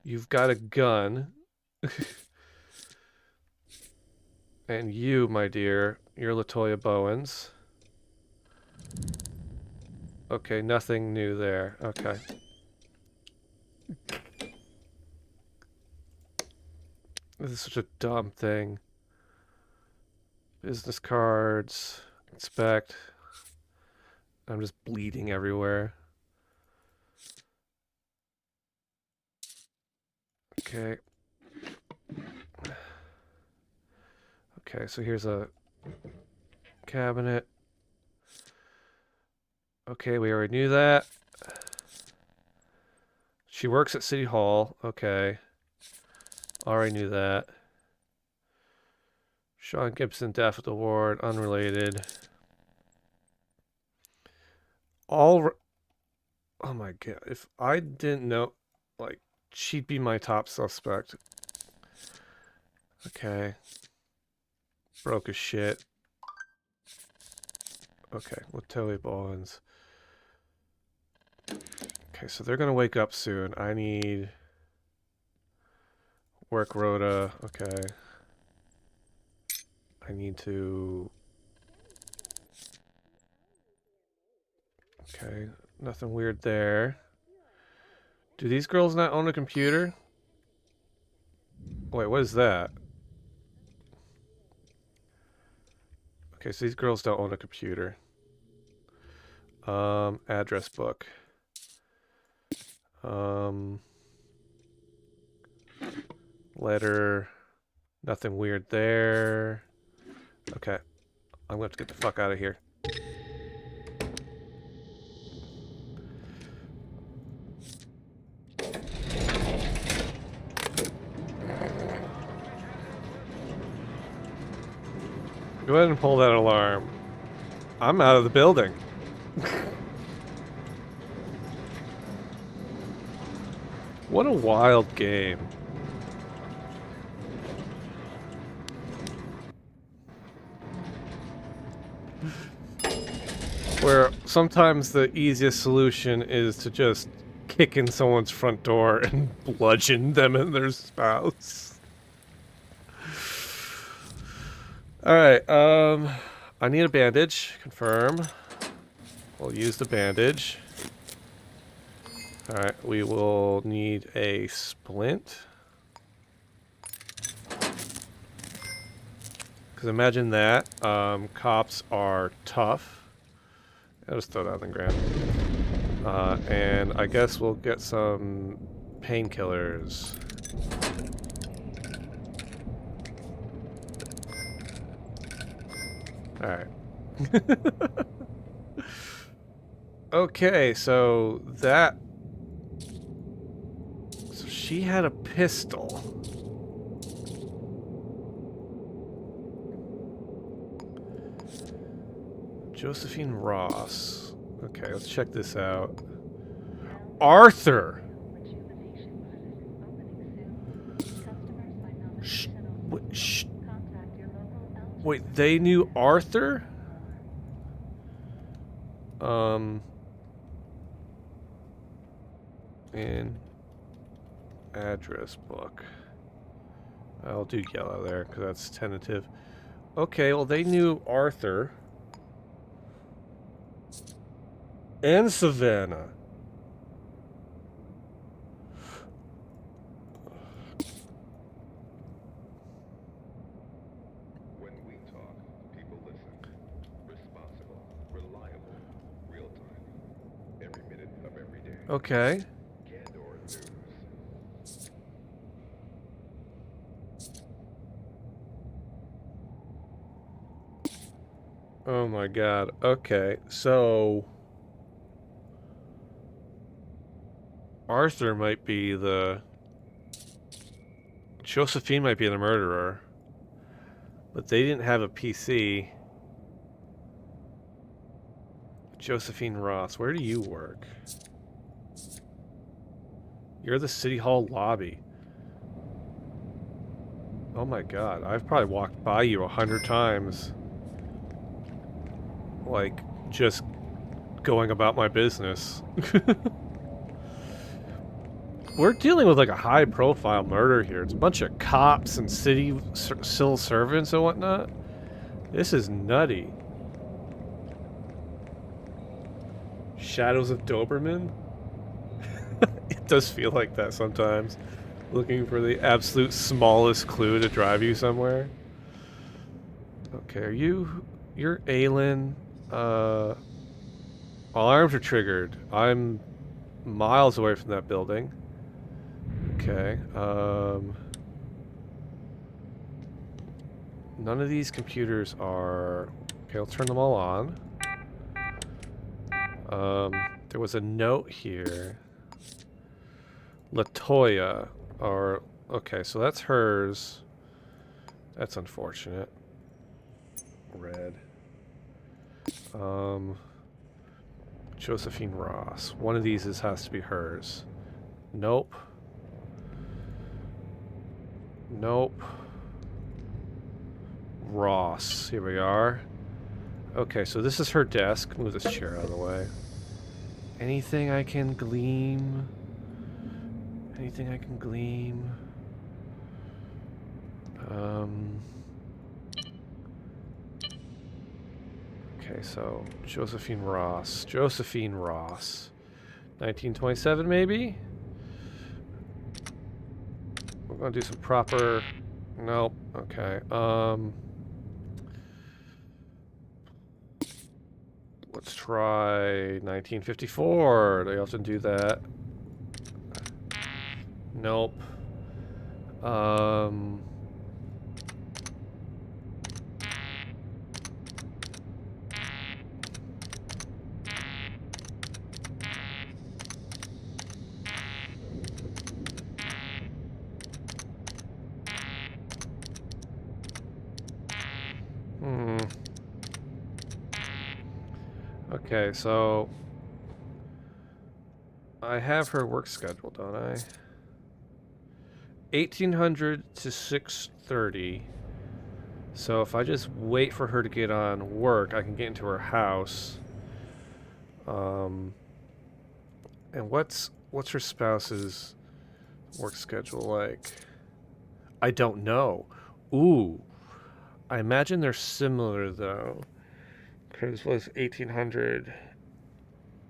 You've got a gun. And you, my dear, you're Latoya Bowens. Okay, nothing new there. Okay. This is such a dumb thing. Business cards. Inspect. I'm just bleeding everywhere. Okay. Okay, so here's a cabinet. Okay, we already knew that. She works at City Hall. Okay. Already knew that. Sean Gibson, Daffodil Ward, unrelated. Oh my god. If I didn't know, like, she'd be my top suspect. Okay. Broke as shit. Okay, Latoya Bowens. Okay, so they're gonna wake up soon. I need work rota. Okay. I need to. Okay, nothing weird there. Do these girls not own a computer? Wait, what is that? Okay, so these girls don't own a computer. Address book. Letter. Nothing weird there. Okay, I'm gonna have to get the fuck out of here. Go ahead and pull that alarm. I'm out of the building. What a wild game. Where sometimes the easiest solution is to just kick in someone's front door and bludgeon them and their spouse. Alright, I need a bandage. Confirm. We'll use the bandage. Alright, we will need a splint. Because imagine that. Cops are tough. I'll just throw that on the ground. And I guess we'll get some painkillers. Alright. Okay, so that... So she had a pistol. Josephine Ross. Okay, let's check this out. Arthur! Wait, they knew Arthur? In address book. I'll do yellow there, because that's tentative. Okay, well, they knew Arthur. And Savannah. When we talk, people listen. Responsible, reliable, real-time. Okay. Candor News. Oh my god. Okay. So Arthur might be the Josephine might be the murderer, but they didn't have a PC. Josephine Ross, where do you work? You're the City Hall lobby. Oh my god, I've probably walked by you 100 times. Like, just going about my business. We're dealing with like a high profile murder here. It's a bunch of cops and city civil servants and whatnot. This is nutty. Shadows of Doberman? It does feel like that sometimes. Looking for the absolute smallest clue to drive you somewhere. Okay, are you... You're Aelin. Alarms are triggered. I'm miles away from that building. Okay, none of these computers are... Okay, I'll turn them all on. There was a note here. Latoya, or... Okay, so that's hers. That's unfortunate. Red. Josephine Ross. One of these has to be hers. Nope. Nope. Ross. Here we are. Okay, so this is her desk. Move this chair out of the way. Anything I can glean? Anything I can glean? Okay, so Josephine Ross. Josephine Ross. 1927, maybe? We're gonna do some proper... Nope. Okay. Let's try 1954. They often do that. Nope. Okay, so I have her work schedule, don't I? 1800 to 6:30. So if I just wait for her to get on work, I can get into her house. And what's her spouse's work schedule like? I don't know. Ooh. I imagine they're similar though. Because was 1800.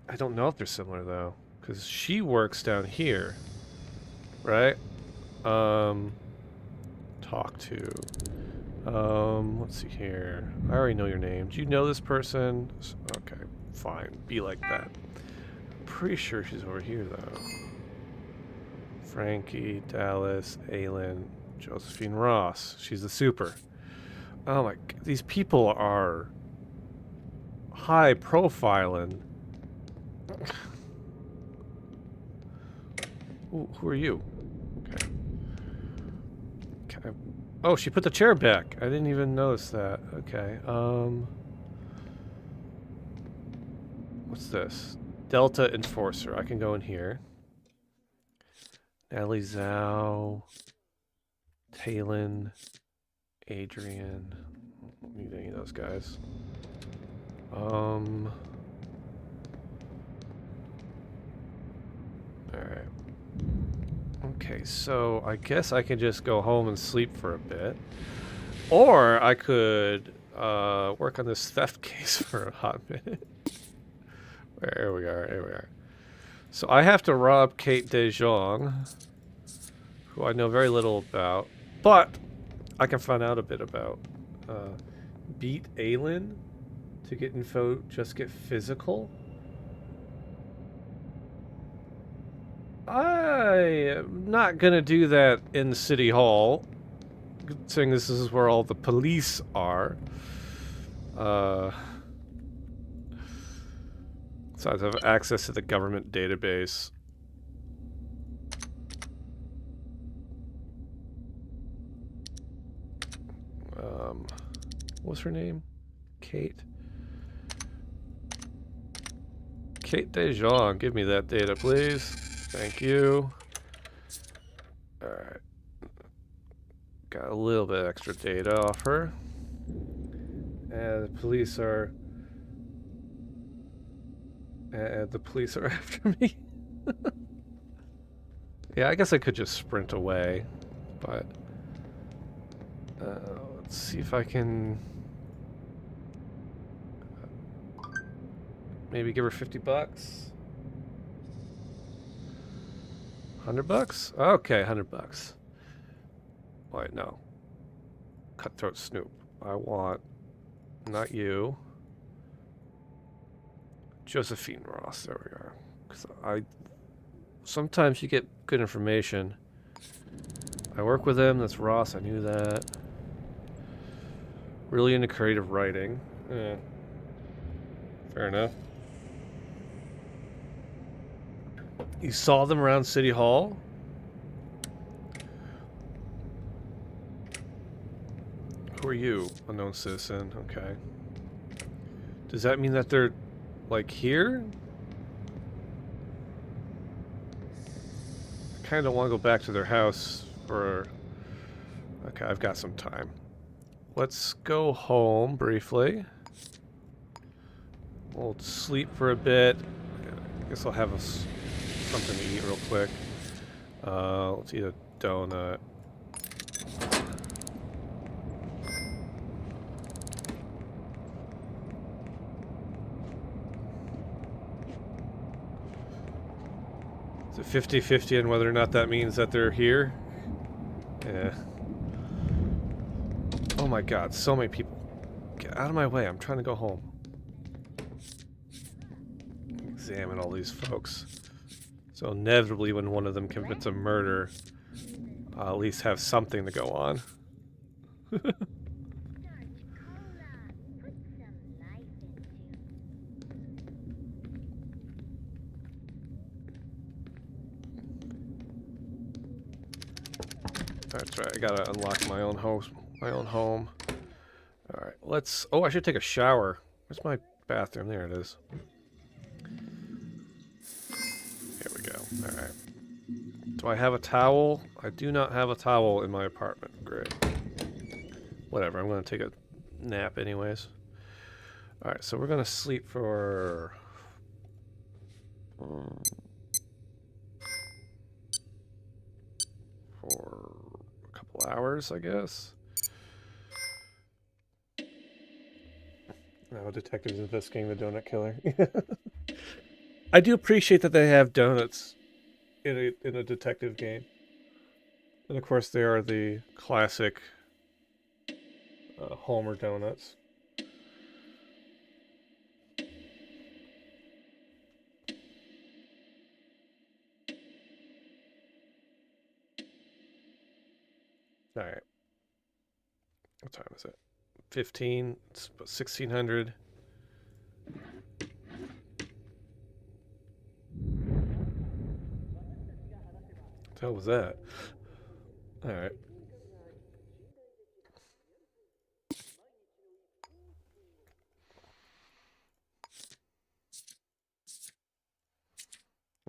I don't know if they're similar though. Because she works down here. Right? Talk to. Let's see here. I already know your name. Do you know this person? Okay, fine. Be like that. Pretty sure she's over here though. Frankie, Dallas, Aylin, Josephine Ross. She's the super. Oh my, these people are high profiling. Ooh, who are you? Okay. Oh, she put the chair back. I didn't even notice that. Okay. What's this? Delta Enforcer. I can go in here. Natalie Zhao. Talon. Adrian. Don't need any of those guys. Alright. Okay, so I guess I can just go home and sleep for a bit. Or I could work on this theft case for a hot minute. Here we are, here we are. So I have to rob Kate DeJong, who I know very little about, but I can find out a bit about. Beat Aylin to get info, just get physical. I am not gonna do that in City Hall, seeing this is where all the police are. So I have access to the government database. What's her name? Kate. Kate Dejean, give me that data, please. Thank you. Alright. Got a little bit extra data off her. And the police are... And the police are after me. Yeah, I guess I could just sprint away. But... let's see if I can... Maybe give her 50 bucks. 100 bucks? Okay, 100 bucks. Wait, no. Cutthroat Snoop. I want... Not you. Josephine Ross. There we are. 'Cause sometimes you get good information. I work with him. That's Ross. I knew that. Really into creative writing. Yeah. Fair enough. You saw them around City Hall? Who are you? Unknown citizen. Okay. Does that mean that they're, like, here? I kind of want to go back to their house for... Okay, I've got some time. Let's go home briefly. We'll sleep for a bit. I guess I'll have something to eat real quick. Let's eat a donut. Is it 50-50 on whether or not that means that they're here? Yeah. Oh my god, so many people. Get out of my way, I'm trying to go home. Examine all these folks. So inevitably when one of them commits a murder, I'll at least have something to go on. That's right, I gotta unlock my own house, my own home. Alright, let's... Oh, I should take a shower. Where's my bathroom? There it is. Here we go. Alright. Do I have a towel? I do not have a towel in my apartment. Great. Whatever, I'm gonna take a nap anyways. Alright, so we're gonna sleep for... for a couple hours, I guess. Now, detectives investigating the donut killer. I do appreciate that they have donuts in a detective game, and of course they are the classic Homer donuts. All right. What time is it? 15. It's 1600. What the hell was that? All right.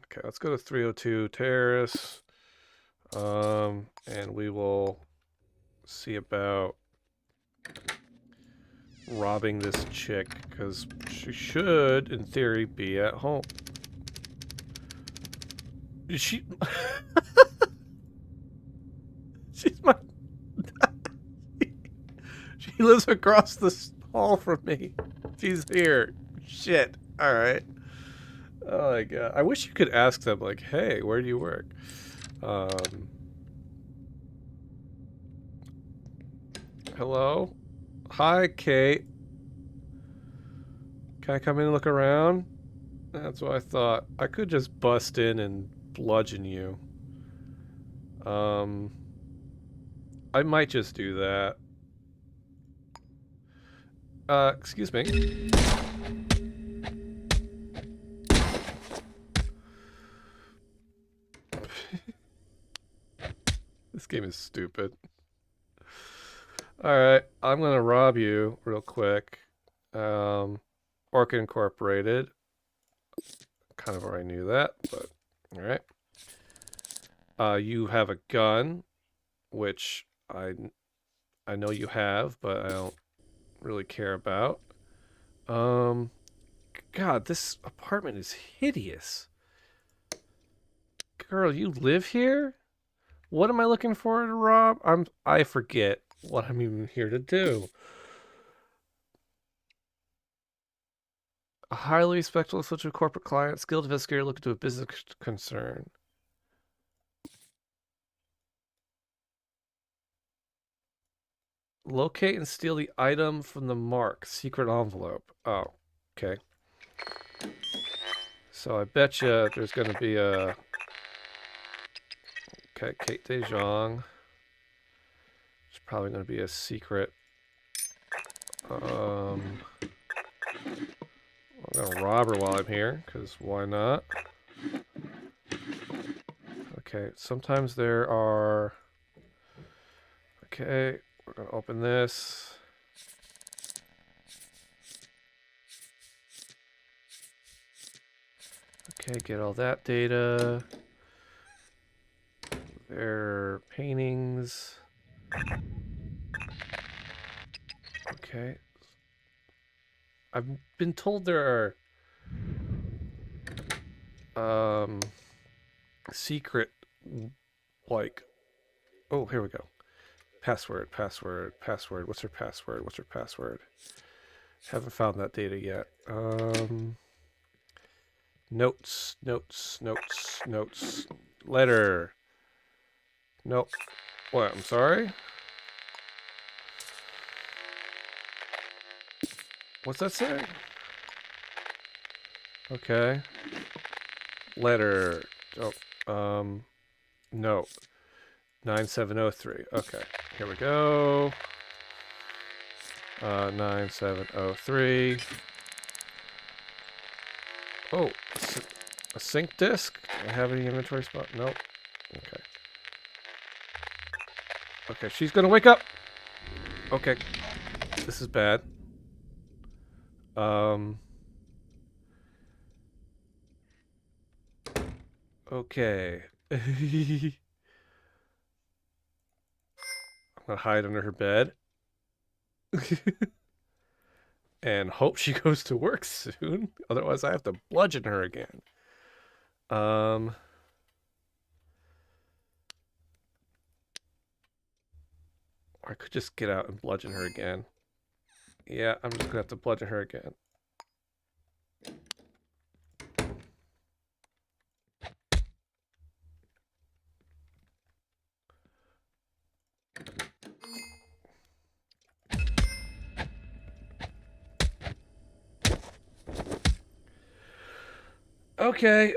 Okay, let's go to 302 Terrace. And we will see about robbing this chick, because she should, in theory, be at home. Is she... She's my... She lives across the hall from me. She's here. Shit. Alright. Oh my god. I wish you could ask them, like, hey, where do you work? Hello? Hi, Kate. Can I come in and look around? That's what I thought. I could just bust in and bludgeon you. I might just do that. Excuse me. This game is stupid. Alright, I'm gonna rob you real quick. Orca Incorporated. Kind of already knew that, but alright. You have a gun, which I know you have, but I don't really care about. God, this apartment is hideous. Girl, you live here? What am I looking for to rob? I forget what I'm even here to do. A highly respectable switch corporate client, skilled investigator looking to a business concern. Locate and steal the item from the mark. Secret envelope. Oh, okay. So I bet you there's going to be a... Okay, Kate DeJong. There's probably going to be a secret. I'm going to rob her while I'm here, because why not? Okay, sometimes there are... Okay, we're going to open this. Okay, get all that data. Their paintings. Okay. I've been told there are secret, like, oh, here we go. Password. What's her password? Haven't found that data yet. Notes. Letter. Nope. What? I'm sorry? What's that say? Okay. Letter. Oh, no. 9703. Okay. Here we go. 9703. Oh, a sync disk? Do I have any inventory spot? Nope. Okay. Okay, she's gonna wake up! Okay. This is bad. Okay. I'm gonna hide under her bed. And hope she goes to work soon. Otherwise, I have to bludgeon her again. I could just get out and bludgeon her again. Yeah, I'm just gonna have to bludgeon her again. Okay.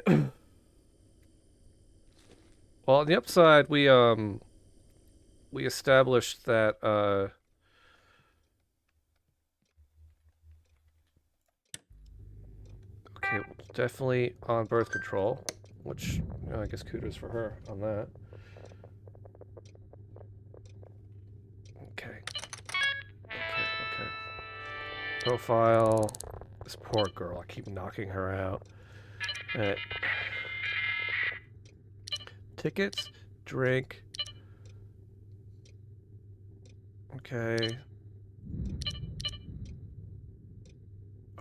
Well, on the upside, we established that okay, definitely on birth control, which you know, I guess kudos for her on that. Okay. Profile. This poor girl. I keep knocking her out. Tickets, drink. Okay.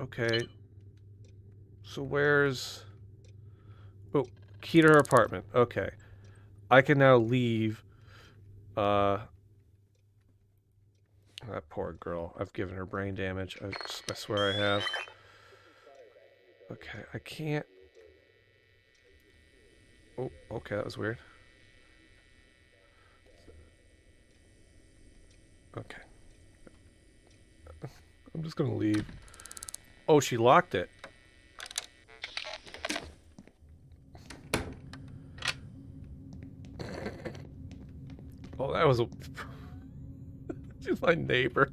Okay. So where's... Oh, key to her apartment. Okay. I can now leave. That poor girl. I've given her brain damage. I swear I have. Okay, I can't... Oh, okay, that was weird. Okay. I'm just gonna leave. Oh, she locked it. Oh, that was a. She's my neighbor.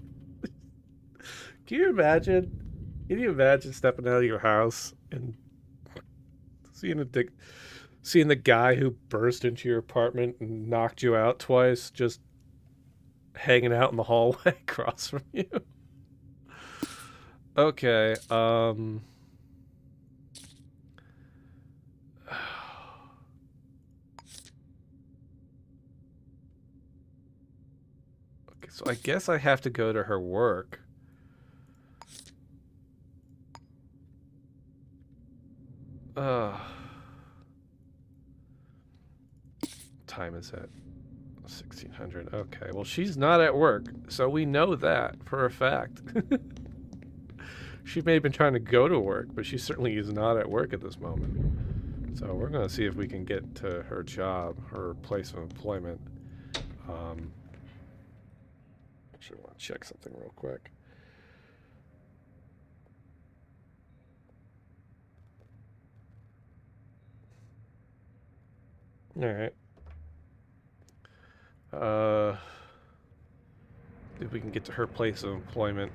Can you imagine? Can you imagine stepping out of your house and seeing seeing the guy who burst into your apartment and knocked you out twice, just hanging out in the hallway across from you? Okay. Okay, so I guess I have to go to her work. Uh, time is it? 1600. Okay, well, she's not at work, so we know that for a fact. She may have been trying to go to work, but she certainly is not at work at this moment. So we're going to see if we can get to her job, her place of employment. Actually, I want to check something real quick. All right. If we can get to her place of employment.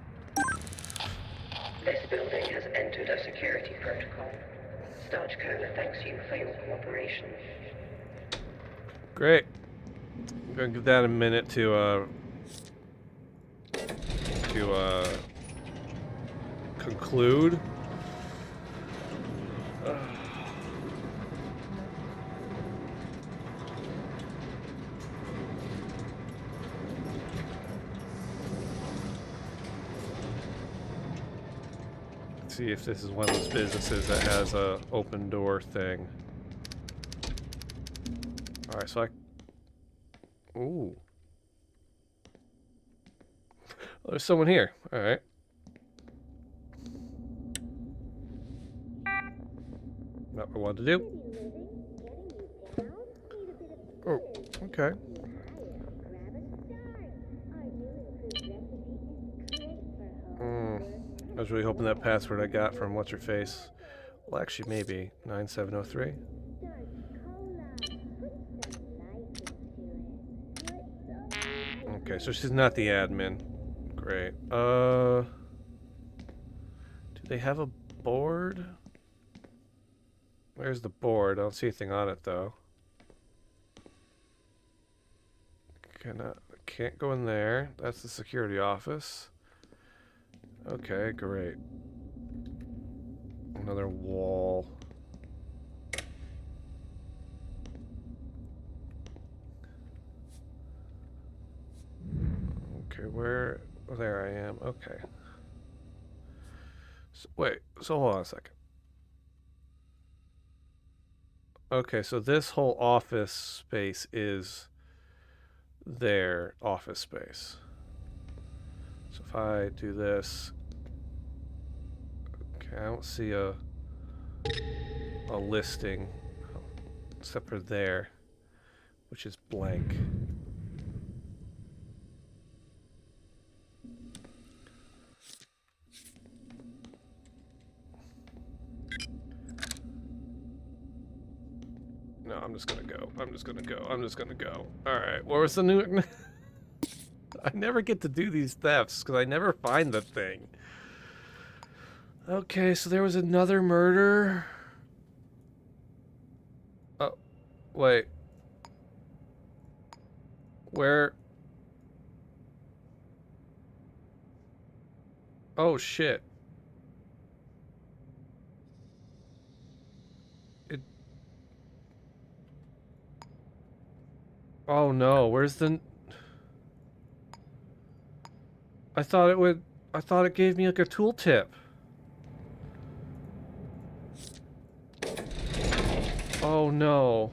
This building has entered a security protocol. Stagecoder thanks you for your cooperation. Great. I'm gonna give that a minute to conclude. Let's see if this is one of those businesses that has a open door thing. All right, so ooh. Oh, there's someone here. All right. Not what I wanted to do. Oh, okay. I was really hoping that password I got from what's her face. Well, actually, maybe 9703. Okay, so she's not the admin. Great. Do they have a board? Where's the board? I don't see anything on it though. Can't go in there. That's the security office. Okay, great. Another wall. Okay, where? Oh, there I am. Okay. So, wait, so hold on a second. Okay, so this whole office space is their office space. So if I do this, okay, I don't see a listing except for there, which is blank. No, I'm just gonna go. I'm just gonna go. I'm just gonna go. Alright, where was the new... I never get to do these thefts because I never find the thing. Okay, so there was another murder. Oh, wait. Where? Oh, shit. It... Oh, no. Where's the... I thought it would... I thought it gave me, like, a tooltip. Oh, no.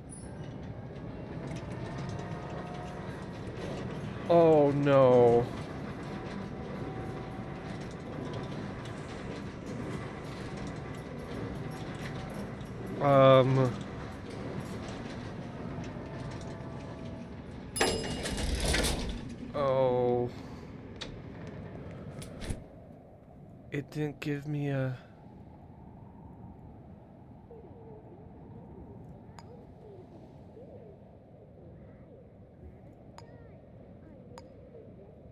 Oh, no. Oh. It didn't give me a...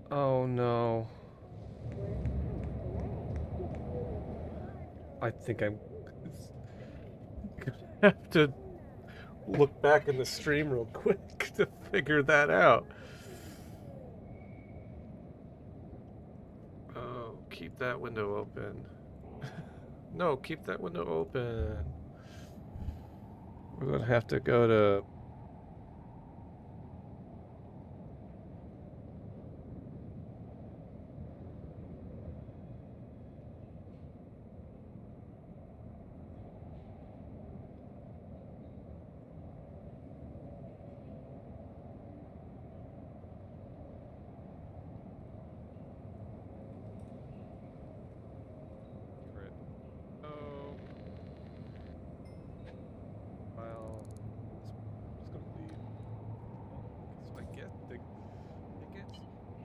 Oh no. I think I'm gonna have to look back in the stream real quick to figure that out. Oh, keep that window open. No, keep that window open. We're gonna have to go to... Oh. Well, I'm just gonna leave. So I get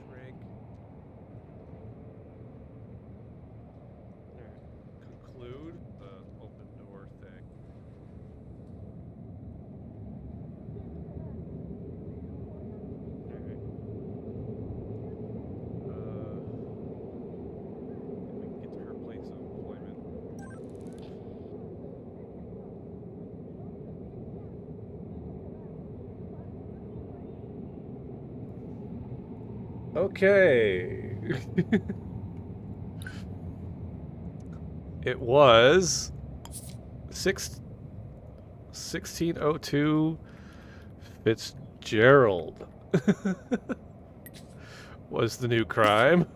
drink. Conclude the open door thing. Alright. We can get to her place of employment. Okay. It was 1602 Fitzgerald was the new crime.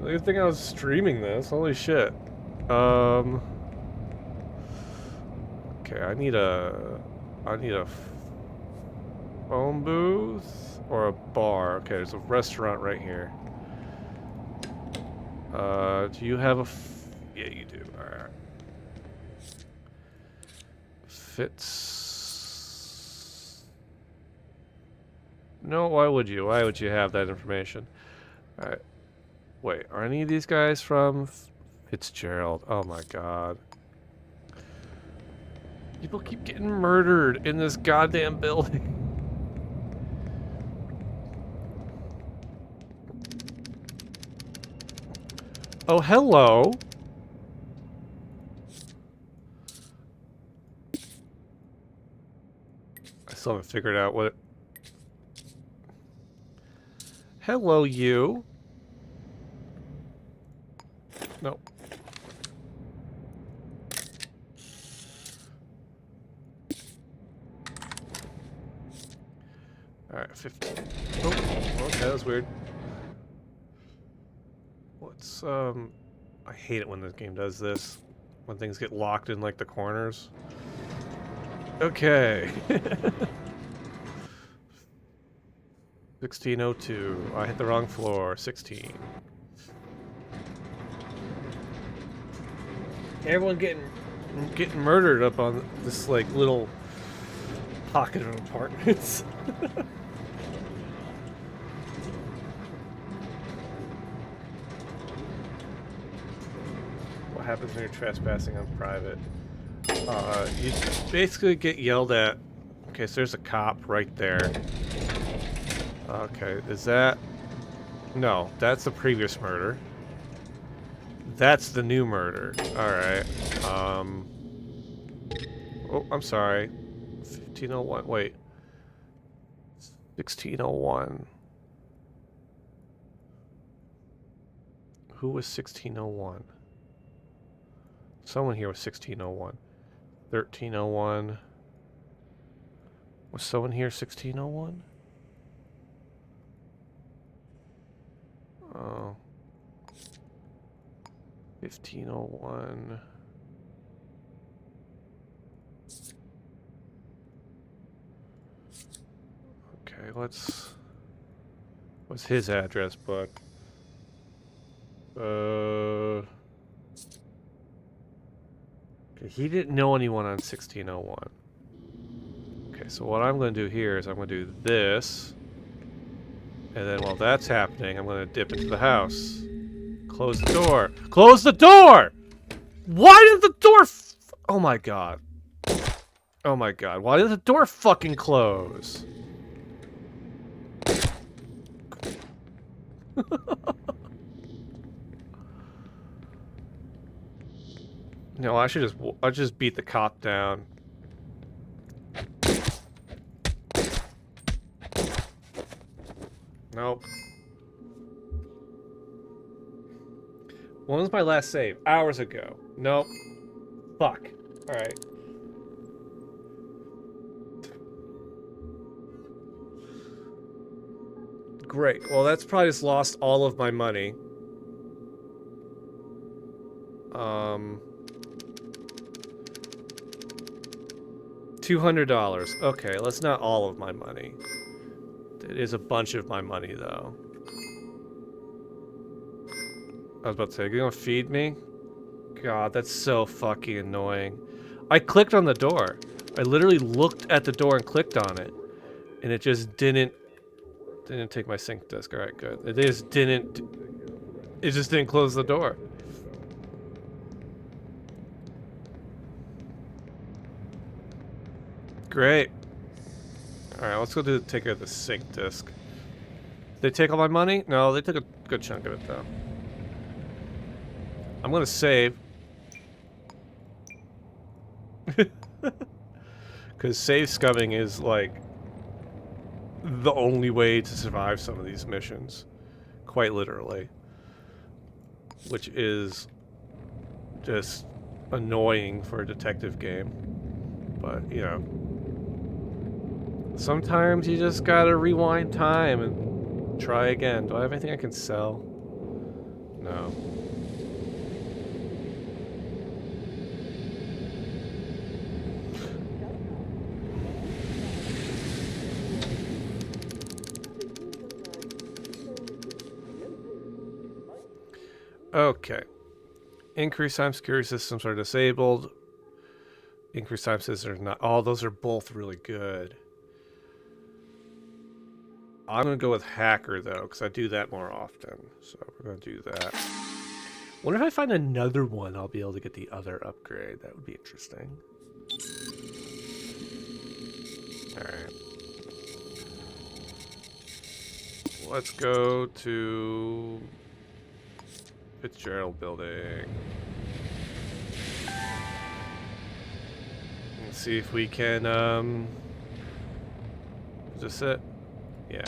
Good thing I was streaming this. Holy shit. Okay, I need a phone booth or a bar. Okay, there's a restaurant right here. Do you have a yeah, you do. Alright. Fitz... No, why would you? Why would you have that information? Alright. Wait, are any of these guys from Fitzgerald? Oh my god. People keep getting murdered in this goddamn building. Oh, hello. I still haven't figured out what... Hello, you. Nope. Alright, 15. Oh, okay, that was weird. What's, I hate it when this game does this. When things get locked in, like, the corners. Okay. 1602. I hit the wrong floor. 16. Everyone getting murdered up on this, like, little pocket of apartments. What happens when you're trespassing on private? You basically get yelled at. Okay, so there's a cop right there. Okay, is that... No, that's the previous murder. That's the new murder. Alright. Oh, I'm sorry. 1501. Wait. 1601. Who was 1601? Someone here was 1601. 1301. Was someone here 1601? Oh. 1501. Okay, let's... What's his address book? Okay, he didn't know anyone on 1601. Okay, so what I'm going to do here is I'm going to do this. And then while that's happening, I'm going to dip into the house. Close the door. Close the door! Why did the door oh my god. Oh my god. Why did the door fucking close? No, I just beat the cop down. Nope. When was my last save? Hours ago. Nope. Fuck. Alright. Great. Well, that's probably just lost all of my money. $200. Okay, that's not all of my money. It is a bunch of my money, though. I was about to say, are you gonna feed me? God, that's so fucking annoying. I clicked on the door. I literally looked at the door and clicked on it. And it just didn't take my sync disk. Alright, good. It just didn't close the door. Great. Alright, let's go take care of the sync disk. Did they take all my money? No, they took a good chunk of it, though. I'm gonna save. Because save scumming is, like, the only way to survive some of these missions. Quite literally. Which is just annoying for a detective game. But, you know. Sometimes you just gotta rewind time and try again. Do I have anything I can sell? No. Okay. Increase time security systems are disabled. Increase time systems are not. Oh, those are both really good. I'm going to go with hacker, though, because I do that more often. So we're going to do that. Wonder if I find another one, I'll be able to get the other upgrade. That would be interesting. Alright. Let's go to Fitzgerald Building. Let's see if we can, is this it? Yeah.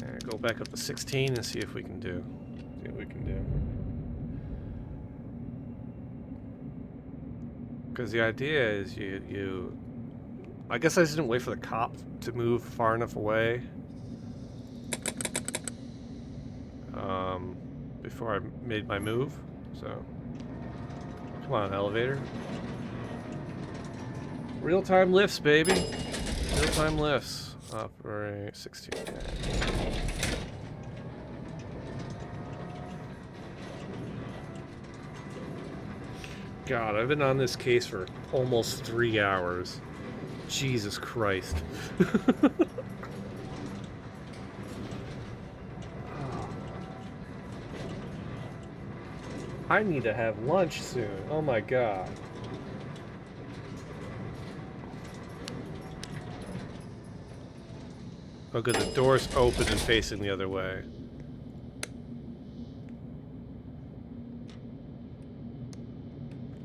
Alright, go back up to 16 and see if we can do. See what we can do. Because the idea is I guess I just didn't wait for the cop to move far enough away. Before I made my move, so. Come on, elevator. Real-time lifts, baby. Real-time lifts. Operate 16. God, I've been on this case for almost 3 hours. Jesus Christ. I need to have lunch soon. Oh my god. Oh good, the door's open and facing the other way.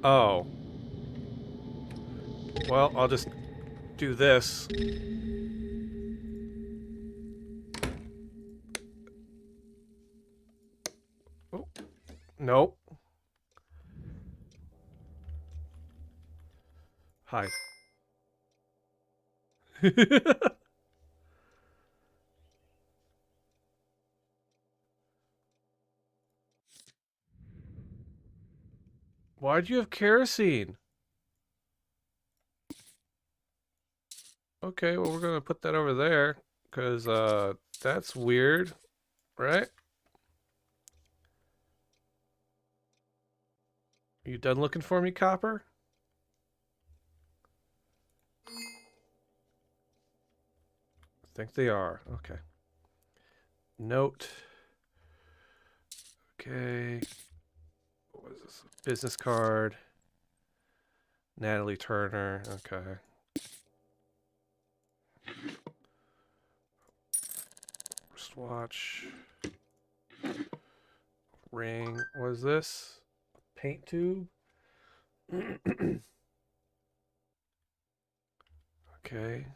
Oh. Well, I'll just do this. Oh. Nope. Hide. Why'd you have kerosene? Okay, well, we're gonna put that over there, because, that's weird, right? Are you done looking for me, Copper? I think they are. Okay. Note. Okay. What is this? Business card. Natalie Turner. Okay. Wristwatch. Ring. What is this? Paint tube? Okay.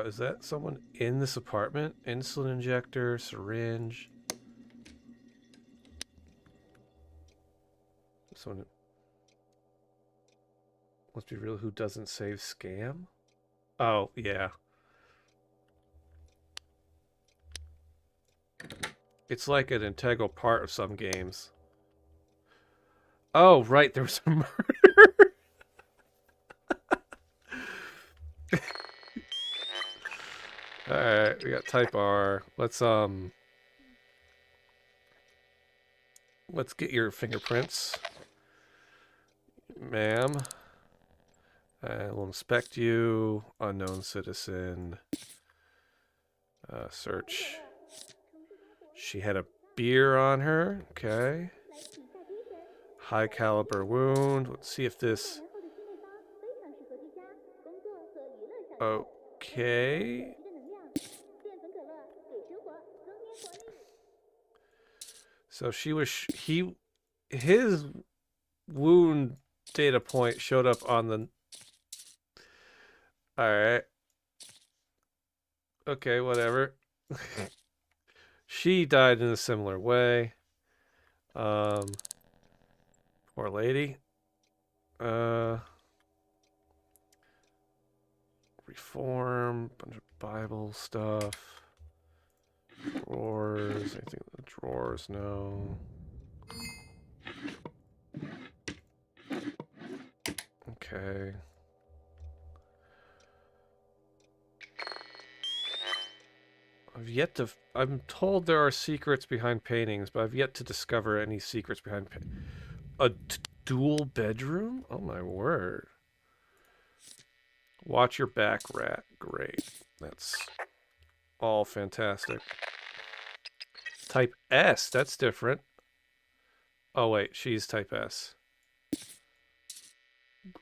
Is that someone in this apartment? Insulin injector, syringe. Someone must be real who doesn't save scam? Oh, yeah. It's like an integral part of some games. Oh, right, there was a murder. Alright, we got type R. Let's get your fingerprints. Ma'am. We'll inspect you. Unknown citizen. Search. She had a beer on her. Okay. High caliber wound. Let's see if this... Okay. So she was... His wound data point showed up on the... Alright. Okay, whatever. She died in a similar way. Poor lady. Reform, bunch of Bible stuff. Drawers, anything in the drawers? No. Okay. I'm told there are secrets behind paintings, but I've yet to discover any secrets behind a dual bedroom? Oh my word. Watch your back, rat. Great. That's all fantastic. Type S, that's different. Oh wait, she's type S.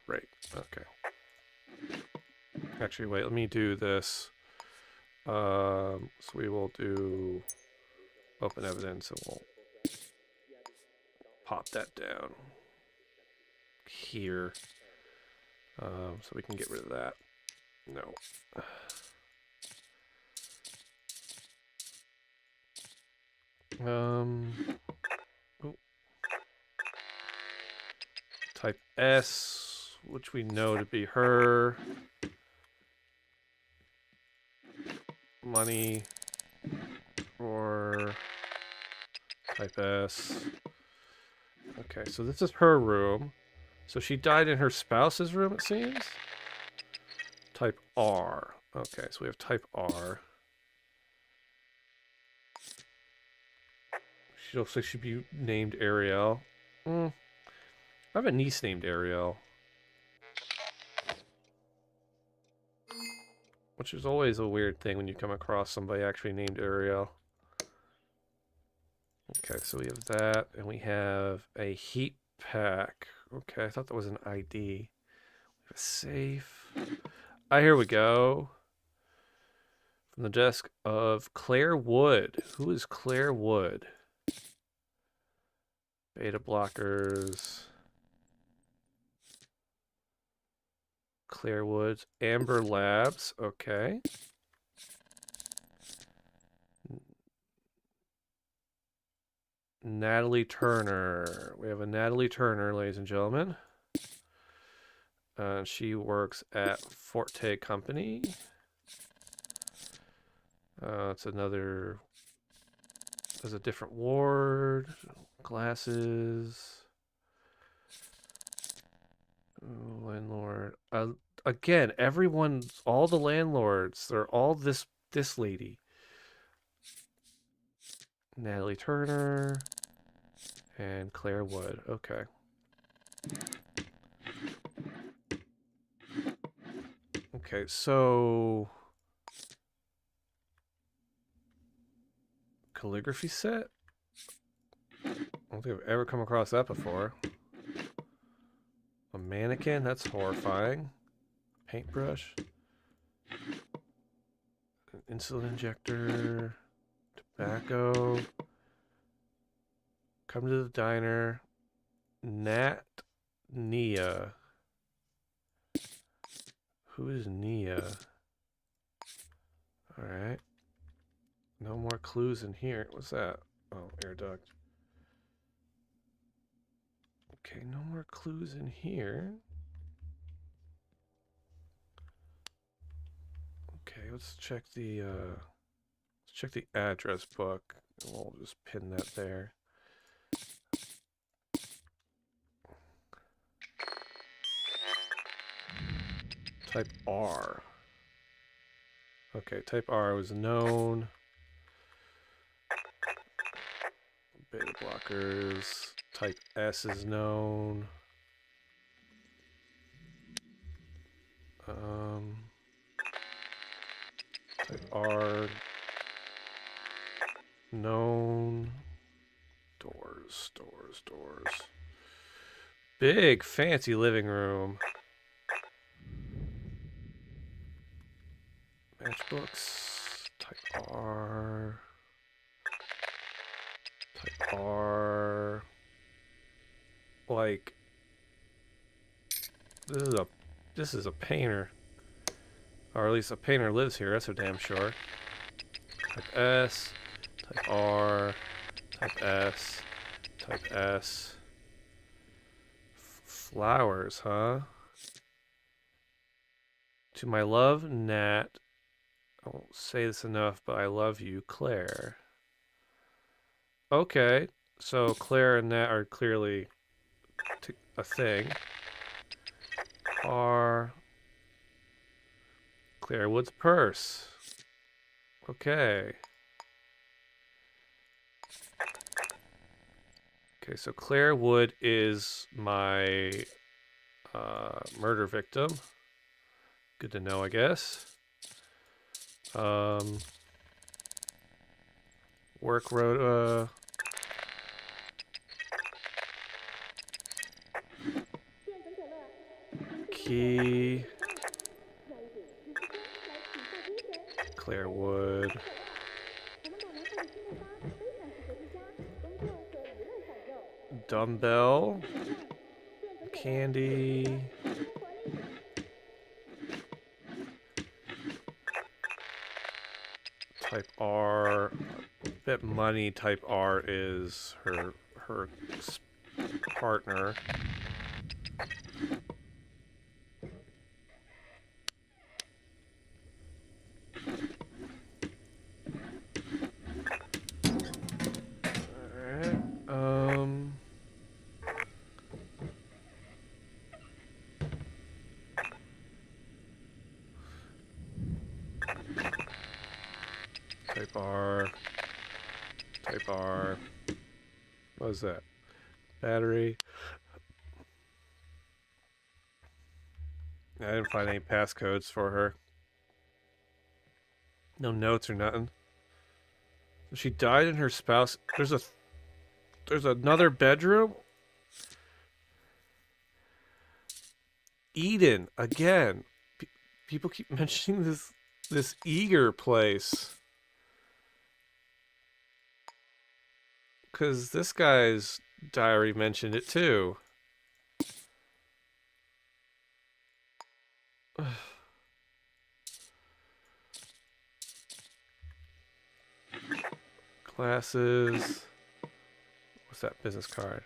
Great, okay. Actually, wait, let me do this. So we will do open evidence and we'll pop that down here. So we can get rid of that. No. Oh. Type S, which we know to be her. Money or type S. Okay, so this is her room. So she died in her spouse's room, it seems. Type R. Okay, so we have type R. She looks like she'd be named Ariel. I have a niece named Ariel. Which is always a weird thing when you come across somebody actually named Ariel. Okay, so we have that, and we have a heat pack. Okay, I thought that was an ID. We have a safe. Here we go. From the desk of Claire Wood. Who is Claire Wood? Beta blockers. Claire Woods. Amber Labs. Okay. Natalie Turner. We have a Natalie Turner, ladies and gentlemen. She works at Forte Company. It's another... There's a different ward. Glasses. Ooh, landlord. Again, everyone, all the landlords, they're all this lady. Natalie Turner and Claire Wood. Okay. Okay, so calligraphy set? I don't think I've ever come across that before. A mannequin? That's horrifying. Paintbrush. An insulin injector. Tobacco. Come to the diner. Nat Nia. Who is Nia? Alright. No more clues in here. What's that? Oh, air duct. Okay, no more clues in here. Okay, let's check the address book. We'll just pin that there. Type R. Okay, type R was known. Beta blockers. Type S is known. Type R. Known. Doors, doors, doors. Big, fancy living room. Matchbooks. Type R. Type R. Like, this is a painter. Or at least a painter lives here, that's for damn sure. Type S. Type R. Type S. Type S. Flowers, huh? To my love, Nat. I won't say this enough, but I love you, Claire. Okay, so Claire and Nat are clearly a thing. R. Claire Wood's purse. Okay. Okay, so Claire Wood is my murder victim. Good to know, I guess. Work road. Key. Claire Wood. Dumbbell. Candy. Type R. I bet money type R is her partner. Type R. Type R. What was that? Battery. I didn't find any passcodes for her. No notes or nothing. She died in her spouse. There's another bedroom. Eden again. People keep mentioning this Eager place. Because this guy's diary mentioned it too. Glasses. What's that business card?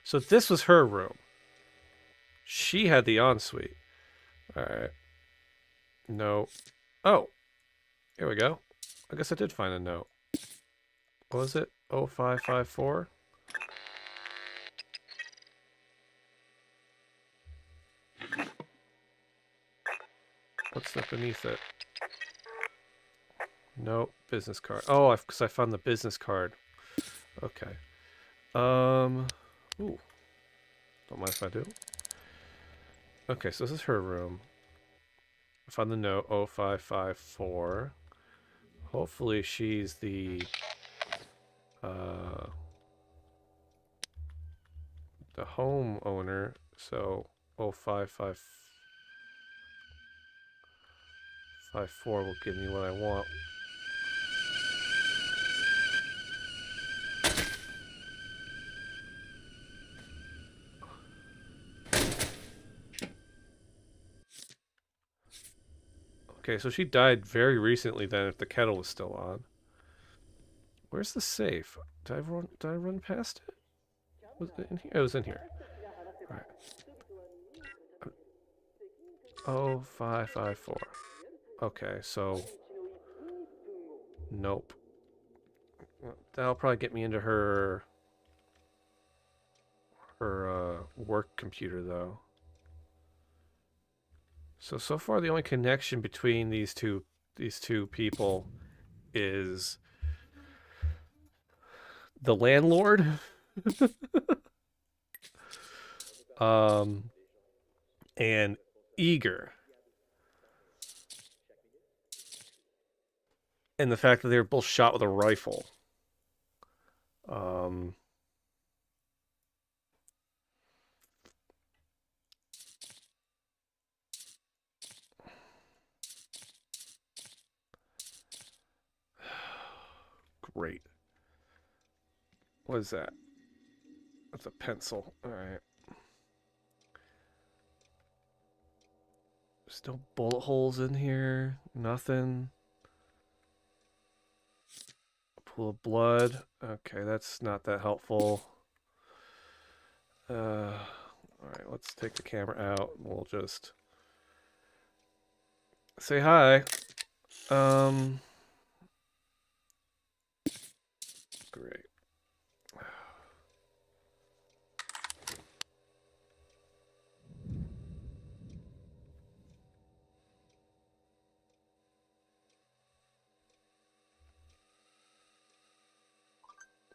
So this was her room. She had the ensuite. Alright. No. Oh. Here we go. I guess I did find a note. What was it? 0554? What's up beneath it? Nope. Business card. Oh, because I found the business card. Okay. Ooh. Don't mind if I do. Okay, so this is her room. I found the note 0554. Hopefully she's the the homeowner. So 05554 will give me what I want. Okay, so she died very recently then if the kettle was still on. Where's the safe? Did I run past it? Was it in here? It was in here. Alright. 0554. Okay, so nope. That'll probably get me into her work computer though. So far the only connection between these two people is the landlord um and Eager, and the fact that they were both shot with a rifle. Um Great. What is that? That's a pencil. Alright. Still bullet holes in here. Nothing. Pool of blood. Okay, that's not that helpful. Alright, let's take the camera out. We'll just say hi. Great.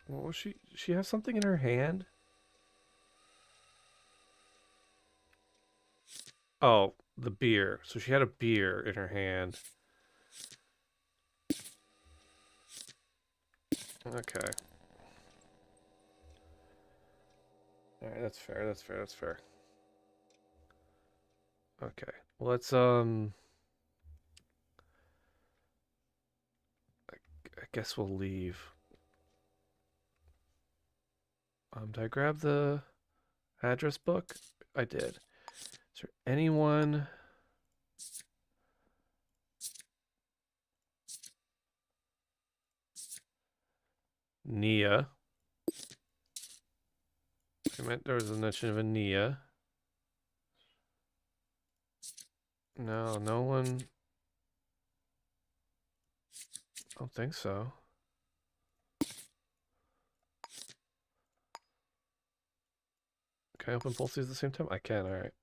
What was she? She has something in her hand? Oh, the beer. So she had a beer in her hand. Okay. Alright, that's fair, that's fair, that's fair. Okay. Let's I guess we'll leave. Did I grab the address book? I did. Is there anyone? Nia. I meant there was a mention of a Nia. No, no one. I don't think so. Can I open both these at the same time? I can, alright.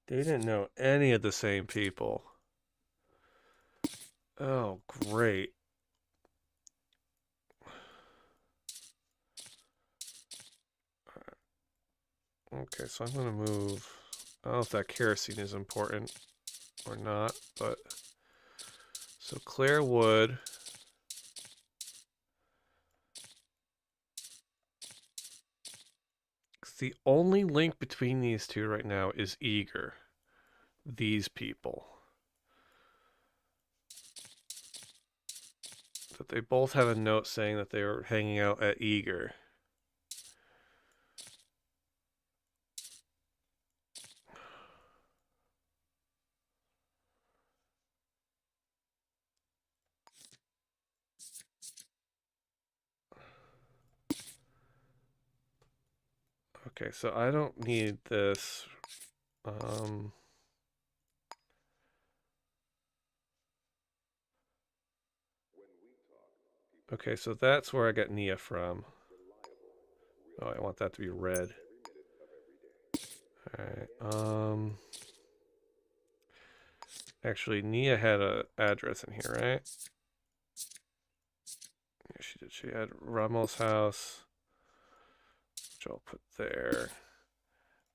They didn't know any of the same people. Oh, great. Okay, so I'm gonna move. I don't know if that kerosene is important or not, but so Claire Wood. The only link between these two right now is Eager. These people. That they both have a note saying that they were hanging out at Eager. Okay, so I don't need this. Okay, so that's where I got Nia from. Oh, I want that to be red. Alright, Actually, Nia had a address in here, right? Yeah, she did. She had Ramos' house, which I'll put there,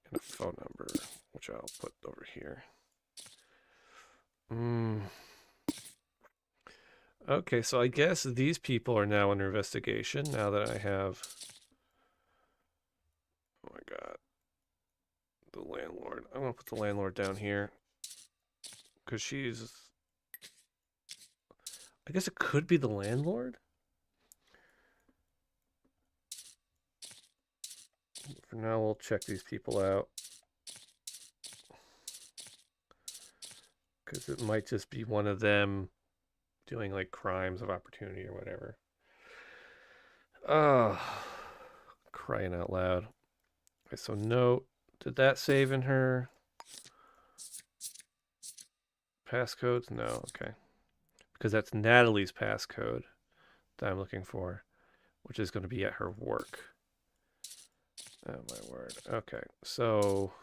and a phone number, which I'll put over here. Okay, so I guess these people are now under investigation now that I have. Oh my god. The landlord. I'm gonna put the landlord down here. Because she's. I guess it could be the landlord? For now, we'll check these people out. Because it might just be one of them doing like crimes of opportunity or whatever. Oh, crying out loud. Okay, so note. Did that save in her passcodes? No, okay. Because that's Natalie's passcode that I'm looking for, which is going to be at her work. Oh my word. Okay, so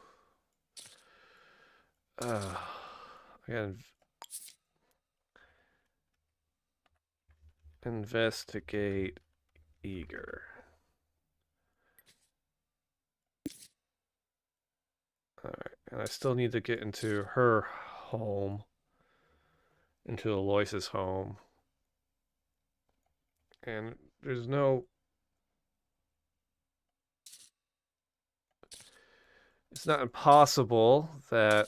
I gotta investigate Eager. Alright, and I still need to get into her home, into Aloysius' home. And there's no. It's not impossible that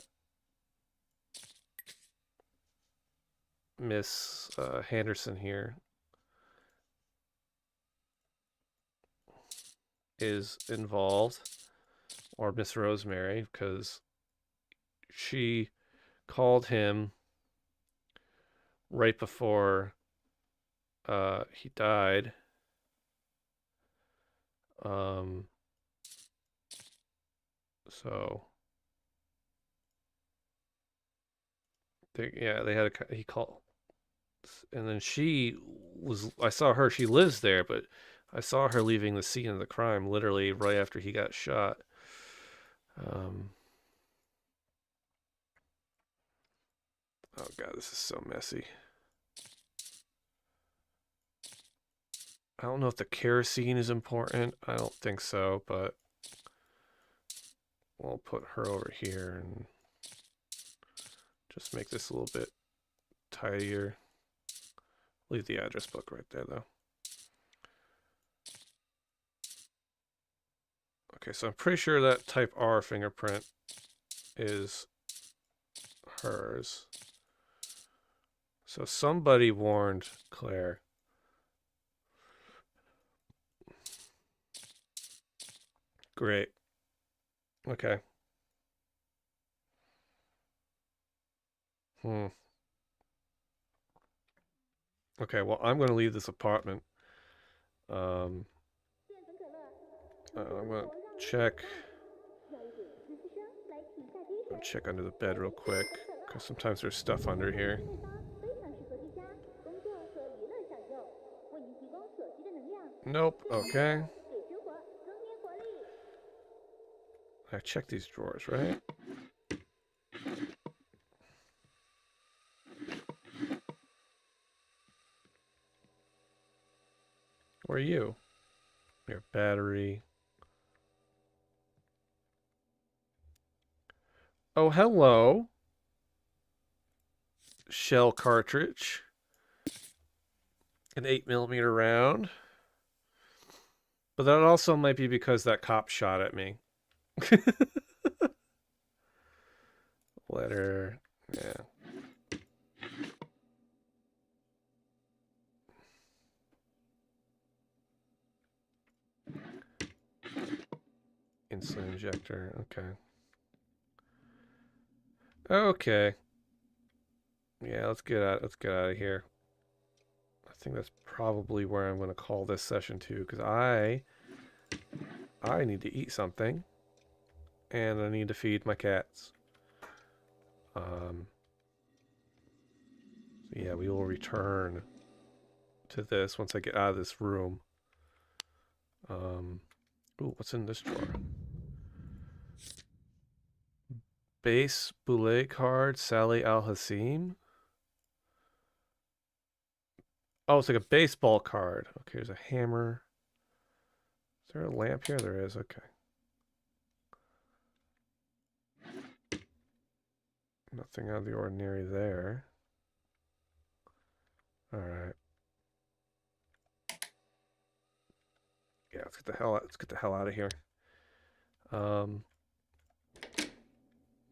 Miss Henderson here is involved, or Miss Rosemary, because she called him right before he died. So they had he called, and then she was. I saw her. She lives there, but I saw her leaving the scene of the crime literally right after he got shot. Oh god, this is so messy. I don't know if the kerosene is important. I don't think so, but we'll put her over here and just make this a little bit tidier. Leave the address book right there, though. Okay, so I'm pretty sure that type R fingerprint is hers. So somebody warned Claire. Great. Okay. Okay, well, I'm going to leave this apartment. I'm going to check under the bed real quick, because sometimes there's stuff under here. Nope. Okay. I checked these drawers, right? Where are you? Your battery. Oh, hello. Shell cartridge. An 8mm round. But that also might be because that cop shot at me. Letter. Yeah. Insulin injector. Okay. Okay. Yeah, let's get out of here. I think that's probably where I'm going to call this session to, because I need to eat something, and I need to feed my cats. Yeah, we will return to this once I get out of this room. Ooh, what's in this drawer? Base Boule card, Sally Al Hassim. Oh, it's like a baseball card. Okay, there's a hammer. Is there a lamp here? There is, okay. Nothing out of the ordinary there. Alright. Yeah, let's get the hell out of here.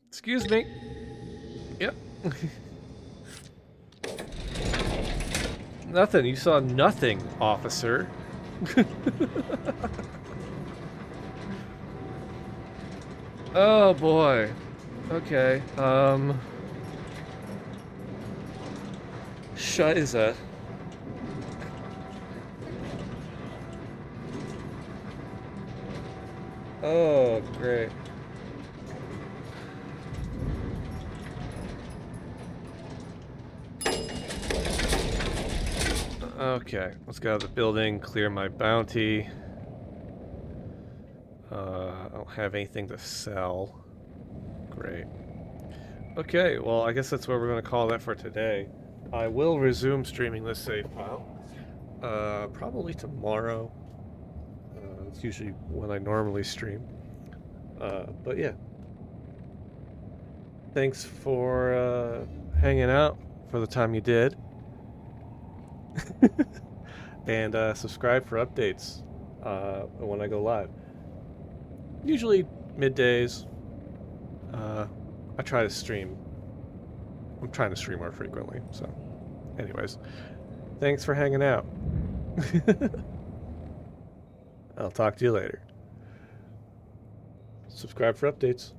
Excuse me. Yep. Nothing. You saw nothing, officer. Oh boy. Okay. Scheiße. Oh, great. Okay, let's get out of the building, clear my bounty. I don't have anything to sell. Great. Okay, well, I guess that's where we're going to call that for today. I will resume streaming this save file. Probably tomorrow. It's usually when I normally stream. But yeah. Thanks for hanging out for the time you did. And subscribe for updates when I go live. Usually middays. I try to stream. I'm trying to stream more frequently. So, anyways, thanks for hanging out. I'll talk to you later. Subscribe for updates.